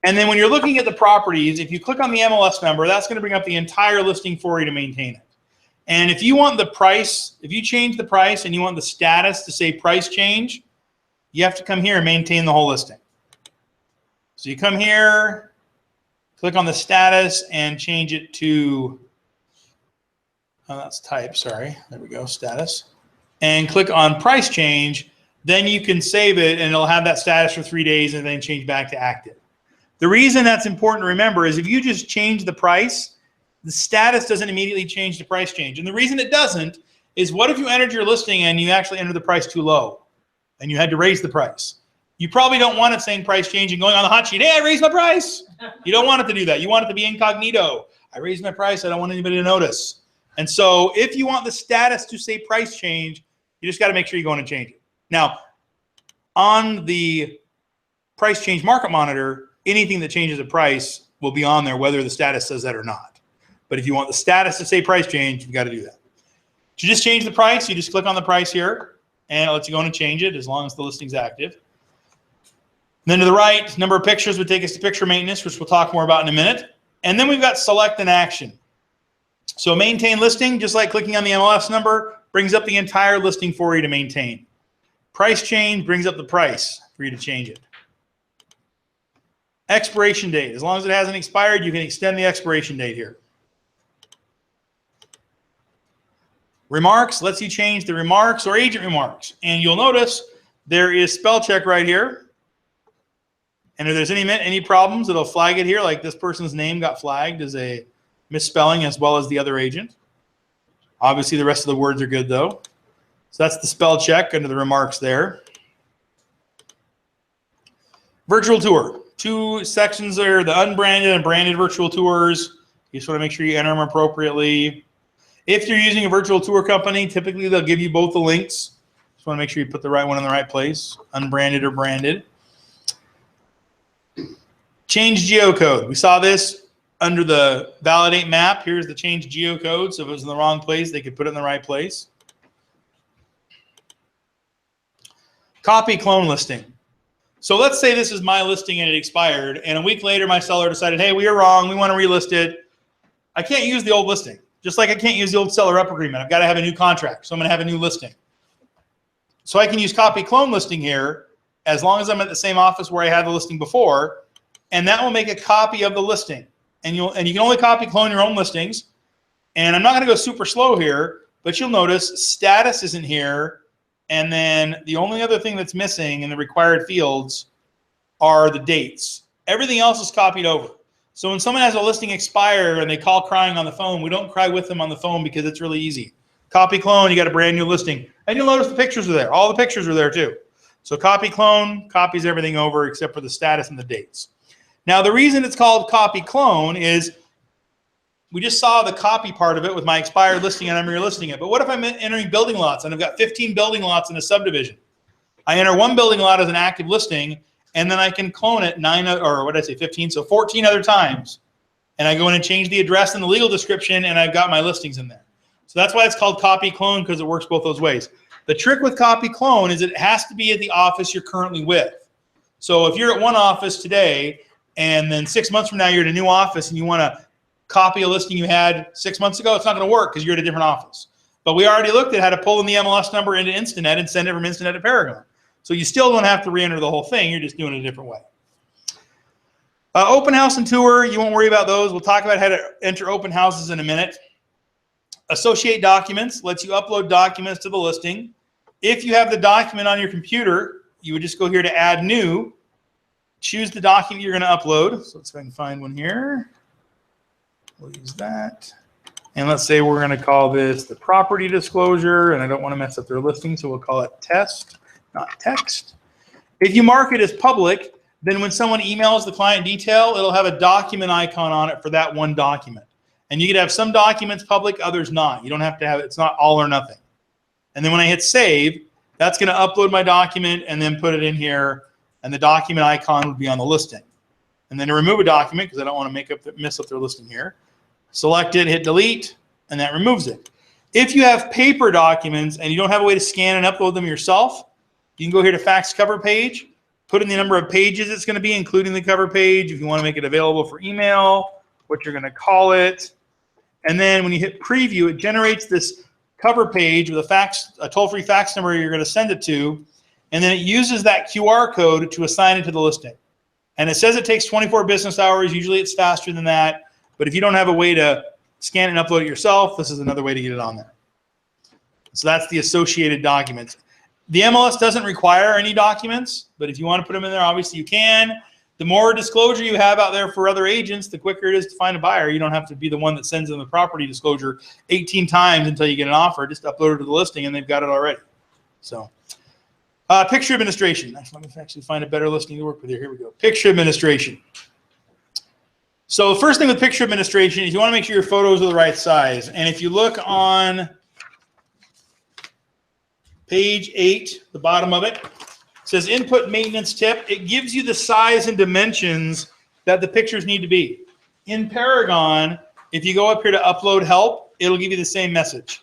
And then when you're looking at the properties, if you click on the MLS number, that's going to bring up the entire listing for you to maintain it. And if you want the price, if you change the price and you want the status to say price change, you have to come here and maintain the whole listing. So you come here, click on the status and change it to, that's type, sorry. There we go, status. And click on price change. Then you can save it and it'll have that status for 3 days and then change back to active. The reason that's important to remember is if you just change the price, the status doesn't immediately change the price change. And the reason it doesn't is what if you entered your listing and you actually entered the price too low and you had to raise the price? You probably don't want it saying price change and going on the hot sheet, hey, I raised my price. You don't want it to do that. You want it to be incognito. I raised my price. I don't want anybody to notice. And so if you want the status to say price change, you just got to make sure you go in and change it. Now, on the price change market monitor, anything that changes the price will be on there, whether the status says that or not. But if you want the status to say price change, you've got to do that. To just change the price, you just click on the price here, and it lets you go in and change it as long as the listing's active. And then to the right, number of pictures would take us to picture maintenance, which we'll talk more about in a minute. And then we've got select an action. So maintain listing, just like clicking on the MLS number, brings up the entire listing for you to maintain. Price change brings up the price for you to change it. Expiration date. As long as it hasn't expired, you can extend the expiration date here. Remarks lets you change the remarks or agent remarks. And you'll notice there is spell check right here. And if there's any problems, it'll flag it here, like this person's name got flagged as a misspelling as well as the other agent. Obviously, the rest of the words are good, though. So that's the spell check under the remarks there. Virtual tour. 2 sections there, the unbranded and branded virtual tours. You just want to make sure you enter them appropriately. If you're using a virtual tour company, typically they'll give you both the links. Just want to make sure you put the right one in the right place, unbranded or branded. Change geocode. We saw this under the validate map. Here's the change geocode. So if it was in the wrong place, they could put it in the right place. Copy clone listing. So let's say this is my listing and it expired, and a week later my seller decided, hey, we are wrong, we want to relist it. I can't use the old listing. Just like I can't use the old seller up agreement. I've got to have a new contract. So I'm going to have a new listing. So I can use copy clone listing here as long as I'm at the same office where I had the listing before, and that will make a copy of the listing. And you can only copy clone your own listings. And I'm not going to go super slow here, but you'll notice status isn't here. And then the only other thing that's missing in the required fields are the dates. Everything else is copied over. So when someone has a listing expire and they call crying on the phone, we don't cry with them on the phone because it's really easy. Copy clone, you got a brand new listing. And you'll notice the pictures are there. All the pictures are there too. So copy clone copies everything over except for the status and the dates. Now the reason it's called copy clone is we just saw the copy part of it with my expired listing and I'm relisting it. But what if I'm entering building lots and I've got 15 building lots in a subdivision? I enter one building lot as an active listing and then I can clone it 15, so 14 other times. And I go in and change the address and the legal description and I've got my listings in there. So that's why it's called copy clone, because it works both those ways. The trick with copy clone is it has to be at the office you're currently with. So if you're at one office today and then 6 months from now you're at a new office and you want to copy a listing you had 6 months ago, it's not going to work because you're at a different office. But we already looked at how to pull in the MLS number into Instinet and send it from Instinet to Paragon. So you still don't have to re-enter the whole thing. You're just doing it a different way. Open house and tour, you won't worry about those. We'll talk about how to enter open houses in a minute. Associate documents lets you upload documents to the listing. If you have the document on your computer, you would just go here to add new, choose the document you're going to upload. So let's see if I can find one here. We'll use that. And let's say we're going to call this the property disclosure, and I don't want to mess up their listing, so we'll call it test, not text. If you mark it as public, then when someone emails the client detail, it'll have a document icon on it for that one document. And you could have some documents public, others not. You don't have to have it. It's not all or nothing. And then when I hit save, that's going to upload my document and then put it in here, and the document icon would be on the listing. And then to remove a document, because I don't want to mess up their listing here, select it, hit delete, and that removes it. If you have paper documents and you don't have a way to scan and upload them yourself, you can go here to fax cover page, put in the number of pages it's going to be, including the cover page, if you want to make it available for email, what you're going to call it. And then when you hit preview, it generates this cover page with a toll-free fax number you're going to send it to, and then it uses that QR code to assign it to the listing. And it says it takes 24 business hours. Usually it's faster than that. But if you don't have a way to scan and upload it yourself, this is another way to get it on there. So that's the associated documents. The MLS doesn't require any documents, but if you want to put them in there, obviously you can. The more disclosure you have out there for other agents, the quicker it is to find a buyer. You don't have to be the one that sends them the property disclosure 18 times until you get an offer. Just upload it to the listing and they've got it already. So picture administration. Let me actually find a better listing to work with here. Here we go. Picture administration. So the first thing with picture administration is you want to make sure your photos are the right size. And if you look on page 8, the bottom of it, says input maintenance tip. It gives you the size and dimensions that the pictures need to be. In Paragon, if you go up here to upload help, it'll give you the same message.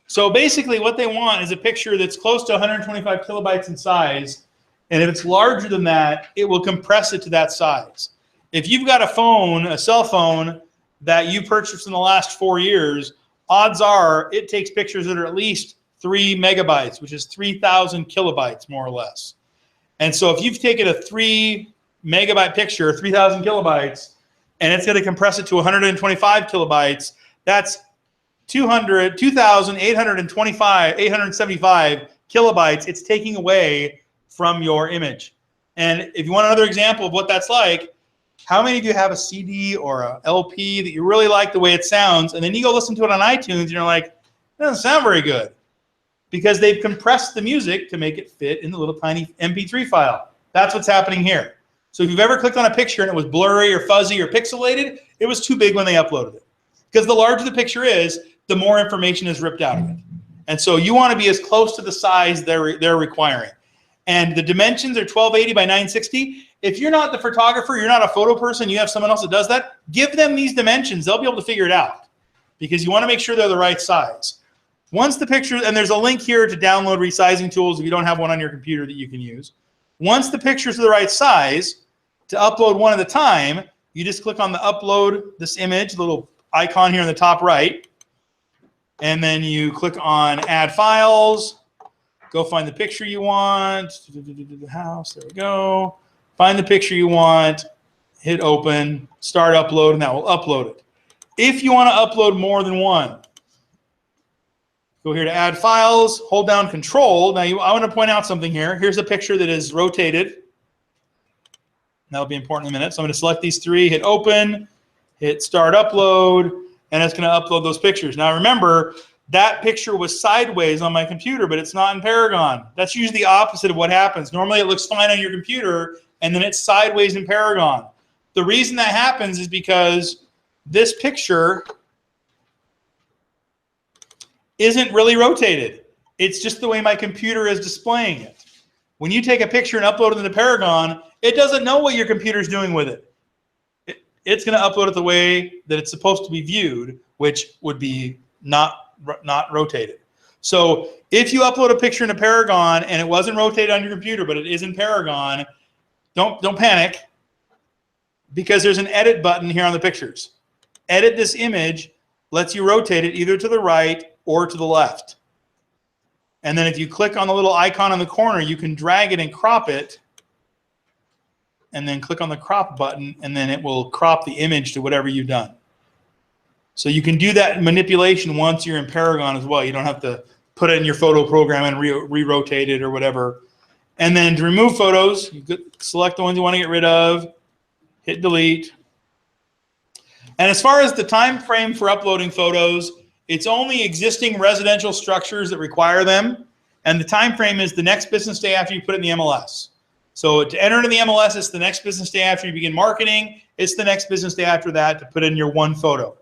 So basically what they want is a picture that's close to 125 kilobytes in size. And if it's larger than that, it will compress it to that size. If you've got a phone, a cell phone that you purchased in the last 4 years, odds are it takes pictures that are at least 3 megabytes, which is 3,000 kilobytes, more or less. And so if you've taken a 3 megabyte picture, 3,000 kilobytes, and it's going to compress it to 125 kilobytes, that's 2,875 kilobytes it's taking away from your image. And if you want another example of what that's like, how many of you have a CD or a LP that you really like the way it sounds, and then you go listen to it on iTunes, and you're like, it doesn't sound very good? Because they've compressed the music to make it fit in the little tiny MP3 file. That's what's happening here. So if you've ever clicked on a picture and it was blurry or fuzzy or pixelated, it was too big when they uploaded it. Because the larger the picture is, the more information is ripped out of it. And so you want to be as close to the size they're requiring. And the dimensions are 1280 by 960. If you're not the photographer, you're not a photo person, you have someone else that does that, give them these dimensions. They'll be able to figure it out. Because you want to make sure they're the right size. Once the picture, and there's a link here to download resizing tools if you don't have one on your computer that you can use. Once the pictures are the right size, to upload one at a time, you just click on the upload this image, little icon here in the top right, and then you click on Add Files. Go find the picture you want. The house, there we go. Find the picture you want, hit open, start upload, and that will upload it. If you want to upload more than one, go here to Add Files, hold down Control. Now I want to point out something here. Here's a picture that is rotated. That'll be important in a minute. So I'm going to select these three, hit open, hit start upload, and it's going to upload those pictures. Now remember, that picture was sideways on my computer, but it's not in Paragon. That's usually the opposite of what happens. Normally it looks fine on your computer, and then it's sideways in Paragon. The reason that happens is because this picture isn't really rotated. It's just the way my computer is displaying it. When you take a picture and upload it into Paragon, it doesn't know what your computer's doing with it. It's going to upload it the way that it's supposed to be viewed, which would be not rotated. So if you upload a picture into Paragon and it wasn't rotated on your computer, but it is in Paragon, don't panic, because there's an edit button here on the pictures. Edit this image lets you rotate it either to the right or to the left. And then if you click on the little icon in the corner, you can drag it and crop it, and then click on the crop button, and then it will crop the image to whatever you've done. So you can do that manipulation once you're in Paragon as well. You don't have to put it in your photo program and re-rotate it or whatever. And then to remove photos, you could select the ones you want to get rid of, hit delete. And as far as the time frame for uploading photos, it's only existing residential structures that require them, and the time frame is the next business day after you put it in the MLS. So to enter in the MLS, it's the next business day after you begin marketing. It's the next business day after that to put in your one photo.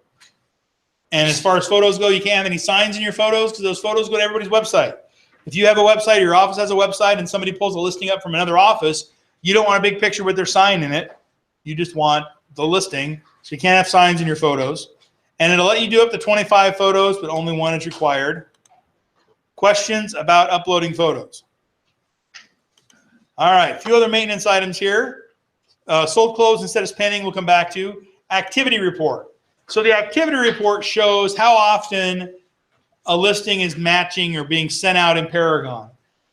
And as far as photos go, you can't have any signs in your photos because those photos go to everybody's website. If you have a website, or your office has a website, and somebody pulls a listing up from another office, you don't want a big picture with their sign in it. You just want the listing, so you can't have signs in your photos. And it'll let you do up to 25 photos, but only one is required. Questions about uploading photos? All right, a few other maintenance items here. Sold closed instead of pending, we'll come back to. Activity report. So the activity report shows how often a listing is matching or being sent out in Paragon.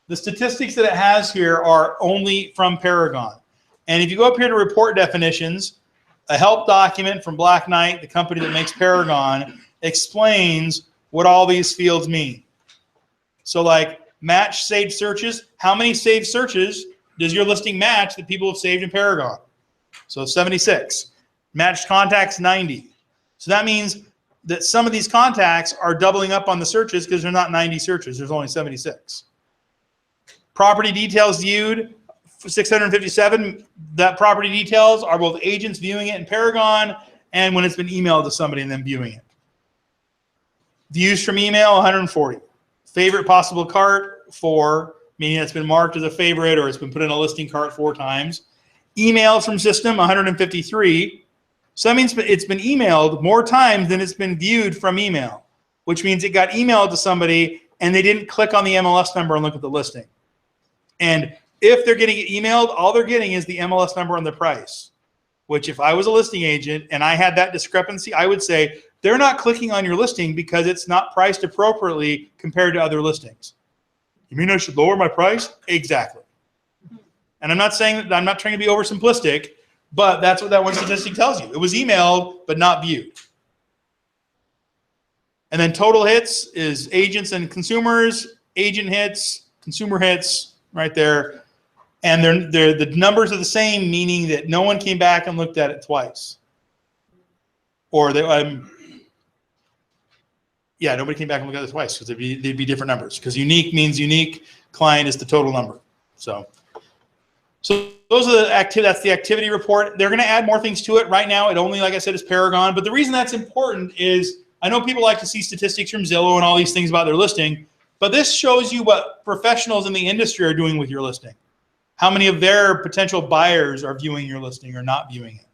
The statistics that it has here are only from Paragon. And if you go up here to report definitions, a help document from Black Knight, the company that makes Paragon, explains what all these fields mean. So like match saved searches, how many saved searches does your listing match that people have saved in Paragon? So 76. Matched contacts, 90. So that means that some of these contacts are doubling up on the searches because they're not 90 searches, there's only 76. Property details viewed, 657. That property details are both agents viewing it in Paragon and when it's been emailed to somebody and then viewing it. Views from email, 140. Favorite possible cart, 4, meaning it's been marked as a favorite or it's been put in a listing cart 4 times. Emails from system, 153. So that means it's been emailed more times than it's been viewed from email, which means it got emailed to somebody and they didn't click on the MLS number and look at the listing. And if they're getting it emailed, all they're getting is the MLS number and the price, which if I was a listing agent and I had that discrepancy, I would say they're not clicking on your listing because it's not priced appropriately compared to other listings. You mean I should lower my price? Exactly. And I'm not saying that, I'm not trying to be oversimplistic, but that's what that one statistic tells you. It was emailed, but not viewed. And then total hits is agents and consumers, agent hits, consumer hits, right there. And the numbers are the same, meaning that no one came back and looked at it twice. Or nobody came back and looked at it twice because they'd be different numbers. Because unique means unique, client is the total number. So those are that's the activity report. They're going to add more things to it. Right now, it only, like I said, is Paragon. But the reason that's important is I know people like to see statistics from Zillow and all these things about their listing, but this shows you what professionals in the industry are doing with your listing. How many of their potential buyers are viewing your listing or not viewing it.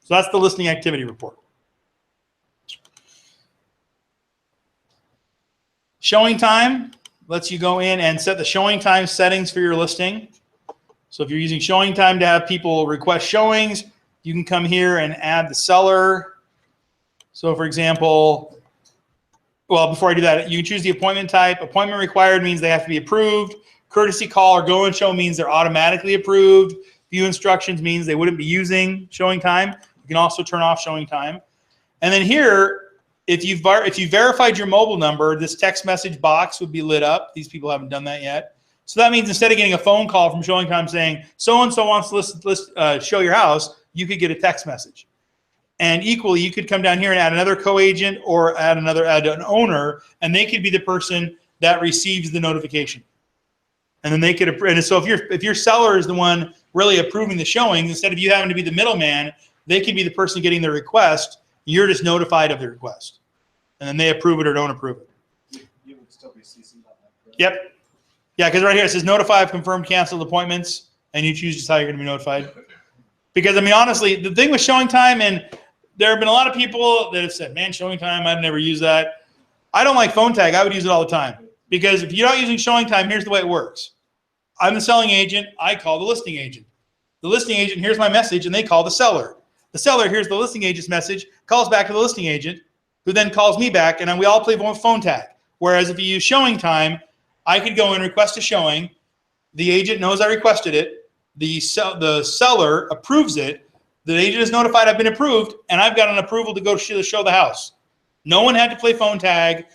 So that's the listing activity report. Showing time lets you go in and set the showing time settings for your listing. So if you're using showing time to have people request showings, you can come here and add the seller So for example, well, before I do that, you can choose the appointment type. Appointment required means they have to be approved. Courtesy call or go and show means they're automatically approved. View instructions means they wouldn't be using showing time. You can also turn off showing time. And then here, if you verified your mobile number, this text message box would be lit up. These people haven't done that yet. So that means instead of getting a phone call from showing time saying, so-and-so wants to show your house, you could get a text message. And equally, you could come down here and add another co-agent or add an owner, and they could be the person that receives the notification. And then they could, and so if your seller is the one really approving the showings, instead of you having to be the middleman, they could be the person getting the request. You're just notified of the request. And then they approve it or don't approve it. You would still be CC'd on that, correct? Yep. Yeah, because right here it says notify of confirmed canceled appointments, and you choose just how you're going to be notified. Because, I mean, honestly, the thing with showing time, and there have been a lot of people that have said, man, showing time, I'd never use that. I don't like phone tag. I would use it all the time. Because if you're not using showing time, here's the way it works. I'm the selling agent. I call the listing agent. The listing agent hears my message, and they call the seller. The seller hears the listing agent's message, calls back to the listing agent, who then calls me back, and then we all play phone tag. Whereas if you use showing time, I could go and request a showing. The agent knows I requested it. The seller approves it. The agent is notified I've been approved, and I've got an approval to go show the house. No one had to play phone tag.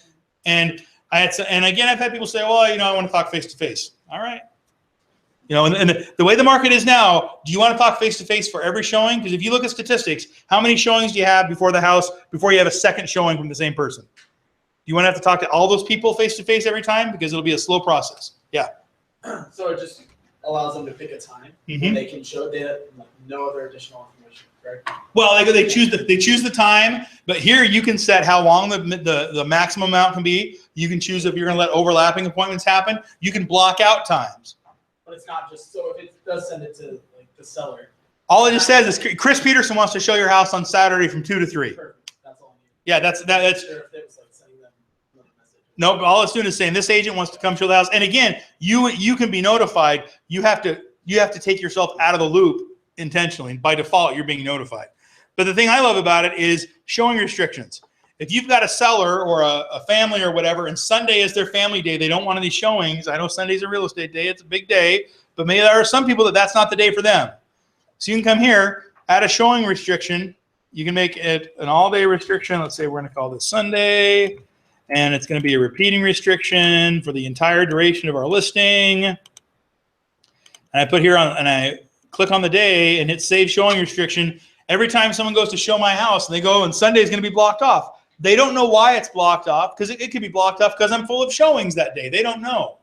And again, I've had people say, well, I want to talk face-to-face. All right. And the way the market is now, do you want to talk face-to-face for every showing? Because if you look at statistics, how many showings do you have before you have a second showing from the same person? Do you want to have to talk to all those people face-to-face every time? Because it'll be a slow process. Yeah. So it just allows them to pick a time. Mm-hmm. They can show data, no other additional information, correct? Well, they choose the time, but here you can set how long the maximum amount can be. You can choose if you're going to let overlapping appointments happen. You can block out times. But it's not just, so if it does send it to the seller. All it just says is Chris Peterson wants to show your house on Saturday from 2 to 3. Perfect. That's all I need. Yeah, that's. Sure if it was sending them another message. Nope. All it's doing is saying this agent wants to come show the house. And again, you can be notified. You have to take yourself out of the loop intentionally. By default, you're being notified. But the thing I love about it is showing restrictions. If you've got a seller or a family or whatever, and Sunday is their family day, they don't want any showings. I know Sunday's a real estate day. It's a big day. But maybe there are some people that's not the day for them. So you can come here, add a showing restriction. You can make it an all-day restriction. Let's say we're going to call this Sunday. And it's going to be a repeating restriction for the entire duration of our listing. And I put here and I click on the day and hit save showing restriction. Every time someone goes to show my house and they go, and Sunday is going to be blocked off. They don't know why it's blocked off, because it could be blocked off because I'm full of showings that day. They don't know.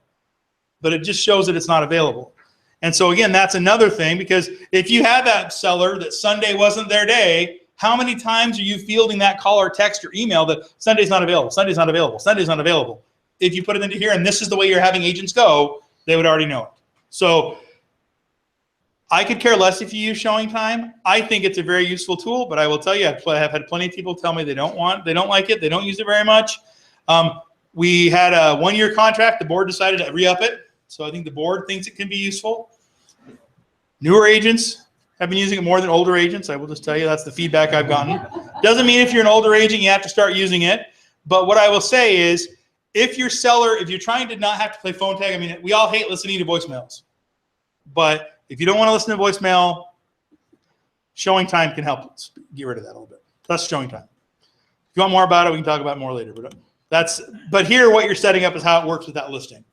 But it just shows that it's not available. And so again, that's another thing, because if you have that seller that Sunday wasn't their day, how many times are you fielding that call or text or email that Sunday's not available, Sunday's not available, Sunday's not available? If you put it into here and this is the way you're having agents go, they would already know it. So I could care less if you use showing time. I think it's a very useful tool, but I will tell you, I've had plenty of people tell me they don't like it, they don't use it very much. We had a 1-year contract. The board decided to re-up it. So I think the board thinks it can be useful. Newer agents have been using it more than older agents. I will just tell you that's the feedback I've gotten. Doesn't mean if you're an older agent, you have to start using it. But what I will say is, if you're trying to not have to play phone tag, I mean, we all hate listening to voicemails. But if you don't want to listen to voicemail, showing time can help get rid of that a little bit. That's showing time. If you want more about it, we can talk about it more later. But here, what you're setting up is how it works with that listing.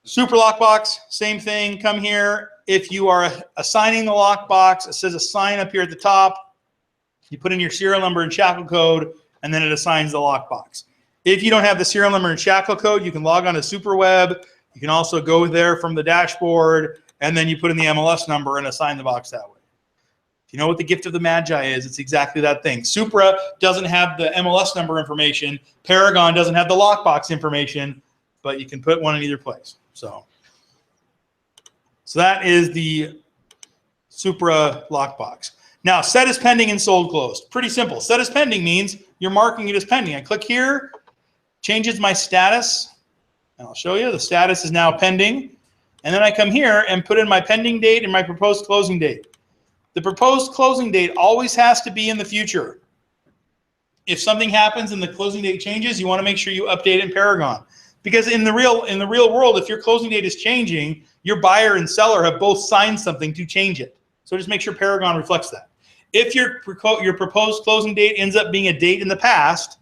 Super lockbox, same thing. Come here. If you are assigning the lockbox, it says assign up here at the top. You put in your serial number and shackle code, and then it assigns the lockbox. If you don't have the serial number and shackle code, you can log on to SuperWeb. You can also go there from the dashboard, and then you put in the MLS number and assign the box that way. If you know what the gift of the Magi is, it's exactly that thing. Supra doesn't have the MLS number information. Paragon doesn't have the lockbox information, but you can put one in either place. So that is the Supra lockbox. Now, set as pending and sold closed. Pretty simple. Set as pending means you're marking it as pending. I click here, changes my status, and I'll show you. The status is now pending. And then I come here and put in my pending date and my proposed closing date. The proposed closing date always has to be in the future. if something happens and the closing date changes, you want to make sure you update it in Paragon. Because in the real world, if your closing date is changing, your buyer and seller have both signed something to change it. So just make sure Paragon reflects that. If your proposed closing date ends up being a date in the past,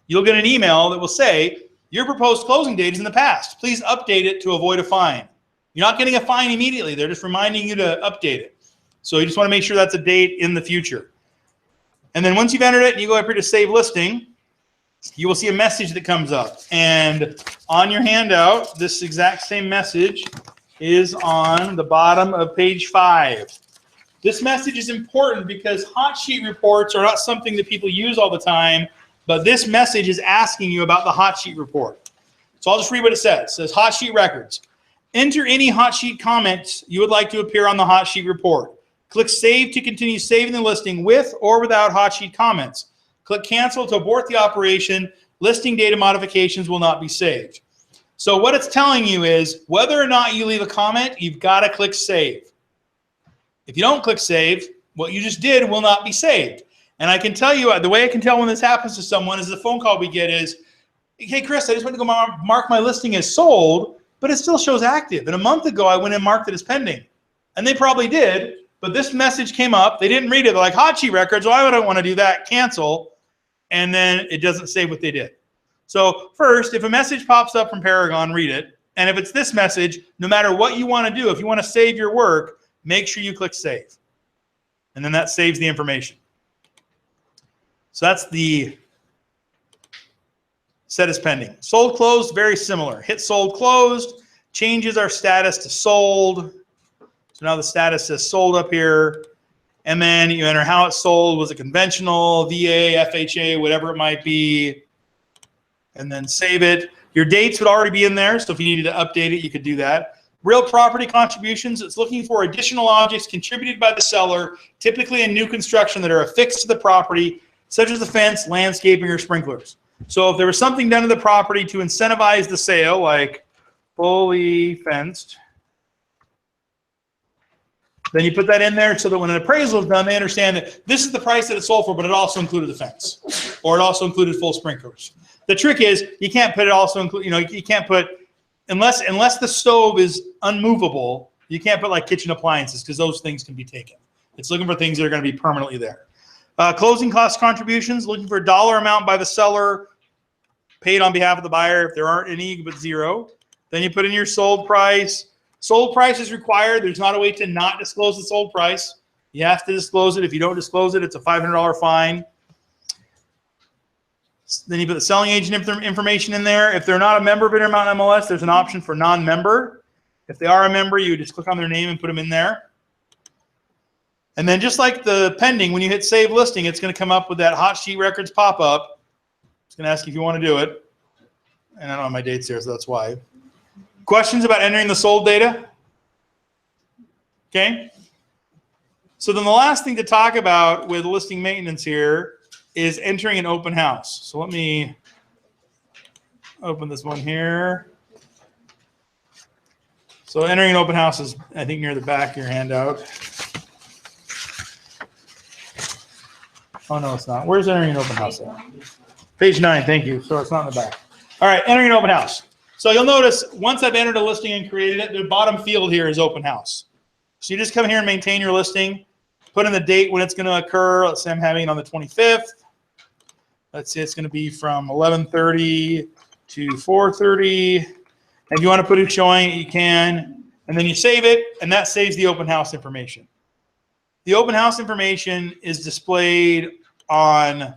you'll get an email that will say, your proposed closing date is in the past. Please update it to avoid a fine. You're not getting a fine immediately. They're just reminding you to update it. So you just want to make sure that's a date in the future. And then once you've entered it and you go up here to save listing, you will see a message that comes up. And on your handout, this exact same message is on the bottom of page 5. This message is important because hot sheet reports are not something that people use all the time, but this message is asking you about the hot sheet report. So I'll just read what it says. It says, hot sheet records. Enter any hot sheet comments you would like to appear on the hot sheet report. Click Save to continue saving the listing with or without hot sheet comments. Click Cancel to abort the operation. Listing data modifications will not be saved. So what it's telling you is whether or not you leave a comment, you've got to click Save. If you don't click Save, what you just did will not be saved. And I can tell you, the way I can tell when this happens to someone is the phone call we get is, hey, Chris, I just went to go mark my listing as sold, but it still shows active. And a month ago, I went and marked it as pending. And they probably did, but this message came up. They didn't read it. They're like, hot sheet records, why would I want to do that? Cancel. And then it doesn't say what they did. So first, if a message pops up from Paragon, read it. And if it's this message, no matter what you want to do, if you want to save your work, make sure you click Save. And then that saves the information. So that's the set as pending. Sold, closed, very similar. Hit sold, closed, changes our status to sold. So now the status says sold up here. And then you enter how it sold. Was it conventional, VA, FHA, whatever it might be. And then save it. Your dates would already be in there. So if you needed to update it, you could do that. Real property contributions, it's looking for additional objects contributed by the seller, typically in new construction that are affixed to the property, such as a fence, landscaping, or sprinklers. So if there was something done to the property to incentivize the sale, like fully fenced, then you put that in there so that when an appraisal is done, they understand that this is the price that it sold for, but it also included the fence, or it also included full sprinklers. The trick is you can't put it also include, you can't put, unless the stove is unmovable, you can't put like kitchen appliances because those things can be taken. It's looking for things that are going to be permanently there. Closing cost contributions, looking for a dollar amount by the seller, paid on behalf of the buyer. If there aren't any, but zero. Then you put in your sold price. Sold price is required. There's not a way to not disclose the sold price. You have to disclose it. If you don't disclose it, it's a $500 fine. Then you put the selling agent information in there. If they're not a member of Intermountain MLS, there's an option for non-member. If they are a member, you just click on their name and put them in there. And then just like the pending, when you hit save listing, it's going to come up with that hot sheet records pop-up. It's going to ask you if you want to do it. And I don't have my dates here, so that's why. Questions about entering the sold data? Okay. So then the last thing to talk about with listing maintenance here is entering an open house. So let me open this one here. So entering an open house is, I think, near the back of your handout. Oh, no, it's not. Where's entering an open house at? Page 9, thank you. So it's not in the back. All right, entering an open house. So you'll notice once I've entered a listing and created it, the bottom field here is open house. So you just come here and maintain your listing, put in the date when it's going to occur. Let's say I'm having it on the 25th. Let's say it's going to be from 11:30 to 4:30. If you want to put it showing, you can. And then you save it, and that saves the open house information. The open house information is displayed on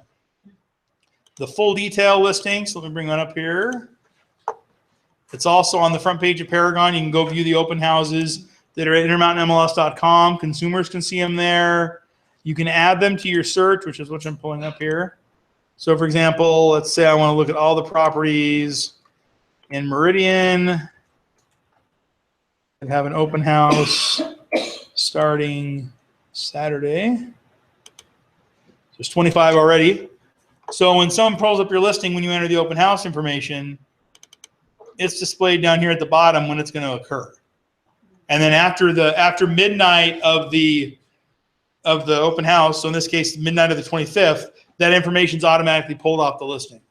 the full detail listing. So let me bring that up here. It's also on the front page of Paragon. You can go view the open houses that are at intermountainmls.com. Consumers can see them there. You can add them to your search, which is what I'm pulling up here. So for example, let's say I want to look at all the properties in Meridian that have an open house starting Saturday. There's 25 already. So when someone pulls up your listing, when you enter the open house information, it's displayed down here at the bottom when it's going to occur. And then after midnight of the open house, so in this case midnight of the 25th, that information's automatically pulled off the listing.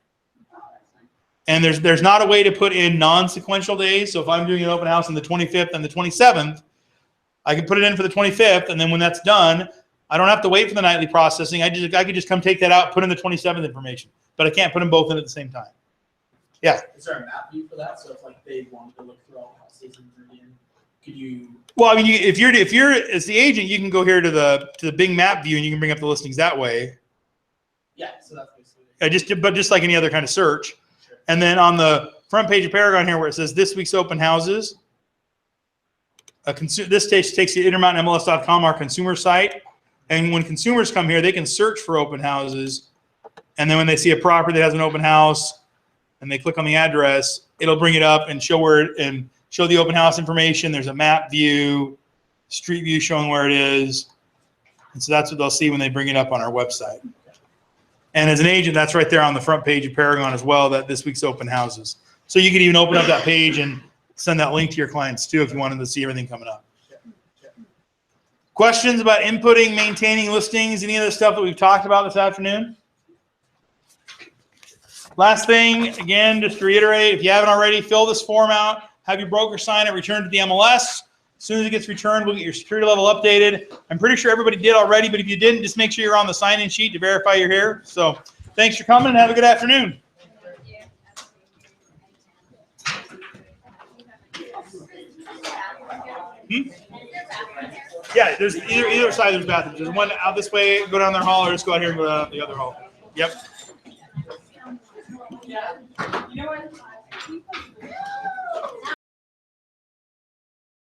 And there's not a way to put in non-sequential days. So if I'm doing an open house on the 25th and the 27th, I can put it in for the 25th, and then when that's done, I don't have to wait for the nightly processing. I could just come take that out, put in the 27th information, but I can't put them both in at the same time. Yeah. Is there a map view for that? So if like they wanted to look through all the houses in Meridian, could you? Well, I mean, if you're as the agent, you can go here to the Bing map view and you can bring up the listings that way. Yeah. So that's basically. But just like any other kind of search, Sure. And then on the front page of Paragon here, where it says this week's open houses, this takes you to IntermountainMLS.com, our consumer site. And when consumers come here, they can search for open houses. And then when they see a property that has an open house and they click on the address, it'll bring it up and show show the open house information. There's a map view, street view showing where it is. And so that's what they'll see when they bring it up on our website. And as an agent, that's right there on the front page of Paragon as well, that this week's open houses. So you could even open up that page and send that link to your clients too if you wanted to see everything coming up. Questions about inputting, maintaining listings, any of the stuff that we've talked about this afternoon? Last thing, again, just to reiterate, if you haven't already, fill this form out, have your broker sign it, return it to the MLS. As soon as it gets returned, we'll get your security level updated. I'm pretty sure everybody did already, but if you didn't, just make sure you're on the sign-in sheet to verify you're here. So thanks for coming and have a good afternoon. Yeah, there's either side there's bathrooms. There's one out this way, go down their hall, or just go out here and go down the other hall. Yep. You know what?